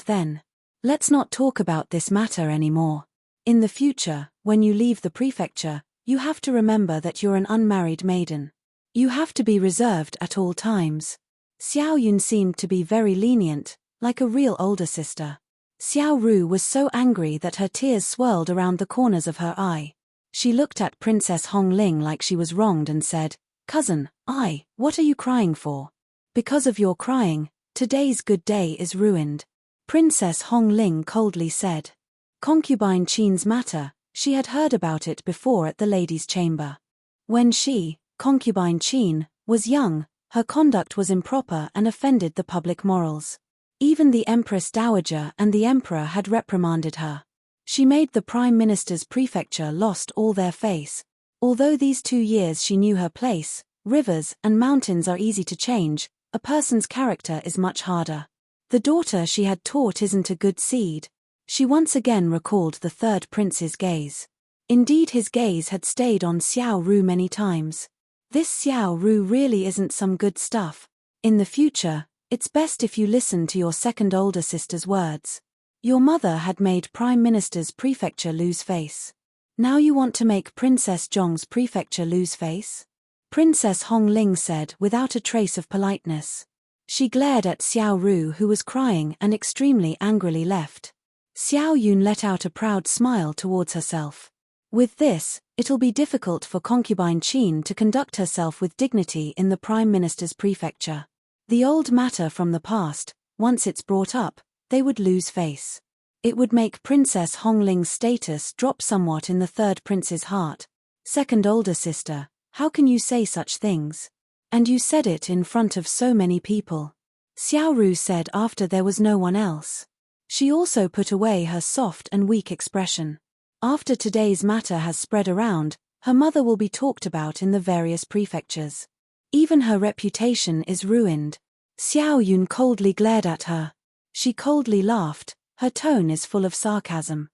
then. Let's not talk about this matter anymore. In the future, when you leave the prefecture, you have to remember that you're an unmarried maiden. You have to be reserved at all times." Xiao Yun seemed to be very lenient, like a real older sister. Xiao Ru was so angry that her tears swirled around the corners of her eye. She looked at Princess Hongling like she was wronged and said, "Cousin, what are you crying for? Because of your crying, today's good day is ruined." Princess Hongling coldly said. Concubine Qin's matter, she had heard about it before at the ladies' chamber. When she, concubine Qin, was young, her conduct was improper and offended the public morals. Even the Empress Dowager and the Emperor had reprimanded her. She made the Prime Minister's prefecture lost all their face. Although these 2 years she knew her place, rivers and mountains are easy to change, a person's character is much harder. The daughter she had taught isn't a good seed. She once again recalled the third prince's gaze. Indeed, his gaze had stayed on Xiao Ru many times. This Xiao Ru really isn't some good stuff. In the future, it's best if you listen to your second older sister's words. Your mother had made Prime Minister's prefecture lose face. Now you want to make Princess Zhong's prefecture lose face? Princess Hongling said without a trace of politeness. She glared at Xiao Ru, who was crying and extremely angrily left. Xiao Yun let out a proud smile towards herself. With this, it'll be difficult for concubine Qin to conduct herself with dignity in the Prime Minister's prefecture. The old matter from the past, once it's brought up, they would lose face. It would make Princess Hongling's status drop somewhat in the third prince's heart. "Second older sister, how can you say such things? And you said it in front of so many people." Xiao Ru said after there was no one else. She also put away her soft and weak expression. After today's matter has spread around, Her mother will be talked about in the various prefectures. Even her reputation is ruined. Xiao Yun coldly glared at her. She coldly laughed, her tone is full of sarcasm.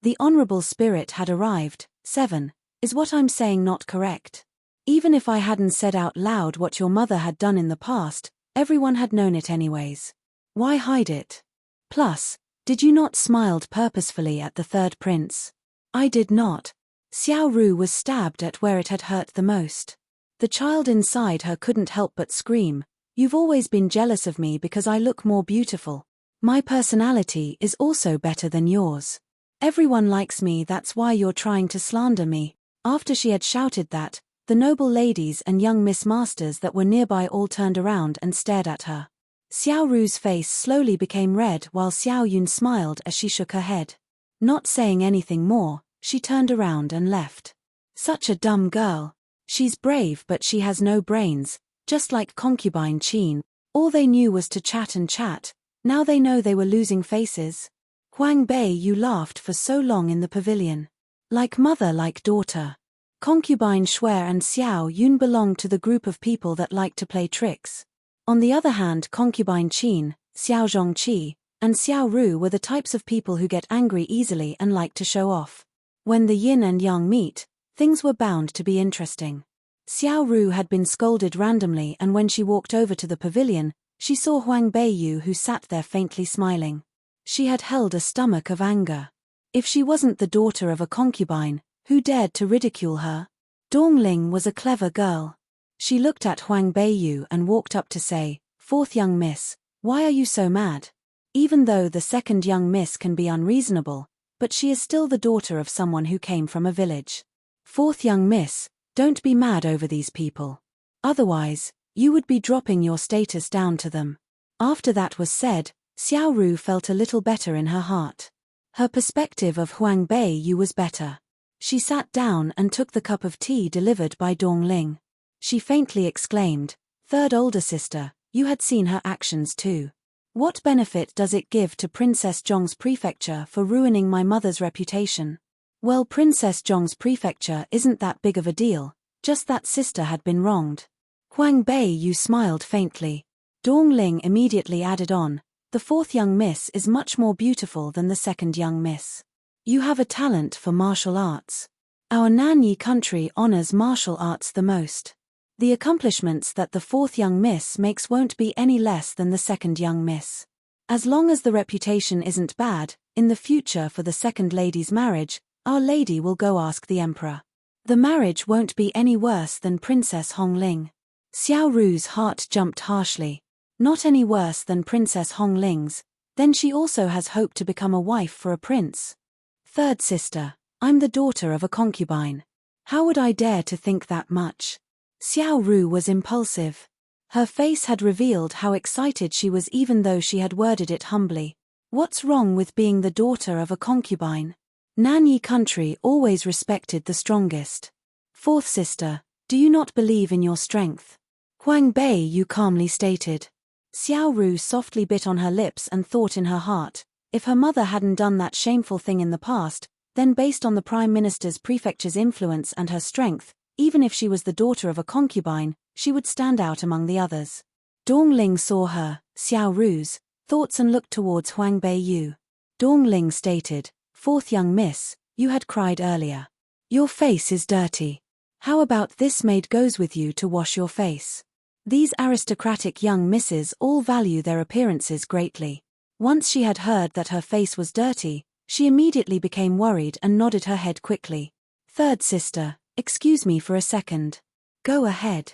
The honorable spirit had arrived. 7. Is what I'm saying not correct? Even if I hadn't said out loud what your mother had done in the past, everyone had known it anyways. Why hide it? Plus, did you not smiled purposefully at the third prince? I did not. Xiao Ru was stabbed at where it had hurt the most. The child inside her couldn't help but scream, "You've always been jealous of me because I look more beautiful. My personality is also better than yours. Everyone likes me, that's why you're trying to slander me." After she had shouted that, the noble ladies and young Miss Masters that were nearby all turned around and stared at her. Xiao Ru's face slowly became red while Xiao Yun smiled as she shook her head. Not saying anything more, she turned around and left. Such a dumb girl. She's brave but she has no brains, just like concubine Qin. All they knew was to chat and chat, now they know they were losing faces. Huang Bei, you laughed for so long in the pavilion. Like mother like daughter. Concubine Shui and Xiao Yun belonged to the group of people that like to play tricks. On the other hand, concubine Qin, Xiao Zhongqi, and Xiao Ru were the types of people who get angry easily and like to show off. When the yin and yang meet, things were bound to be interesting. Xiao Ru had been scolded randomly, and when she walked over to the pavilion, she saw Huang Beiyu who sat there faintly smiling. She had held a stomach of anger. If she wasn't the daughter of a concubine, who dared to ridicule her? Dongling was a clever girl. She looked at Huang Beiyu and walked up to say, "Fourth young miss, why are you so mad?" Even though the second young miss can be unreasonable, but she is still the daughter of someone who came from a village. Fourth young miss, don't be mad over these people. Otherwise, you would be dropping your status down to them. After that was said, Xiao Ru felt a little better in her heart. Her perspective of Huang Beiyu was better. She sat down and took the cup of tea delivered by Dongling. She faintly exclaimed, "Third older sister, you had seen her actions too. What benefit does it give to Princess Zhong's prefecture for ruining my mother's reputation?" Well, Princess Zhong's prefecture isn't that big of a deal, just that sister had been wronged. Huang Beiyu smiled faintly. Dongling immediately added on, "The fourth young miss is much more beautiful than the second young miss. You have a talent for martial arts. Our Nanyi country honors martial arts the most. The accomplishments that the fourth young miss makes won't be any less than the second young miss. As long as the reputation isn't bad, in the future for the second lady's marriage, our lady will go ask the emperor. The marriage won't be any worse than Princess Hongling." Xiao Ru's heart jumped harshly. Not any worse than Princess Hongling's, then she also has hope to become a wife for a prince. Third sister, I'm the daughter of a concubine. How would I dare to think that much? Xiao Ru was impulsive. Her face had revealed how excited she was even though she had worded it humbly. What's wrong with being the daughter of a concubine? Nanyi country always respected the strongest. Fourth sister, do you not believe in your strength? Huang Beiyu calmly stated. Xiao Ru softly bit on her lips and thought in her heart, if her mother hadn't done that shameful thing in the past, then based on the Prime Minister's prefecture's influence and her strength, even if she was the daughter of a concubine, she would stand out among the others. Dongling saw her, Xiao Ru's, thoughts and looked towards Huang Beiyu. Dongling stated, "Fourth young miss, you had cried earlier. Your face is dirty. How about this maid goes with you to wash your face?" These aristocratic young misses all value their appearances greatly. Once she had heard that her face was dirty, she immediately became worried and nodded her head quickly. Third sister, excuse me for a second. Go ahead.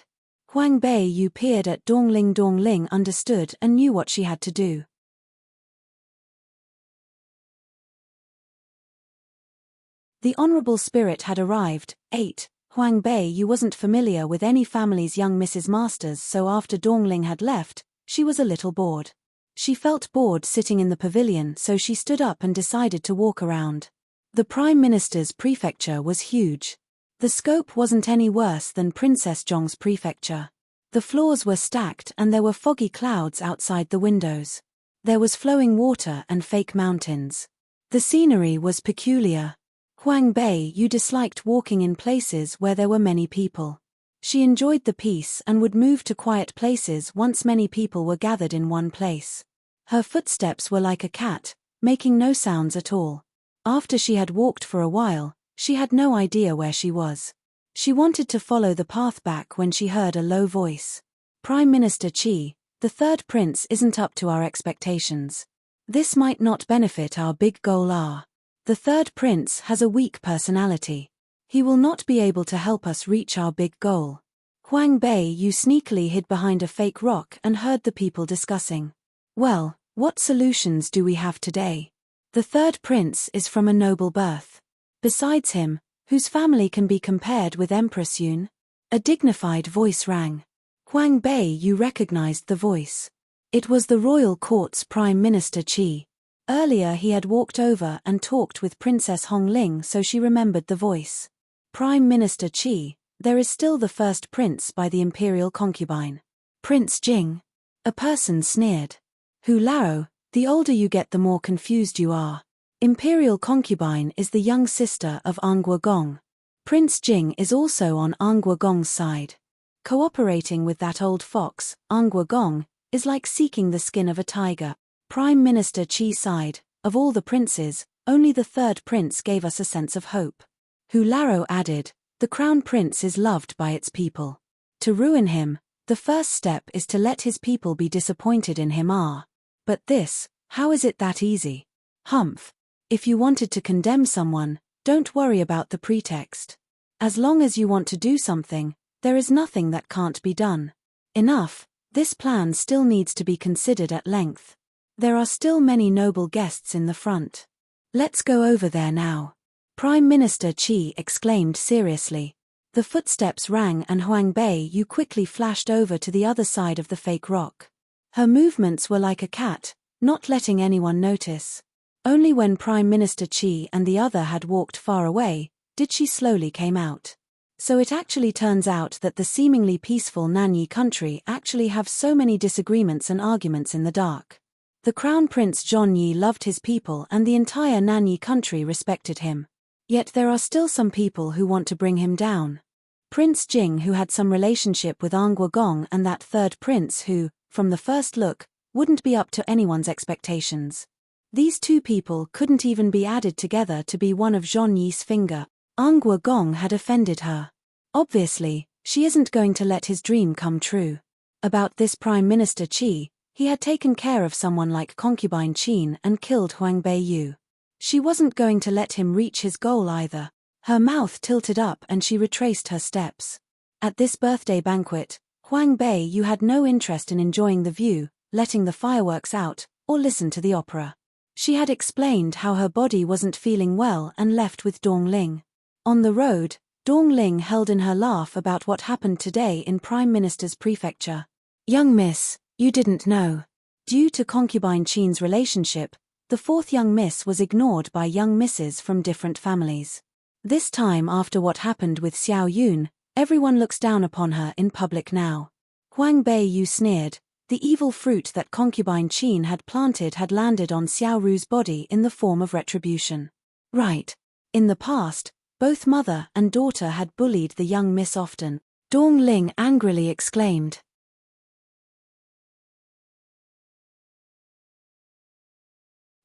Huang Beiyu peered at Dongling. Dongling understood and knew what she had to do. The honorable spirit had arrived. 8. Huang Beiyu wasn't familiar with any family's young Mrs. Masters, so after Dongling had left, she was a little bored. She felt bored sitting in the pavilion, so she stood up and decided to walk around. The Prime Minister's prefecture was huge. The scope wasn't any worse than Princess Zhong's prefecture. The floors were stacked and there were foggy clouds outside the windows. There was flowing water and fake mountains. The scenery was peculiar. Huang Bei Yu disliked walking in places where there were many people. She enjoyed the peace and would move to quiet places once many people were gathered in one place. Her footsteps were like a cat, making no sounds at all. After she had walked for a while, she had no idea where she was. She wanted to follow the path back when she heard a low voice. Prime Minister Qi, the third prince isn't up to our expectations. This might not benefit our big goal. The third prince has a weak personality. He will not be able to help us reach our big goal. Huang Bei Yu sneakily hid behind a fake rock and heard the people discussing. Well, what solutions do we have today? The third prince is from a noble birth. Besides him, whose family can be compared with Empress Yun? A dignified voice rang. Huang Bei Yu recognized the voice. It was the royal court's Prime Minister Qi. Earlier he had walked over and talked with Princess Hongling, so she remembered the voice. Prime Minister Qi, there is still the first prince by the imperial concubine. Prince Jing. A person sneered. Hu Lao, the older you get the more confused you are. Imperial concubine is the young sister of Angua Gong. Prince Jing is also on Angua Gong's side. Cooperating with that old fox, Angua Gong, is like seeking the skin of a tiger. Prime Minister Qi sighed. Of all the princes, only the third prince gave us a sense of hope. Hu Lao added, the crown prince is loved by its people. To ruin him, the first step is to let his people be disappointed in him. But this, how is it that easy? Humph. If you wanted to condemn someone, don't worry about the pretext. As long as you want to do something, there is nothing that can't be done. Enough, this plan still needs to be considered at length. There are still many noble guests in the front. Let's go over there now. Prime Minister Qi exclaimed seriously. The footsteps rang and Huang Bei Yu quickly flashed over to the other side of the fake rock. Her movements were like a cat, not letting anyone notice. Only when Prime Minister Qi and the other had walked far away, did she slowly came out. So it actually turns out that the seemingly peaceful Nanyi country actually have so many disagreements and arguments in the dark. The Crown Prince Zhongyi loved his people and the entire Nanyi country respected him. Yet there are still some people who want to bring him down. Prince Jing, who had some relationship with Angua Gong, and that third prince who, from the first look, wouldn't be up to anyone's expectations. These two people couldn't even be added together to be one of Zhongyi's finger. Angua Gong had offended her. Obviously, she isn't going to let his dream come true. About this Prime Minister Qi, he had taken care of someone like concubine Qin and killed Huang Bei Yu. She wasn't going to let him reach his goal either. Her mouth tilted up and she retraced her steps. At this birthday banquet, Huang Bei Yu had no interest in enjoying the view, letting the fireworks out, or listen to the opera. She had explained how her body wasn't feeling well and left with Dongling. On the road, Dongling held in her laugh about what happened today in Prime Minister's prefecture. Young miss, you didn't know. Due to concubine Qin's relationship, the fourth young miss was ignored by young misses from different families. This time, after what happened with Xiao Yun, everyone looks down upon her in public now. Huang Bei Yu sneered. The evil fruit that concubine Qin had planted had landed on Xiao Ru's body in the form of retribution. Right. In the past, both mother and daughter had bullied the young miss often. Dongling angrily exclaimed.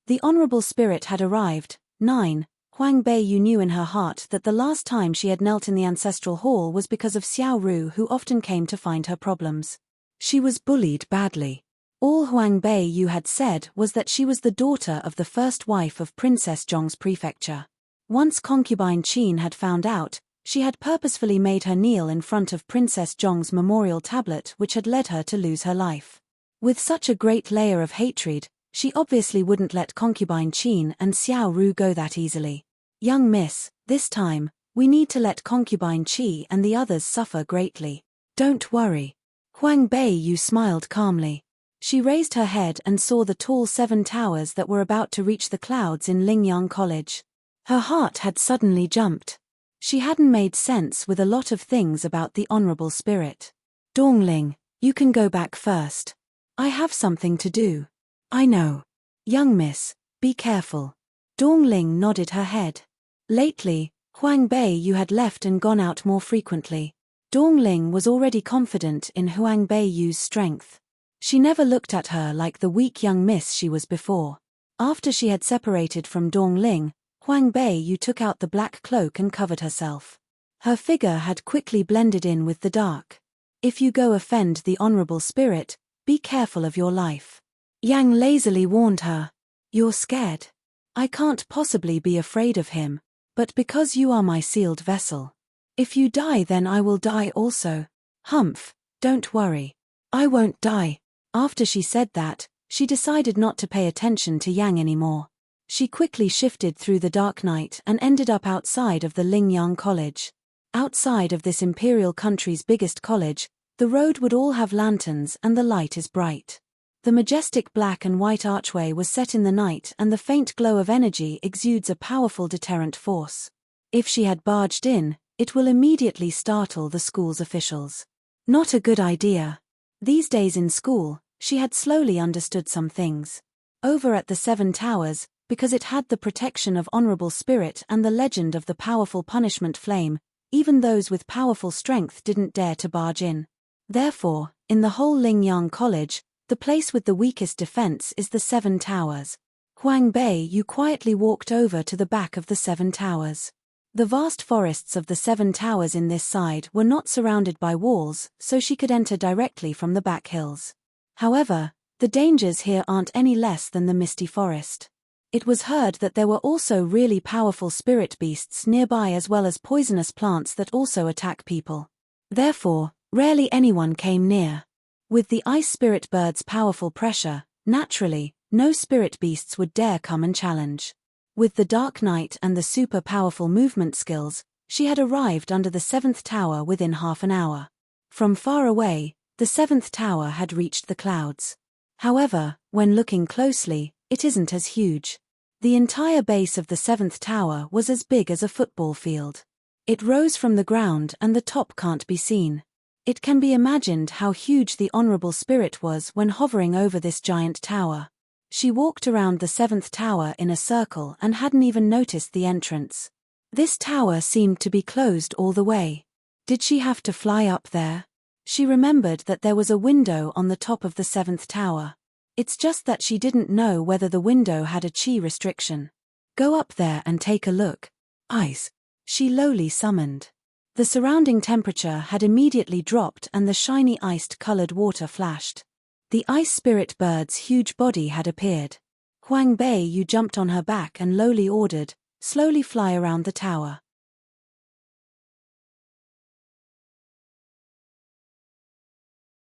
The honorable spirit had arrived. 9. Huang Bei Yu knew in her heart that the last time she had knelt in the ancestral hall was because of Xiao Ru, who often came to find her problems. She was bullied badly. All Huang Bei Yu had said was that she was the daughter of the first wife of Princess Zhong's prefecture. Once concubine Qin had found out, she had purposefully made her kneel in front of Princess Zhong's memorial tablet, which had led her to lose her life. With such a great layer of hatred, she obviously wouldn't let concubine Qin and Xiao Ru go that easily. Young miss, this time, we need to let concubine Qi and the others suffer greatly. Don't worry. Huang Bei Yu smiled calmly. She raised her head and saw the tall 7 towers that were about to reach the clouds in Lingyang College. Her heart had suddenly jumped. She hadn't made sense with a lot of things about the honorable spirit. Dongling, you can go back first. I have something to do. I know. Young miss, be careful. Dongling nodded her head. Lately, Huang Bei Yu had left and gone out more frequently. Dongling was already confident in Huang Bei Yu's strength. She never looked at her like the weak young miss she was before. After she had separated from Dongling, Huang Bei Yu took out the black cloak and covered herself. Her figure had quickly blended in with the dark. If you go offend the honorable spirit, be careful of your life. Yang lazily warned her. You're scared. I can't possibly be afraid of him, but because you are my sealed vessel. If you die then I will die also. Humph, don't worry. I won't die. After she said that, she decided not to pay attention to Yang anymore. She quickly shifted through the dark night and ended up outside of the Lingyang College. Outside of this imperial country's biggest college, the road would all have lanterns and the light is bright. The majestic black and white archway was set in the night and the faint glow of energy exudes a powerful deterrent force. If she had barged in, it will immediately startle the school's officials. Not a good idea. These days in school, she had slowly understood some things. Over at the Seven Towers, because it had the protection of honorable spirit and the legend of the powerful punishment flame, even those with powerful strength didn't dare to barge in. Therefore, in the whole Lingyang College, the place with the weakest defense is the Seven Towers. Huang Bei Yu quietly walked over to the back of the Seven Towers. The vast forests of the Seven Towers in this side were not surrounded by walls, so she could enter directly from the back hills. However, the dangers here aren't any less than the misty forest. It was heard that there were also really powerful spirit beasts nearby as well as poisonous plants that also attack people. Therefore, rarely anyone came near. With the ice spirit bird's powerful pressure, naturally, no spirit beasts would dare come and challenge. With the dark night and the super powerful movement skills, she had arrived under the seventh tower within half an hour. From far away, the seventh tower had reached the clouds. However, when looking closely, it isn't as huge. The entire base of the seventh tower was as big as a football field. It rose from the ground and the top can't be seen. It can be imagined how huge the honorable spirit was when hovering over this giant tower. She walked around the seventh tower in a circle and hadn't even noticed the entrance. This tower seemed to be closed all the way. Did she have to fly up there? She remembered that there was a window on the top of the seventh tower. It's just that she didn't know whether the window had a chi restriction. Go up there and take a look. Ice. She lowly summoned. The surrounding temperature had immediately dropped and the shiny iced-colored water flashed. The ice spirit bird's huge body had appeared. Huang Bei Yu jumped on her back and lowly ordered, slowly fly around the tower.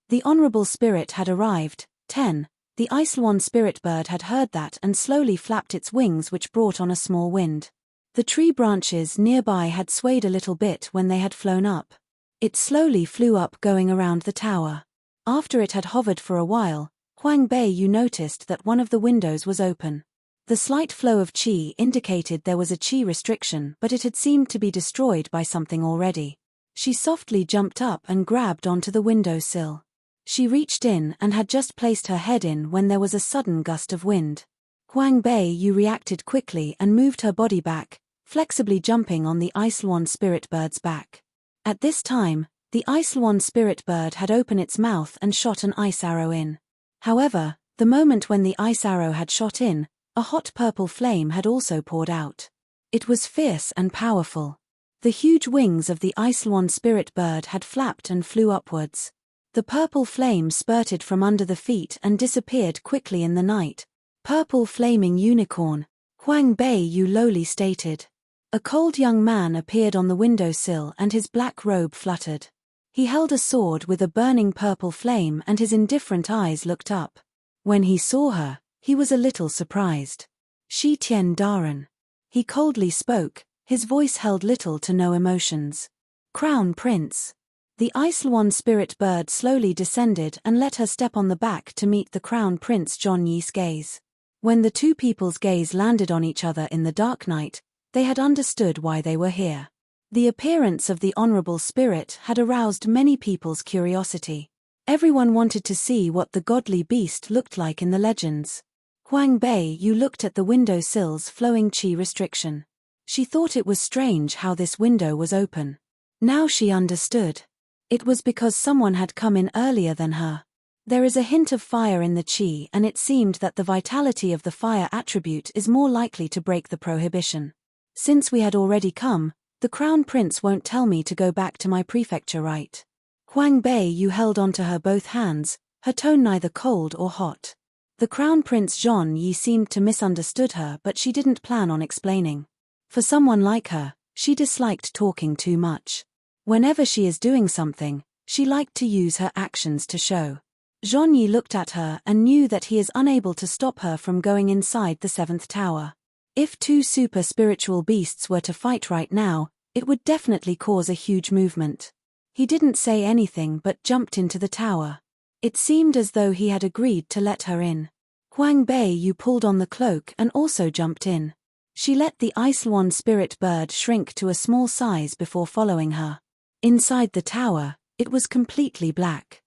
The honorable spirit had arrived. 10. The Ice-Swan spirit bird had heard that and slowly flapped its wings, which brought on a small wind. The tree branches nearby had swayed a little bit when they had flown up. It slowly flew up, going around the tower. After it had hovered for a while, Huang Bei Yu noticed that one of the windows was open. The slight flow of qi indicated there was a qi restriction, but it had seemed to be destroyed by something already. She softly jumped up and grabbed onto the windowsill. She reached in and had just placed her head in when there was a sudden gust of wind. Huang Bei Yu reacted quickly and moved her body back, flexibly jumping on the Ice-Swan spirit bird's back. At this time, the Ice-Swan spirit bird had opened its mouth and shot an ice arrow in. However, the moment when the ice arrow had shot in, a hot purple flame had also poured out. It was fierce and powerful. The huge wings of the Ice-Swan spirit bird had flapped and flew upwards. The purple flame spurted from under the feet and disappeared quickly in the night. Purple flaming unicorn, Huang Bei Yu lowly stated. A cold young man appeared on the windowsill and his black robe fluttered. He held a sword with a burning purple flame and his indifferent eyes looked up. When he saw her, he was a little surprised. Shi Tian Daren. He coldly spoke, his voice held little to no emotions. Crown Prince. The Ice-Swan spirit bird slowly descended and let her step on the back to meet the Crown Prince John Yi's gaze. When the two people's gaze landed on each other in the dark night, they had understood why they were here. The appearance of the honorable spirit had aroused many people's curiosity. Everyone wanted to see what the godly beast looked like in the legends. Huang Bei Yu looked at the window sill's flowing qi restriction. She thought it was strange how this window was open. Now she understood. It was because someone had come in earlier than her. There is a hint of fire in the qi, and it seemed that the vitality of the fire attribute is more likely to break the prohibition. Since we had already come, the Crown Prince won't tell me to go back to my prefecture, right? Huang Bei Yu held onto her both hands, her tone neither cold or hot. The Crown Prince Zhon Yi seemed to misunderstood her, but she didn't plan on explaining. For someone like her, she disliked talking too much. Whenever she is doing something, she liked to use her actions to show. Zhon Yi looked at her and knew that he is unable to stop her from going inside the seventh tower. If two super spiritual beasts were to fight right now, it would definitely cause a huge movement. He didn't say anything but jumped into the tower. It seemed as though he had agreed to let her in. Huang Bei Yu pulled on the cloak and also jumped in. She let the Icelwan spirit bird shrink to a small size before following her. Inside the tower, it was completely black.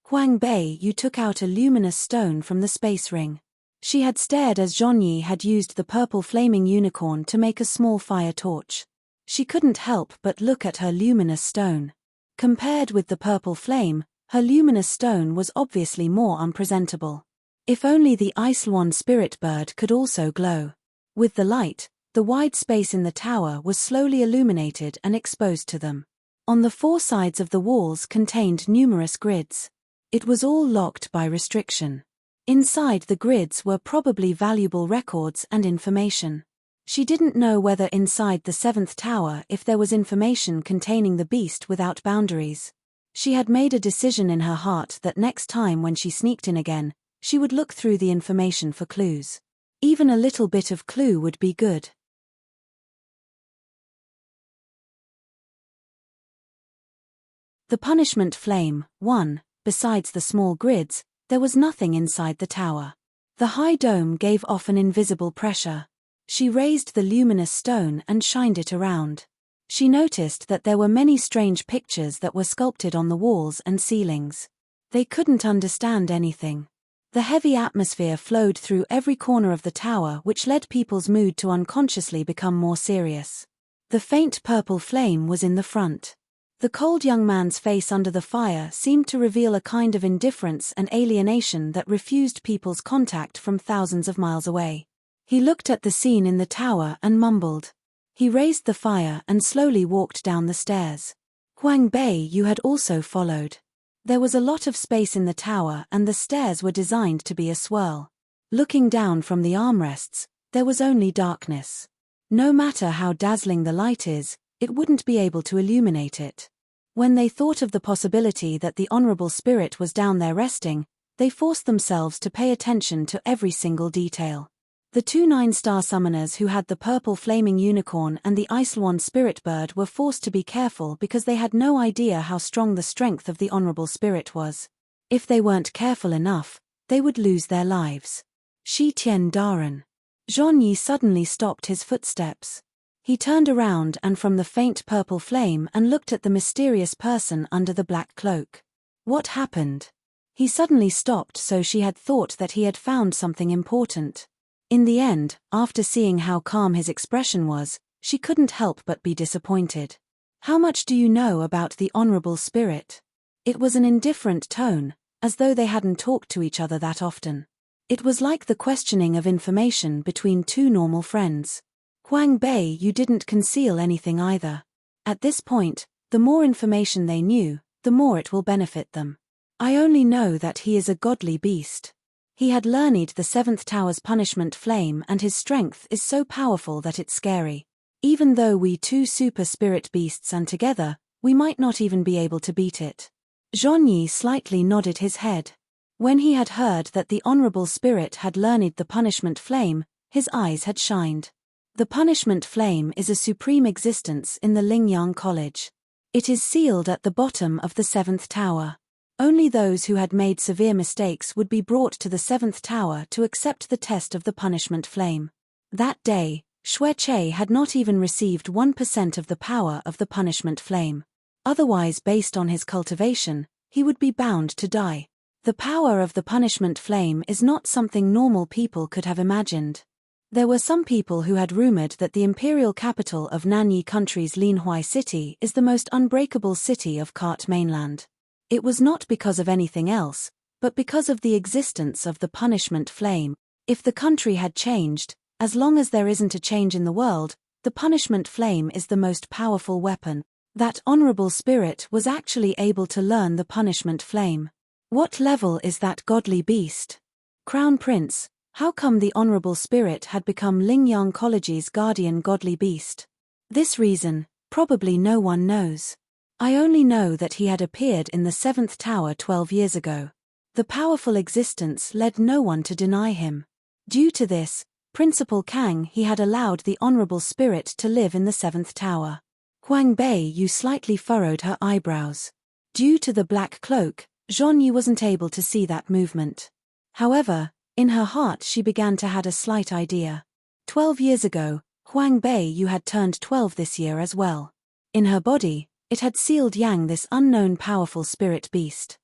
Huang Bei Yu took out a luminous stone from the space ring. She had stared as Zhon Yi had used the purple flaming unicorn to make a small fire torch. She couldn't help but look at her luminous stone. Compared with the purple flame, her luminous stone was obviously more unpresentable. If only the Icelwan spirit bird could also glow. With the light, the wide space in the tower was slowly illuminated and exposed to them. On the four sides of the walls contained numerous grids. It was all locked by restriction. Inside the grids were probably valuable records and information. She didn't know whether inside the seventh tower if there was information containing the beast without boundaries. She had made a decision in her heart that next time when she sneaked in again, she would look through the information for clues. Even a little bit of clue would be good. The punishment flame, 1. Besides the small grids, there was nothing inside the tower. The high dome gave off an invisible pressure. She raised the luminous stone and shined it around. She noticed that there were many strange pictures that were sculpted on the walls and ceilings. They couldn't understand anything. The heavy atmosphere flowed through every corner of the tower, which led people's mood to unconsciously become more serious. The faint purple flame was in the front. The cold young man's face under the fire seemed to reveal a kind of indifference and alienation that refused people's contact from thousands of miles away. He looked at the scene in the tower and mumbled. He raised the fire and slowly walked down the stairs. Huang Bei Yu had also followed. There was a lot of space in the tower and the stairs were designed to be a swirl. Looking down from the armrests, there was only darkness. No matter how dazzling the light is, it wouldn't be able to illuminate it. When they thought of the possibility that the Honorable Spirit was down there resting, they forced themselves to pay attention to every single detail. The two 9-star summoners who had the purple flaming unicorn and the Icelwan spirit bird were forced to be careful because they had no idea how strong the strength of the Honorable Spirit was. If they weren't careful enough, they would lose their lives. Shi Tian Daren. Zhon Yi suddenly stopped his footsteps. He turned around and from the faint purple flame and looked at the mysterious person under the black cloak. What happened? He suddenly stopped, so she had thought that he had found something important. In the end, after seeing how calm his expression was, she couldn't help but be disappointed. How much do you know about the Honorable Spirit? It was an indifferent tone, as though they hadn't talked to each other that often. It was like the questioning of information between two normal friends. Huang Bei Yu didn't conceal anything either. At this point, the more information they knew, the more it will benefit them. I only know that he is a godly beast. He had learned the seventh tower's punishment flame and his strength is so powerful that it's scary. Even though we two super spirit beasts and together, we might not even be able to beat it. Zhon Yi slightly nodded his head. When he had heard that the Honorable Spirit had learned the punishment flame, his eyes had shined. The punishment flame is a supreme existence in the Lingyang College. It is sealed at the bottom of the seventh tower. Only those who had made severe mistakes would be brought to the seventh tower to accept the test of the punishment flame. That day, Xueche had not even received 1% of the power of the punishment flame. Otherwise, based on his cultivation, he would be bound to die. The power of the punishment flame is not something normal people could have imagined. There were some people who had rumored that the imperial capital of Nanyi country's Linhuai city is the most unbreakable city of Kart mainland. It was not because of anything else, but because of the existence of the punishment flame. If the country had changed, as long as there isn't a change in the world, the punishment flame is the most powerful weapon. That honorable spirit was actually able to learn the punishment flame. What level is that godly beast? Crown Prince, how come the honorable spirit had become Lingyang College's guardian godly beast? This reason, probably no one knows. I only know that he had appeared in the 7th tower 12 years ago. The powerful existence led no one to deny him. Due to this, Principal Kang he had allowed the honorable spirit to live in the 7th tower. Huang Bei Yu slightly furrowed her eyebrows. Due to the black cloak, Zhonyi wasn't able to see that movement. However, in her heart she began to had a slight idea. 12 years ago, Huang Bei Yu had turned 12 this year as well. In her body, it had sealed Yang this unknown powerful spirit beast.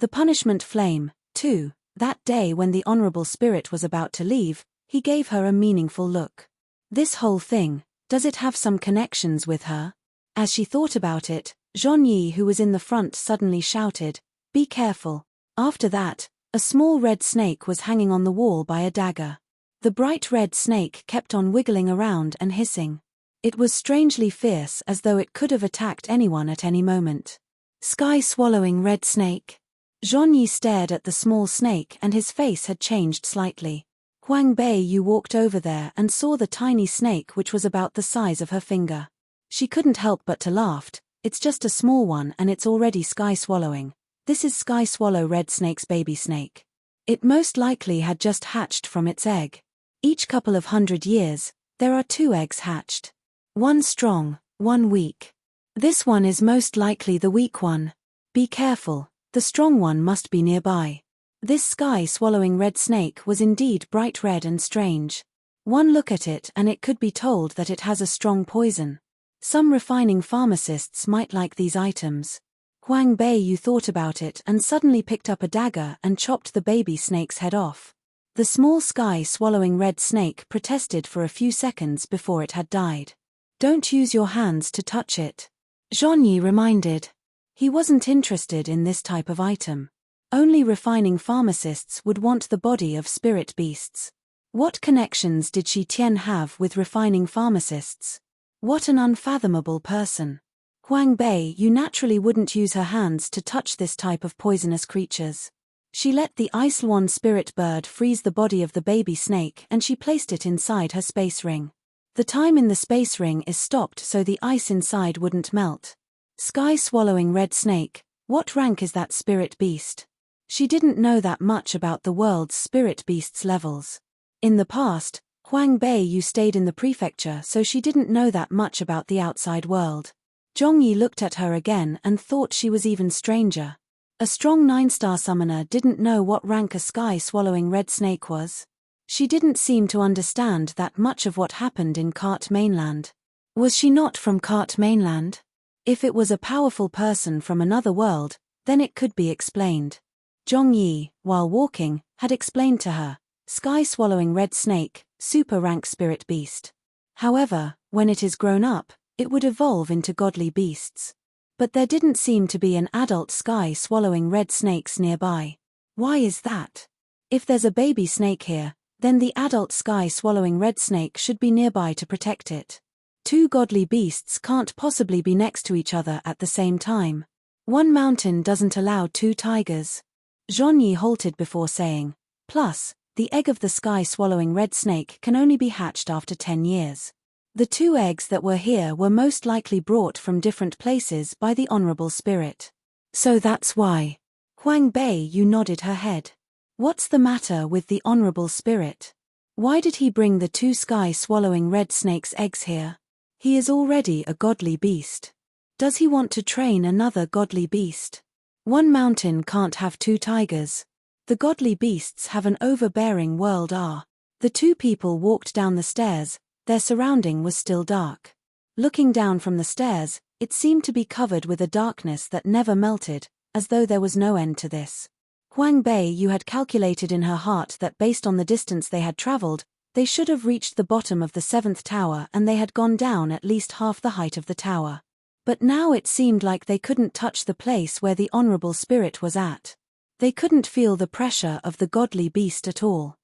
The punishment flame, too. That day when the honorable spirit was about to leave, he gave her a meaningful look. This whole thing, does it have some connections with her? As she thought about it, Zhonyi who was in the front suddenly shouted, "Be careful." After that, a small red snake was hanging on the wall by a dagger. The bright red snake kept on wiggling around and hissing. It was strangely fierce as though it could have attacked anyone at any moment. Sky-swallowing red snake. Zhonyi stared at the small snake and his face had changed slightly. Huang Bei Yu walked over there and saw the tiny snake which was about the size of her finger. She couldn't help but to laugh. It's just a small one and it's already sky-swallowing. This is sky-swallow red snake's baby snake. It most likely had just hatched from its egg. Each couple of 100 years, there are 2 eggs hatched. One strong, one weak. This one is most likely the weak one. Be careful, the strong one must be nearby. This sky-swallowing red snake was indeed bright red and strange. One look at it and it could be told that it has a strong poison. Some refining pharmacists might like these items. Huang Bei Yu thought about it and suddenly picked up a dagger and chopped the baby snake's head off. The small sky-swallowing red snake protested for a few seconds before it had died. Don't use your hands to touch it. Zhonyi reminded. He wasn't interested in this type of item. Only refining pharmacists would want the body of spirit beasts. What connections did Shi Tian have with refining pharmacists? What an unfathomable person. Huang Bei Yu naturally wouldn't use her hands to touch this type of poisonous creatures. She let the Ice-Swan spirit bird freeze the body of the baby snake and she placed it inside her space ring. The time in the space ring is stopped so the ice inside wouldn't melt. Sky-swallowing red snake, what rank is that spirit beast? She didn't know that much about the world's spirit beasts levels. In the past, Huang Bei Yu stayed in the prefecture so she didn't know that much about the outside world. Zhongyi looked at her again and thought she was even stranger. A strong 9-star summoner didn't know what rank a sky-swallowing red snake was. She didn't seem to understand that much of what happened in Kart mainland. Was she not from Kart mainland? If it was a powerful person from another world, then it could be explained. Zhongyi, while walking, had explained to her, sky-swallowing red snake, super rank spirit beast. However, when it is grown up, it would evolve into godly beasts. But there didn't seem to be an adult sky-swallowing red snakes nearby. Why is that? If there's a baby snake here, then the adult sky-swallowing red snake should be nearby to protect it. 2 godly beasts can't possibly be next to each other at the same time. One mountain doesn't allow 2 tigers. Zhonyi halted before saying, plus, the egg of the sky-swallowing red snake can only be hatched after 10 years. The 2 eggs that were here were most likely brought from different places by the honorable spirit. So that's why. Huang Bei Yu nodded her head. What's the matter with the honorable spirit? Why did he bring the 2 sky-swallowing red snake's eggs here? He is already a godly beast. Does he want to train another godly beast? One mountain can't have 2 tigers. The godly beasts have an overbearing world. The 2 people walked down the stairs. Their surrounding was still dark. Looking down from the stairs, It seemed to be covered with a darkness that never melted, as though there was no end to this. Huang Bei had calculated in her heart that based on the distance they had traveled, they should have reached the bottom of the 7th tower and they had gone down at least half the height of the tower. But now it seemed like they couldn't touch the place where the honorable spirit was at. They couldn't feel the pressure of the godly beast at all.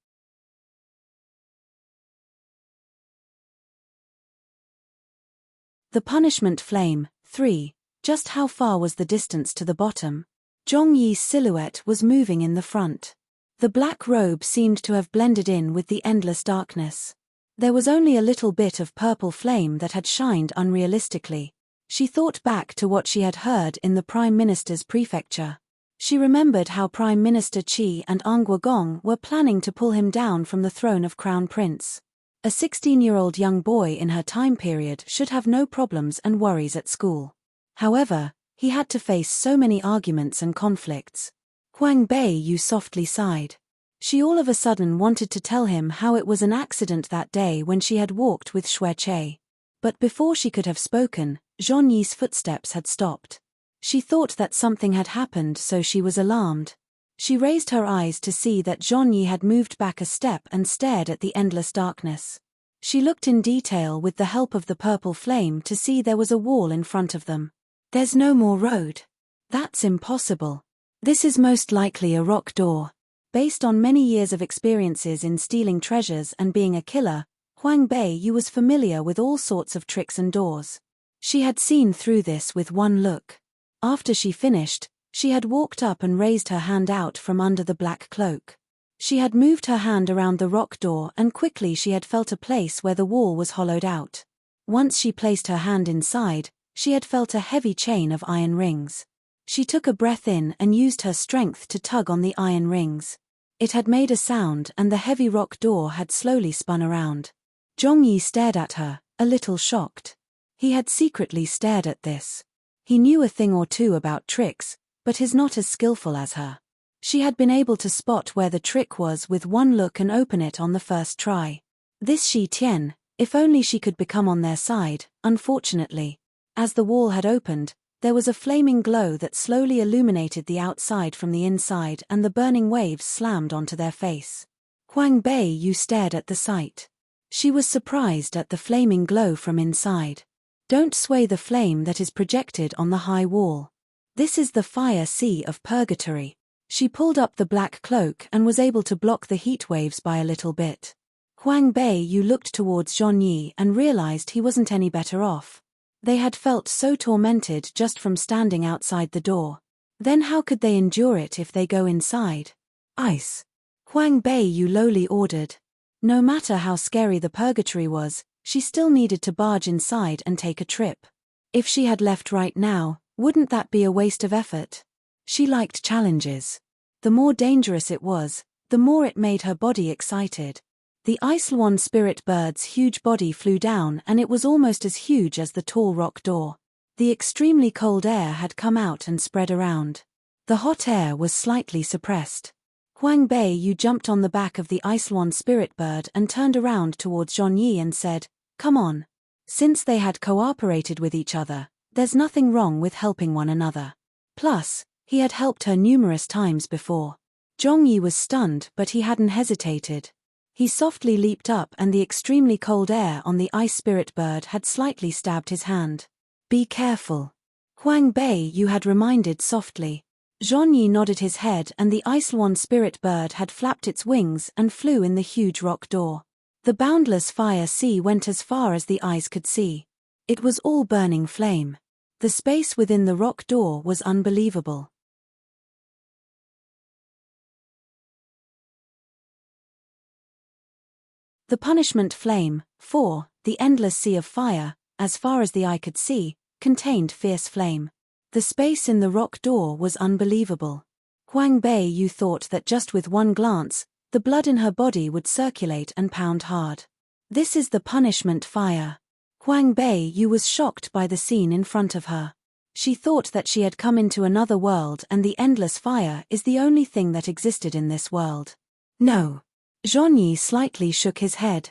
The punishment flame. 3. Just how far was the distance to the bottom? Zhongyi's silhouette was moving in the front. The black robe seemed to have blended in with the endless darkness. There was only a little bit of purple flame that had shined unrealistically. She thought back to what she had heard in the Prime Minister's prefecture. She remembered how Prime Minister Qi and Angua Gong were planning to pull him down from the throne of Crown Prince. A 16-year-old young boy in her time period should have no problems and worries at school. However, he had to face so many arguments and conflicts. Huang Bei softly sighed. She all of a sudden wanted to tell him how it was an accident that day when she had walked with Xue Che. But before she could have spoken, Zhongyi's footsteps had stopped. She thought that something had happened, so she was alarmed. She raised her eyes to see that Zhongyi had moved back a step and stared at the endless darkness. She looked in detail with the help of the purple flame to see there was a wall in front of them. There's no more road. That's impossible. This is most likely a rock door. Based on many years of experiences in stealing treasures and being a killer, Huang Bei was familiar with all sorts of tricks and doors. She had seen through this with one look. After she finished, she had walked up and raised her hand out from under the black cloak. She had moved her hand around the rock door and quickly she had felt a place where the wall was hollowed out. Once she placed her hand inside, she had felt a heavy chain of iron rings. She took a breath in and used her strength to tug on the iron rings. It had made a sound and the heavy rock door had slowly spun around. Zhongyi stared at her, a little shocked. He had secretly stared at this. He knew a thing or two about tricks, but he's not as skillful as her. She had been able to spot where the trick was with one look and open it on the first try. This Shi Tian, if only she could become on their side. Unfortunately, as the wall had opened, there was a flaming glow that slowly illuminated the outside from the inside and the burning waves slammed onto their face. Huang Bei stared at the sight. She was surprised at the flaming glow from inside. Don't sway the flame that is projected on the high wall. This is the fire sea of purgatory. She pulled up the black cloak and was able to block the heat waves by a little bit. Huang Bei looked towards Zhongyi and realized he wasn't any better off. They had felt so tormented just from standing outside the door. Then how could they endure it if they go inside? Ice. Huang Bei lowly ordered. No matter how scary the purgatory was, she still needed to barge inside and take a trip. If she had left right now, wouldn't that be a waste of effort? She liked challenges. The more dangerous it was, the more it made her body excited. The Ice-Swan spirit bird's huge body flew down and it was almost as huge as the tall rock door. The extremely cold air had come out and spread around. The hot air was slightly suppressed. Huang Bei jumped on the back of the Ice-Swan spirit bird and turned around towards Zhongyi and said, "Come on." Since they had cooperated with each other, there's nothing wrong with helping one another. Plus, he had helped her numerous times before. Zhongyi was stunned, but he hadn't hesitated. He softly leaped up and the extremely cold air on the ice spirit bird had slightly stabbed his hand. "Be careful." Huang Bei had reminded softly. Zhongyi nodded his head and the Ice-Swan spirit bird had flapped its wings and flew in the huge rock door. The boundless fire sea went as far as the eyes could see. It was all burning flame. The space within the rock door was unbelievable. The punishment flame, 4, the endless sea of fire, as far as the eye could see, contained fierce flame. The space in the rock door was unbelievable. Huang Bei thought that just with one glance, the blood in her body would circulate and pound hard. This is the punishment fire. Huang Bei was shocked by the scene in front of her. She thought that she had come into another world and the endless fire is the only thing that existed in this world. No. Zhongyi slightly shook his head.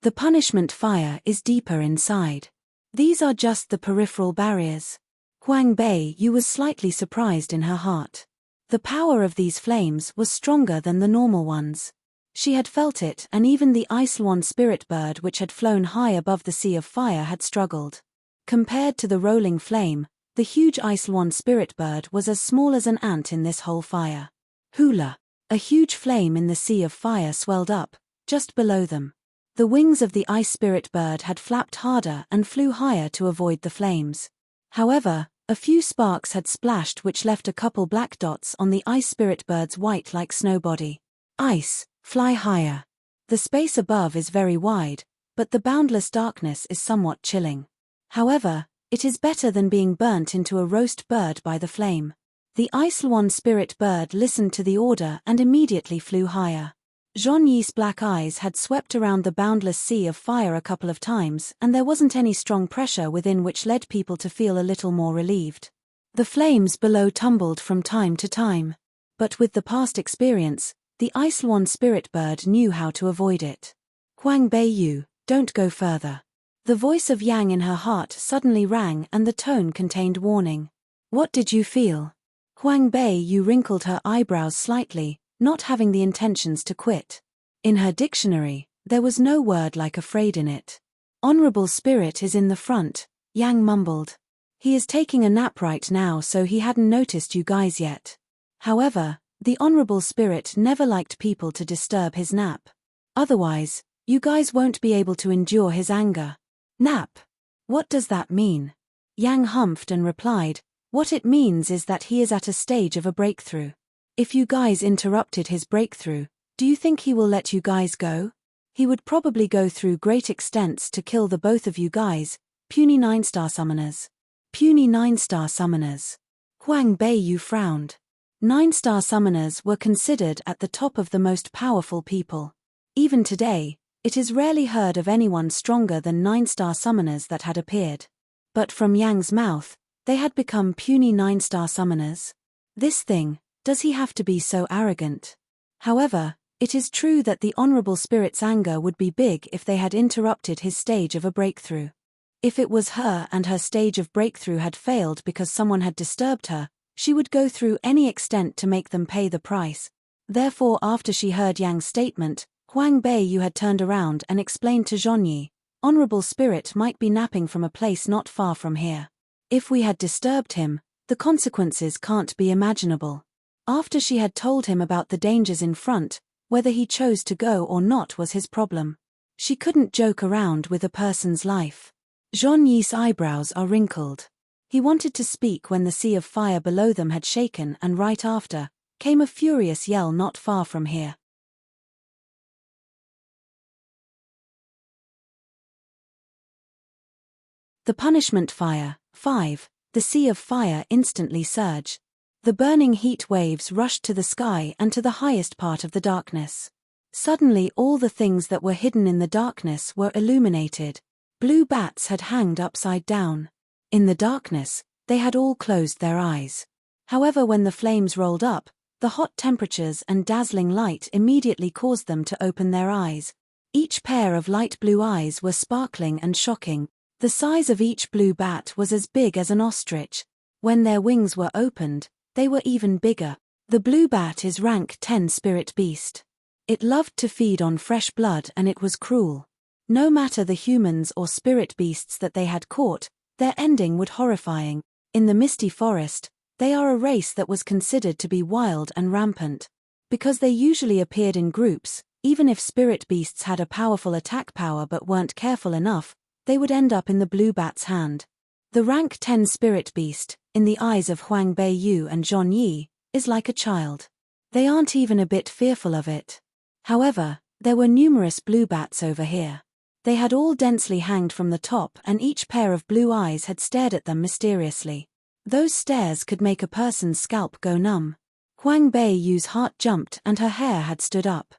The punishment fire is deeper inside. These are just the peripheral barriers. Huang Beiyu was slightly surprised in her heart. The power of these flames was stronger than the normal ones. She had felt it, and even the Iceland spirit bird which had flown high above the sea of fire had struggled. Compared to the rolling flame, the huge Iceland spirit bird was as small as an ant in this whole fire. Hula! A huge flame in the sea of fire swelled up, just below them. The wings of the ice spirit bird had flapped harder and flew higher to avoid the flames. However, a few sparks had splashed which left a couple black dots on the ice spirit bird's white like snow body. Ice, fly higher. The space above is very wide, but the boundless darkness is somewhat chilling. However, it is better than being burnt into a roast bird by the flame. The Iceland spirit bird listened to the order and immediately flew higher. Zhonyi's black eyes had swept around the boundless sea of fire a couple of times, and there wasn't any strong pressure within which led people to feel a little more relieved. The flames below tumbled from time to time. But with the past experience, the Iceland spirit bird knew how to avoid it. Huang Beiyu, don't go further. The voice of Yang in her heart suddenly rang and the tone contained warning. What did you feel? Huang Beiyu wrinkled her eyebrows slightly, not having the intentions to quit. In her dictionary, there was no word like afraid in it. Honorable spirit is in the front, Yang mumbled. He is taking a nap right now, so he hadn't noticed you guys yet. However, the honorable spirit never liked people to disturb his nap. Otherwise, you guys won't be able to endure his anger. Nap? What does that mean? Yang humphed and replied, what it means is that he is at a stage of a breakthrough. If you guys interrupted his breakthrough, do you think he will let you guys go? He would probably go through great extents to kill the both of you guys, puny 9-star summoners. Puny 9-star summoners. Huang Beiyu frowned. 9-star summoners were considered at the top of the most powerful people. Even today, it is rarely heard of anyone stronger than 9-star summoners that had appeared. But from Yang's mouth, they had become puny 9-star summoners. This thing, does he have to be so arrogant? However, it is true that the honorable spirit's anger would be big if they had interrupted his stage of a breakthrough. If it was her and her stage of breakthrough had failed because someone had disturbed her, she would go through any extent to make them pay the price. Therefore, after she heard Yang's statement, Huang Beiyu had turned around and explained to Zhonyi, honorable spirit might be napping from a place not far from here. If we had disturbed him, the consequences can't be imaginable. After she had told him about the dangers in front, whether he chose to go or not was his problem. She couldn't joke around with a person's life. Zhonyi's eyebrows are wrinkled. He wanted to speak when the sea of fire below them had shaken, and right after, came a furious yell not far from here. The punishment fire, 5, the sea of fire instantly surged. The burning heat waves rushed to the sky and to the highest part of the darkness. Suddenly all the things that were hidden in the darkness were illuminated. Blue bats had hanged upside down. In the darkness, they had all closed their eyes. However, when the flames rolled up, the hot temperatures and dazzling light immediately caused them to open their eyes. Each pair of light blue eyes were sparkling and shocking. The size of each blue bat was as big as an ostrich. When their wings were opened, they were even bigger. The blue bat is rank 10 spirit beast. It loved to feed on fresh blood and it was cruel. No matter the humans or spirit beasts that they had caught, their ending would horrifying. In the misty forest, they are a race that was considered to be wild and rampant. Because they usually appeared in groups, even if spirit beasts had a powerful attack power but weren't careful enough, they would end up in the blue bat's hand. The rank 10 spirit beast, in the eyes of Huang Beiyu and Zhonyi, is like a child. They aren't even a bit fearful of it. However, there were numerous blue bats over here. They had all densely hanged from the top and each pair of blue eyes had stared at them mysteriously. Those stares could make a person's scalp go numb. Huang Beiyu's heart jumped and her hair had stood up.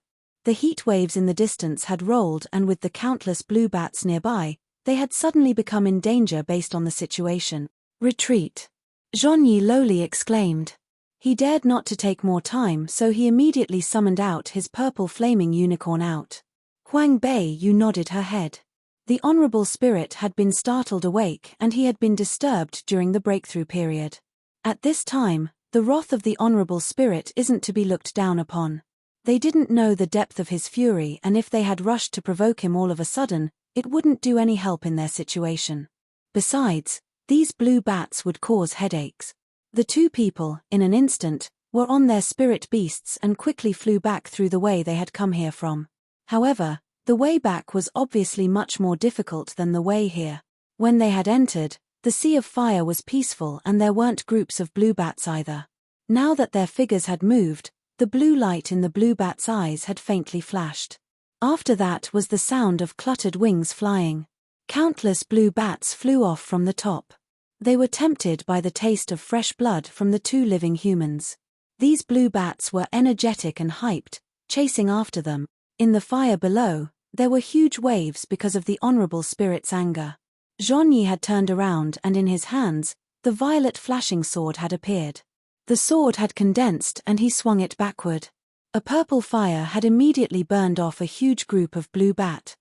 The heat waves in the distance had rolled, and with the countless blue bats nearby, they had suddenly become in danger based on the situation. Retreat! Zhonyi lowly exclaimed. He dared not to take more time, so he immediately summoned out his purple flaming unicorn out. Huang Beiyu nodded her head. The Honorable Spirit had been startled awake and he had been disturbed during the breakthrough period. At this time, the wrath of the Honorable Spirit isn't to be looked down upon. They didn't know the depth of his fury, and if they had rushed to provoke him all of a sudden, it wouldn't do any help in their situation. Besides, these blue bats would cause headaches. The two people, in an instant, were on their spirit beasts and quickly flew back through the way they had come here from. However, the way back was obviously much more difficult than the way here. When they had entered, the sea of fire was peaceful and there weren't groups of blue bats either. Now that their figures had moved, the blue light in the blue bat's eyes had faintly flashed. After that was the sound of cluttered wings flying. Countless blue bats flew off from the top. They were tempted by the taste of fresh blood from the two living humans. These blue bats were energetic and hyped, chasing after them. In the fire below, there were huge waves because of the Honorable Spirit's anger. Zhonyi had turned around and in his hands, the violet flashing sword had appeared. The sword had condensed and he swung it backward. A purple fire had immediately burned off a huge group of blue bat.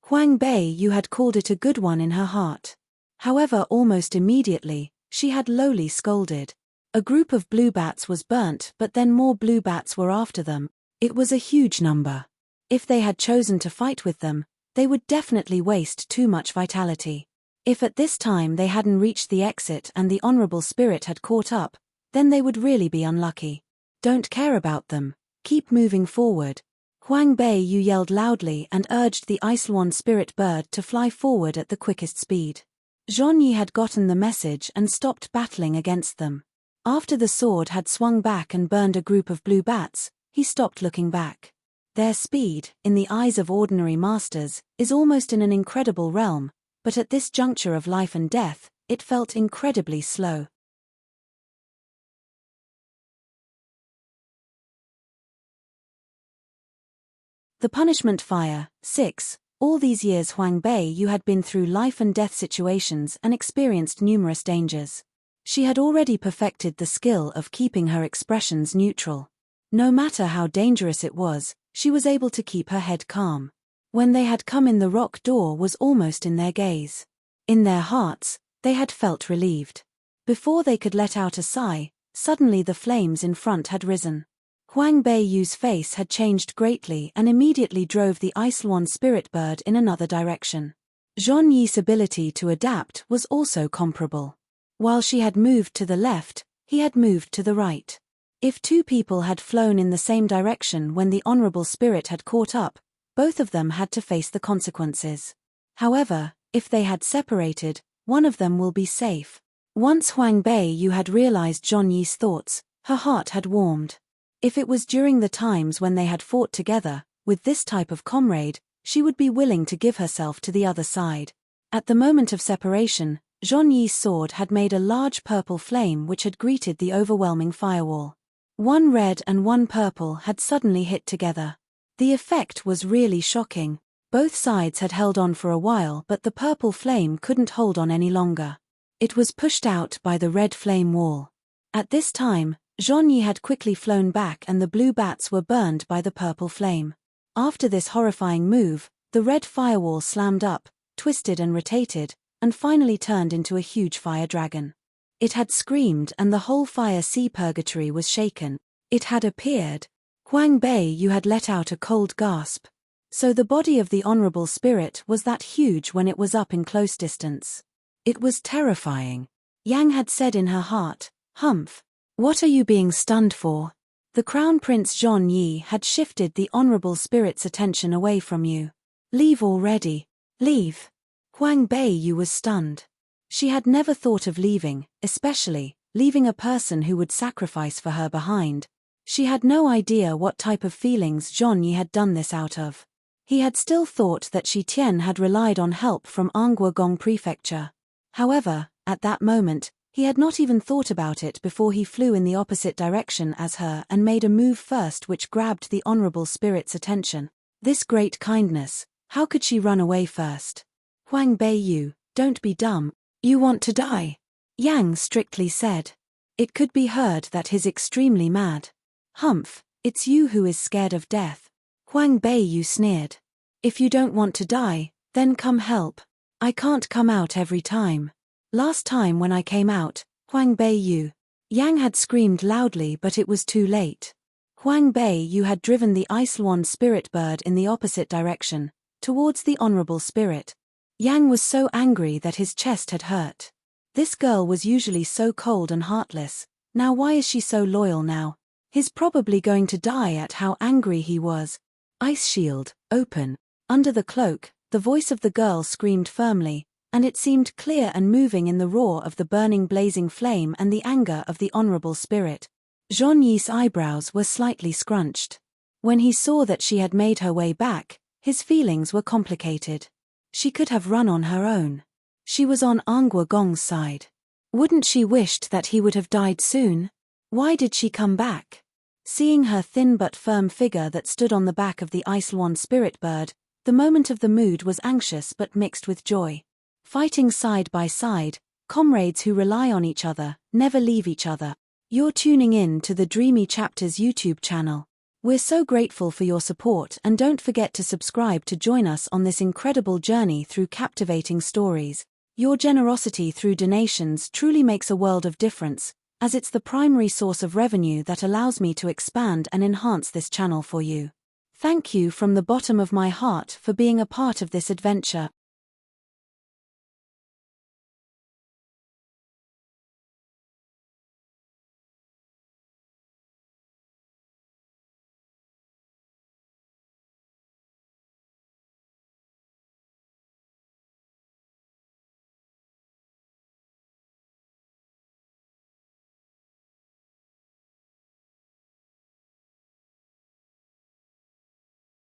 Huang Bei had called it a good one in her heart. However, almost immediately, she had lowly scolded. A group of blue bats was burnt, but then more blue bats were after them. It was a huge number. If they had chosen to fight with them, they would definitely waste too much vitality. If at this time they hadn't reached the exit and the Honorable Spirit had caught up, then they would really be unlucky. Don't care about them. Keep moving forward. Huang Bei yelled loudly and urged the Ice-Swan Spirit Bird to fly forward at the quickest speed. Zhonyi had gotten the message and stopped battling against them. After the sword had swung back and burned a group of blue bats, he stopped looking back. Their speed, in the eyes of ordinary masters, is almost in an incredible realm, but at this juncture of life and death, it felt incredibly slow. The Punishment Fire. 6. All these years Huang Bei had been through life and death situations and experienced numerous dangers. She had already perfected the skill of keeping her expressions neutral. No matter how dangerous it was, she was able to keep her head calm. When they had come in, the rock door was almost in their gaze. In their hearts, they had felt relieved. Before they could let out a sigh, suddenly the flames in front had risen. Huang Beiyu's face had changed greatly and immediately drove the Ice-Swan Spirit Bird in another direction. Zhonyi's ability to adapt was also comparable. While she had moved to the left, he had moved to the right. If two people had flown in the same direction when the Honorable Spirit had caught up, both of them had to face the consequences. However, if they had separated, one of them will be safe. Once Huang Beiyu had realized Zhonyi's thoughts, her heart had warmed. If it was during the times when they had fought together, with this type of comrade, she would be willing to give herself to the other side. At the moment of separation, Zhonyi's sword had made a large purple flame which had greeted the overwhelming firewall. One red and one purple had suddenly hit together. The effect was really shocking. Both sides had held on for a while, but the purple flame couldn't hold on any longer. It was pushed out by the red flame wall. At this time, Zhonyi had quickly flown back and the blue bats were burned by the purple flame. After this horrifying move, the red firewall slammed up, twisted and rotated, and finally turned into a huge fire dragon. It had screamed and the whole fire sea purgatory was shaken. It had appeared. Huang Beiyu had let out a cold gasp. So the body of the Honorable Spirit was that huge when it was up in close distance. It was terrifying. Yang had said in her heart, "Humph. What are you being stunned for? The Crown Prince Zhonyi had shifted the Honorable Spirit's attention away from you. Leave already. Leave." Huang Beiyu was stunned. She had never thought of leaving, especially leaving a person who would sacrifice for her behind. She had no idea what type of feelings Zhonyi had done this out of. He had still thought that Shi Tian had relied on help from Anguogong Prefecture. However, at that moment, he had not even thought about it before he flew in the opposite direction as her and made a move first which grabbed the Honorable Spirit's attention. This great kindness, how could she run away first? "Huang Beiyu, don't be dumb. You want to die," Yang strictly said. It could be heard that he's extremely mad. "Humph, it's you who is scared of death." Huang Beiyu sneered. "If you don't want to die, Then come help. I can't come out every time. Last time when I came out, Huang Bei Yu. Yang had screamed loudly, but it was too late. Huang Bei Yu had driven the ice wand spirit bird in the opposite direction, towards the honorable spirit. Yang was so angry that his chest had hurt. This girl was usually so cold and heartless, now why is she so loyal now? He's probably going to die at how angry he was. Ice shield, open. Under the cloak, the voice of the girl screamed firmly, and it seemed clear and moving in the roar of the burning blazing flame and the anger of the honorable spirit. Zhong Yi's eyebrows were slightly scrunched. When he saw that she had made her way back, his feelings were complicated. She could have run on her own. She was on Angua Gong's side. Wouldn't she wished that he would have died soon? Why did she come back? Seeing her thin but firm figure that stood on the back of the ice wand spirit bird, the moment of the mood was anxious but mixed with joy. Fighting side by side, comrades who rely on each other, never leave each other. You're tuning in to the Dreamy Chapters YouTube channel. We're so grateful for your support, and don't forget to subscribe to join us on this incredible journey through captivating stories. Your generosity through donations truly makes a world of difference, as it's the primary source of revenue that allows me to expand and enhance this channel for you. Thank you from the bottom of my heart for being a part of this adventure.